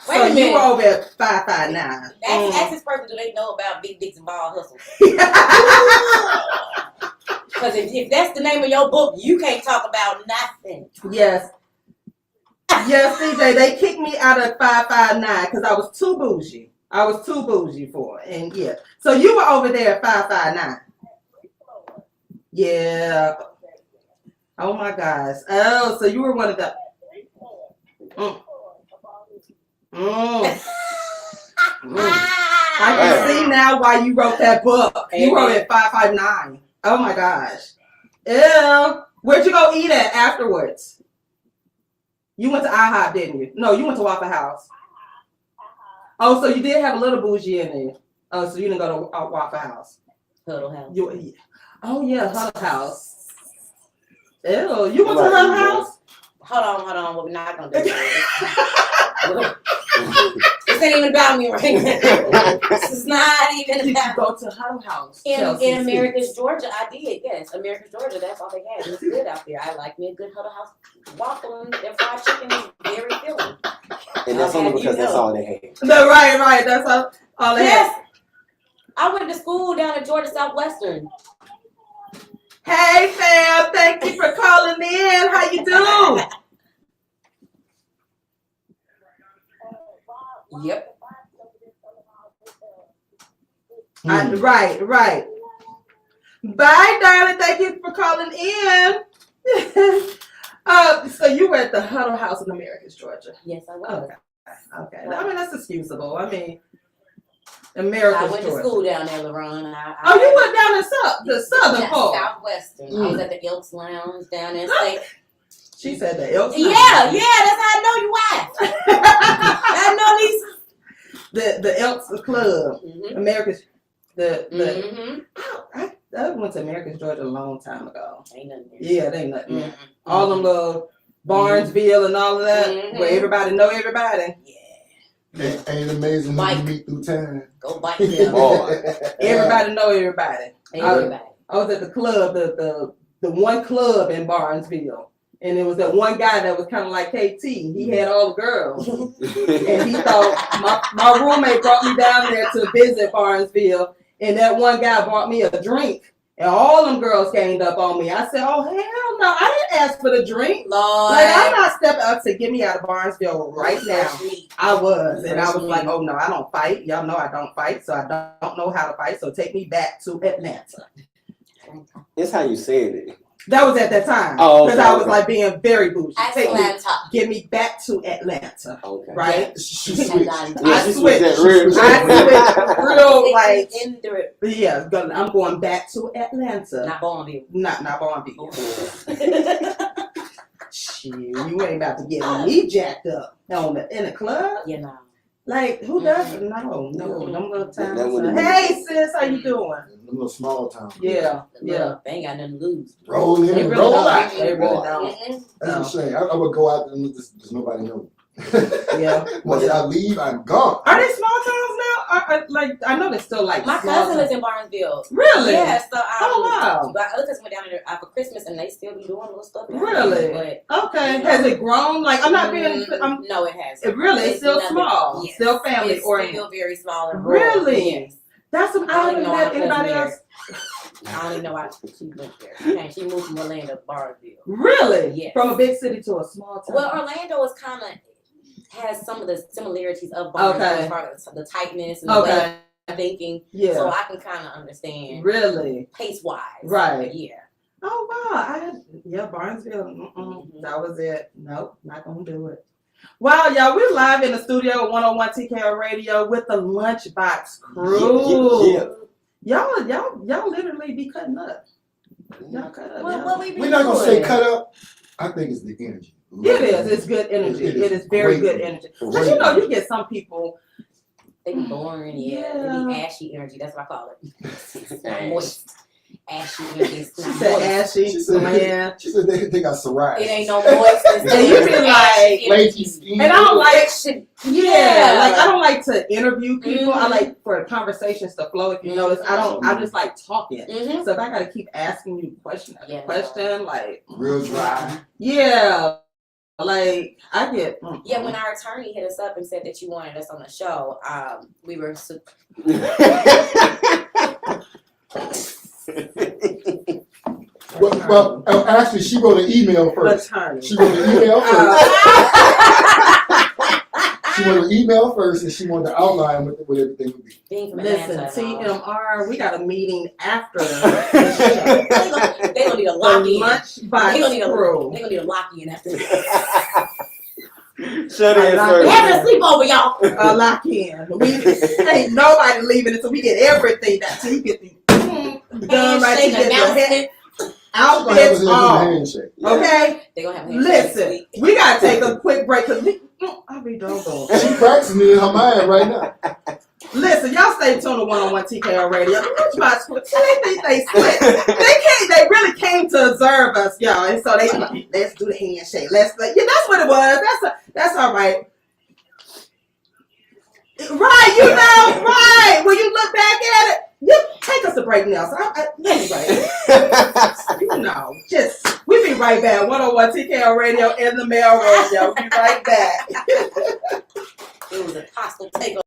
Wait a minute. You were over at 5'9". Ask this person, do they know about Big Dicks and Ball Hustle? Because if that's the name of your book, you can't talk about nothing. Yes. Yes, CJ, they kicked me out of 5'9" because I was too bougie. I was too bougie for it. And yeah. So you were over there at 5'9". Yeah. Oh my gosh. Oh, so you were one of the I can see now why you wrote that book. You wrote it 5'9". Oh my gosh. Ew. Where'd you go eat at afterwards? You went to IHOP, didn't you? No, you went to Waffle House. Oh, so you did have a little bougie in there. Oh, so you didn't go to Waffle House. Huddle House. Oh yeah, Huddle House. Ew, you went to Huddle House? Hold on. We're not gonna do that. This ain't even about me right now. This is not even Did about. you go to Huddle House? In Americus, Georgia, I did. Yes, Americus, Georgia. That's all they had. It was good out there. I like me a good Huddle House waffle and their fried chicken is very filling. And that's only because that's all they had. No, right. That's all they had. Yes. I went to school down at Georgia Southwestern. Hey fam, thank you for calling in. How you doing? Yep. Right. Bye, darling. Thank you for calling in. So you were at the Huddle House in Americus, Georgia. Yes, I was. Okay. I mean, that's excusable. I mean, Americus, I went Georgia. to school down there, LaRon. You went down in the southern part. Southwestern. I was at the Elks Lounge down there. State. She said the Elks Yeah, Lounge. that's how I know you wife. I know these. The Elks Club. Mm-hmm. Americus. I went to Americus, Georgia a long time ago. Ain't nothing there. Yeah, they ain't nothing there. All them little Barnesville and all of that, where everybody know everybody. Yeah. Ain't amazing when you meet through time. Go bite them. Everybody know everybody. Everybody. I was at the club, the one club in Barnesville. And it was that one guy that was kind of like KT. He had all the girls. And he thought, my roommate brought me down there to visit Barnesville. And that one guy bought me a drink. And all them girls came up on me. I said, oh, hell no. I didn't ask for the drink. Lord. Like, I'm not stepping up to get me out of Barnesville right now. I was. And I was like, oh, no, I don't fight. Y'all know I don't fight. So I don't know how to fight. So take me back to Atlanta. It's how you said it. That was at that time. Oh, because I was like being very bougie. Get me back to Atlanta. Okay. Right? I switched real like yeah, I'm going back to Atlanta. Not Bonneville. Not Bonneville. Shit, you ain't about to get me jacked up in a club. You know. Like, who does it? No, them little towns. Hey, sis, how you doing? Them little small towns. Yeah. They ain't got nothing to lose. Roll in and roll out. They really don't. That's a shame. I would go out there and there's nobody know. Yeah. Once I leave, I'm gone. Are they small towns now? like I know they're still like my cousin lives in Barnesville. Really? Yeah. So wow. My other cousin went down there for Christmas, and they still be doing little stuff. Really? But okay. Has it grown? Like I'm not being. No, it hasn't. It really is still small. Yes. Still family oriented. Still very small and rural. Really? Yes. That's some. I don't know anybody else. I don't even know why she went there. She moved from Orlando to Barnesville. Really? Yes. From a big city to a small town. Well, Orlando is kind of has some of the similarities of Barnesville as far as the tightness and the way of thinking. Yeah. So I can kind of understand. Really? Pace wise. Right. Yeah. Oh wow! Barnesville. That was it. Nope, not gonna do it. Wow, y'all, we're live in the studio at 101 TKO Radio with the LunchBox crew. Y'all literally be cutting up. Y'all cut up. Well, we're not gonna say cut up. I think it's the energy. It is. It's good energy. It is very good energy. Because you get some people. They be boring. Yeah. They be ashy energy. That's what I call it. Moist. Ashy energy. She said ashy. She said, she said they got psoriasis. It ain't no moistness. And you be like flaky skin. And I don't like like I don't like to interview people. I like for conversations to flow. If you notice, I just like talking. So if I gotta keep asking you question after question, like real dry. Yeah. Like I get Yeah, when our attorney hit us up and said that you wanted us on the show, we were well, actually, she wrote an email first. Attorney. She wrote an email first. She wrote an email first, and she wanted to outline what everything would be. Listen, TMR, we got a meeting after the show. They gonna need a lock-in. LunchBox crew. They gonna need a lock-in after this. Shut in, sir. We're having a sleepover, y'all. A lock-in. We ain't nobody leaving until we get everything done. Till you get the done right. You get the outfits off. Okay. They gonna have a listen. We gotta take a quick break because I'll be doggone. She practicing in her mind right now. Listen, y'all stay tuned to 101 TKO Radio. They think they split. They really came to observe us, y'all. And so they like, let's do the handshake. That's what it was. That's all right. Right, right. When you look back at it, you take us a break now. So anyway, we be right back. 101 TKO Radio in the mailroom, y'all. We'll be right back. It was a hostile takeover.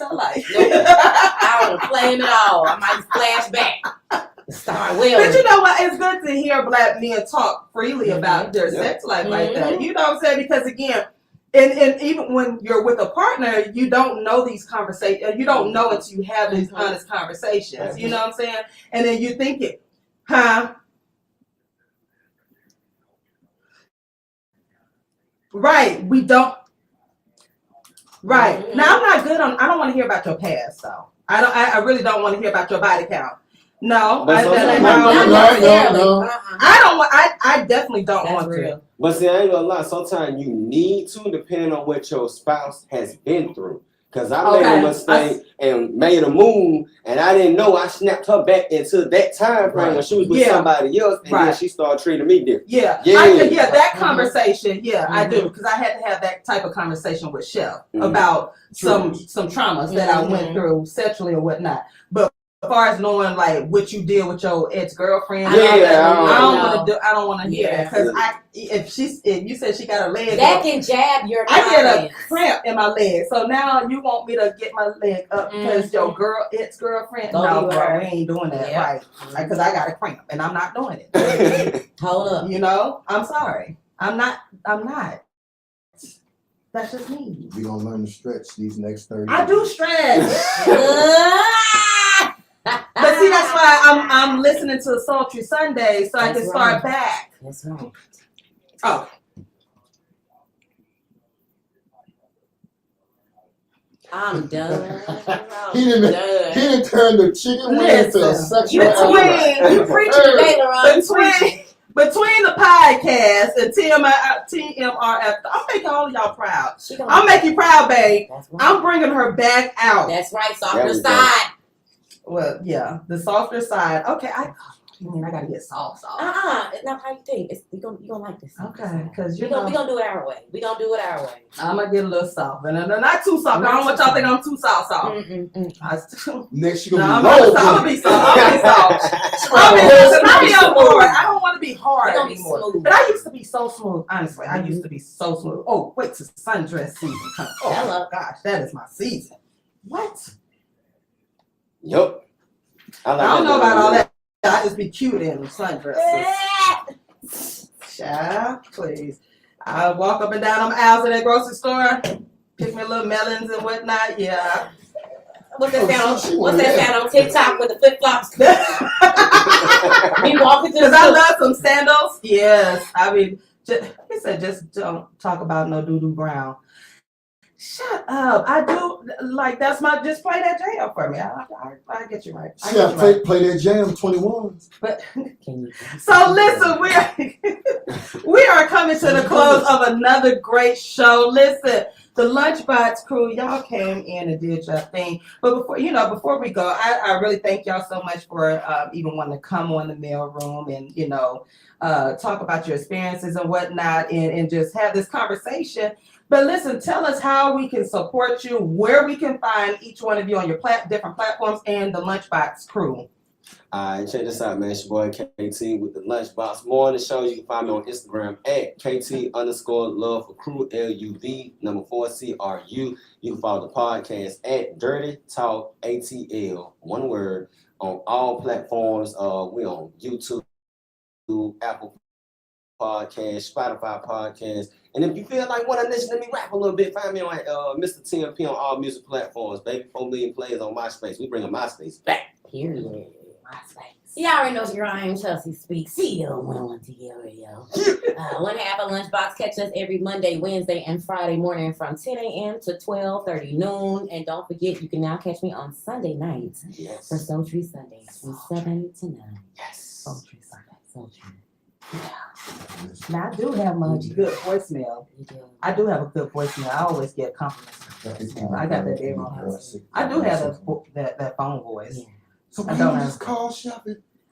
so like. I don't play him at all. I might flash back. Start But you know what? It's good to hear black men talk freely about their sex life like that. You know what I'm saying? Because again, and even when you're with a partner, you don't know these conversations. You don't know until you have these honest conversations. You know what I'm saying? And then you think it, huh? Right. We don't. Right. Now I'm not good on. I don't want to hear about your past, though. I really don't want to hear about your body count. No, But no. I don't want. I definitely don't want to. But see, I ain't gonna lie. Sometimes you need to, depending on what your spouse has been through. Cause I made a mistake and made a move, and I didn't know. I snapped her back into that time frame when she was with somebody else, and then she started treating me different. That conversation. I do, because I had to have that type of conversation with Chef about some traumas that I went through sexually or whatnot. But as far as knowing like what you did with your ex-girlfriend, I don't want to hear that, because if you said she got her leg that up, can jab your I get a cramp in my leg. So now you want me to get my leg up because your ex-girlfriend? No, bro, we ain't doing that, right? Because I got a cramp and I'm not doing it. Hold up. You know, I'm sorry. I'm not. That's just me. We gonna learn to stretch these next 30 I do days. stretch. But see, that's why I'm listening to Sultry Sunday so I can start back. That's right. Oh. I'm done. He didn't turn the chicken wing into a sexual You preaching today, LaRon. Between the podcast and TMRF, I'm making all of y'all proud. I'm making you proud, babe. Right. I'm bringing her back out. That's right, softer side. Well, yeah, the softer side. Okay, I gotta get soft. It's not how you think. You gonna like this. Okay, because we gonna do it our way. We gonna do it our way. I'm gonna get a little soft, and not too soft. I don't want y'all to think I'm too soft. Next, you I'm gonna be soft. I'll be on board. I don't want to be hard anymore. But I used to be so smooth. Honestly, I used to be so smooth. Oh, wait till sundress season comes. Oh gosh, that is my season. What? Yep. I don't know about all that. I just be cute in sundresses. Child, please. I walk up and down them aisles in that grocery store, pick me little melons and whatnot. Yeah. What's that sound on TikTok with the flip flops? You walking through? Because I love some sandals. Yes. I mean, he said just don't talk about no doo-doo brown. Shut up. I do, like, that's my, just play that jam for me. I get you right. Play that jam, 21s. But, so listen, we are coming to the close of another great show. Listen, the LunchBox crew, y'all came in and did your thing. But before we go, I really thank y'all so much for even wanting to come on the mail room and, talk about your experiences and whatnot and just have this conversation. But listen, tell us how we can support you, where we can find each one of you on your different platforms and the LunchBox crew. All right, check this out, man. It's your boy KT with the LunchBox Morning Show. You can find me on Instagram at KT_love for crew, LUV4CRU. You can follow the podcast at Dirty Talk ATL, one word, on all platforms. We're on YouTube, Apple Podcast, Spotify Podcast. And if you feel like want to listen to me rap a little bit, find me on Mr. TMP on all music platforms. Baby, 4 million players on MySpace. We bring a MySpace back. Period. MySpace. Y'all already know your I am Chelsea Speaks. CEO 112 Radio. One half of LunchBox. Catch us every Monday, Wednesday, and Friday morning from 10 a.m. to 12:30 noon. And don't forget, you can now catch me on Sunday nights for Sultry Sundays from 7 to 9. Yes. Sultry Sunday. Sultry. Yeah. Now I do have my good voicemail. I do have a good voicemail. I always get compliments. I got that there on. I do have that phone voice. Yeah. So why don't just call Chef?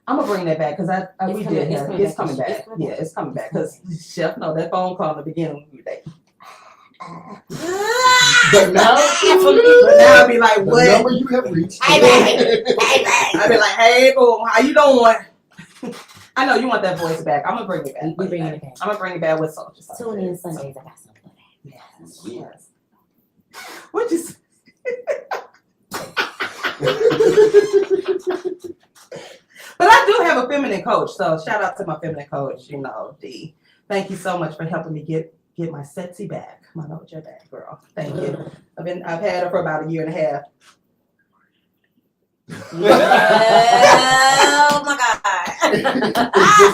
I'm gonna bring that back because it's coming back. Yeah, it's coming back because Chef that phone call in the beginning of the day. But now I'll be like, what? The number you have reached. I'll be like, hey, boom, how you doing? I know you want that voice back. I'm gonna bring it back. We're bringing it back. I'm gonna bring it back with Sultry. Tune in Sundays. I got something for that. Yes. What'd you say? But I do have a feminine coach, so shout out to my feminine coach, D. Thank you so much for helping me get my sexy back. I know your back, girl. Thank you. I've had her for about a year and a half. Oh my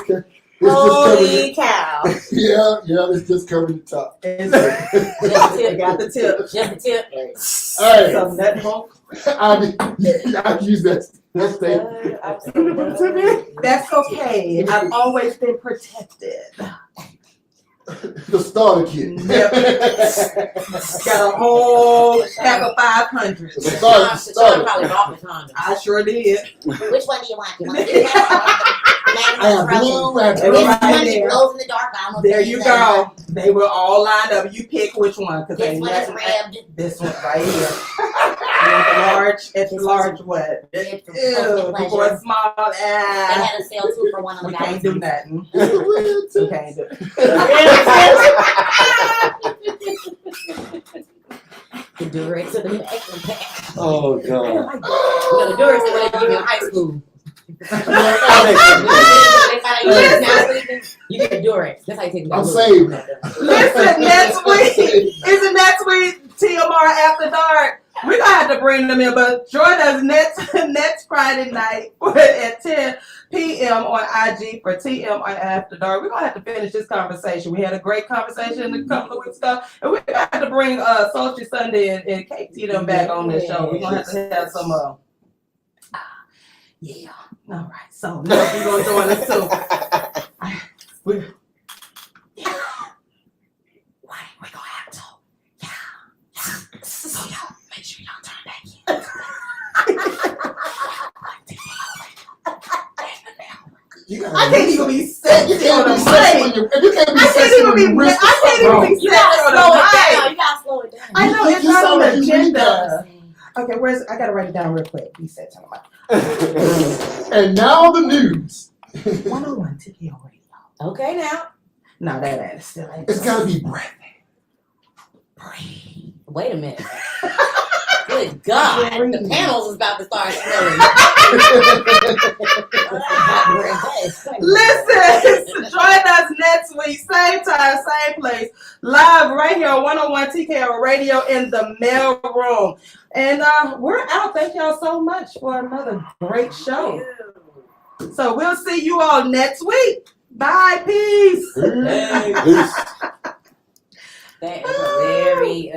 God. Holy cow. Yeah, it's just covering the top. I got the tip. Just the tip. All right. Some nut milk. I've used that statement. That's okay. I've always been protected. The starter kit. Yep. Got a whole stack of 500. Sean probably bought the condom. I sure did. Which one do you want? You want I have blue, I have They were green. right there. glows in the dark. I don't know if There it's you that go. They were all lined up. You pick which one. Cause This one is red. This one right here. It's large what? Ew, before it's small. They had a sale too for one of the We guys. can't do nothing. We can't do The Durex to the next one. Oh God. The Durex is what they give you in high school. You get the Durex. That's how you take it. I'm saved. Listen, next week. Isn't next week TMR After Dark? We're gonna have to bring them in, but join us next Friday night at 10 p.m. on IG for TMR After Dark. We're gonna have to finish this conversation. We had a great conversation a couple of weeks ago, and we're gonna have to bring Sultry Sunday and KT them back on this show. We're gonna have to have some yeah. All right. So now we're gonna join us too. We're gonna have to. Yeah. So y'all make sure y'all turn back in. I can't even be sexy on the mic. I can't even be sexy on the mic. You gotta slow it down. I know it's not on the agenda. Okay, I gotta write it down real quick. Be sexy on the mic. And now the news. 101 TKO Radio. Okay, now. No, that ain't still ain't. It's gotta be breath. Wait a minute. Good God. The panels is about to start smelling. Listen, join us next week, same time, same place, live right here on 101 TKO Radio in the mail room. And we're out. Thank y'all so much for another great show. So we'll see you all next week. Bye. Peace. Hey, peace. That is a very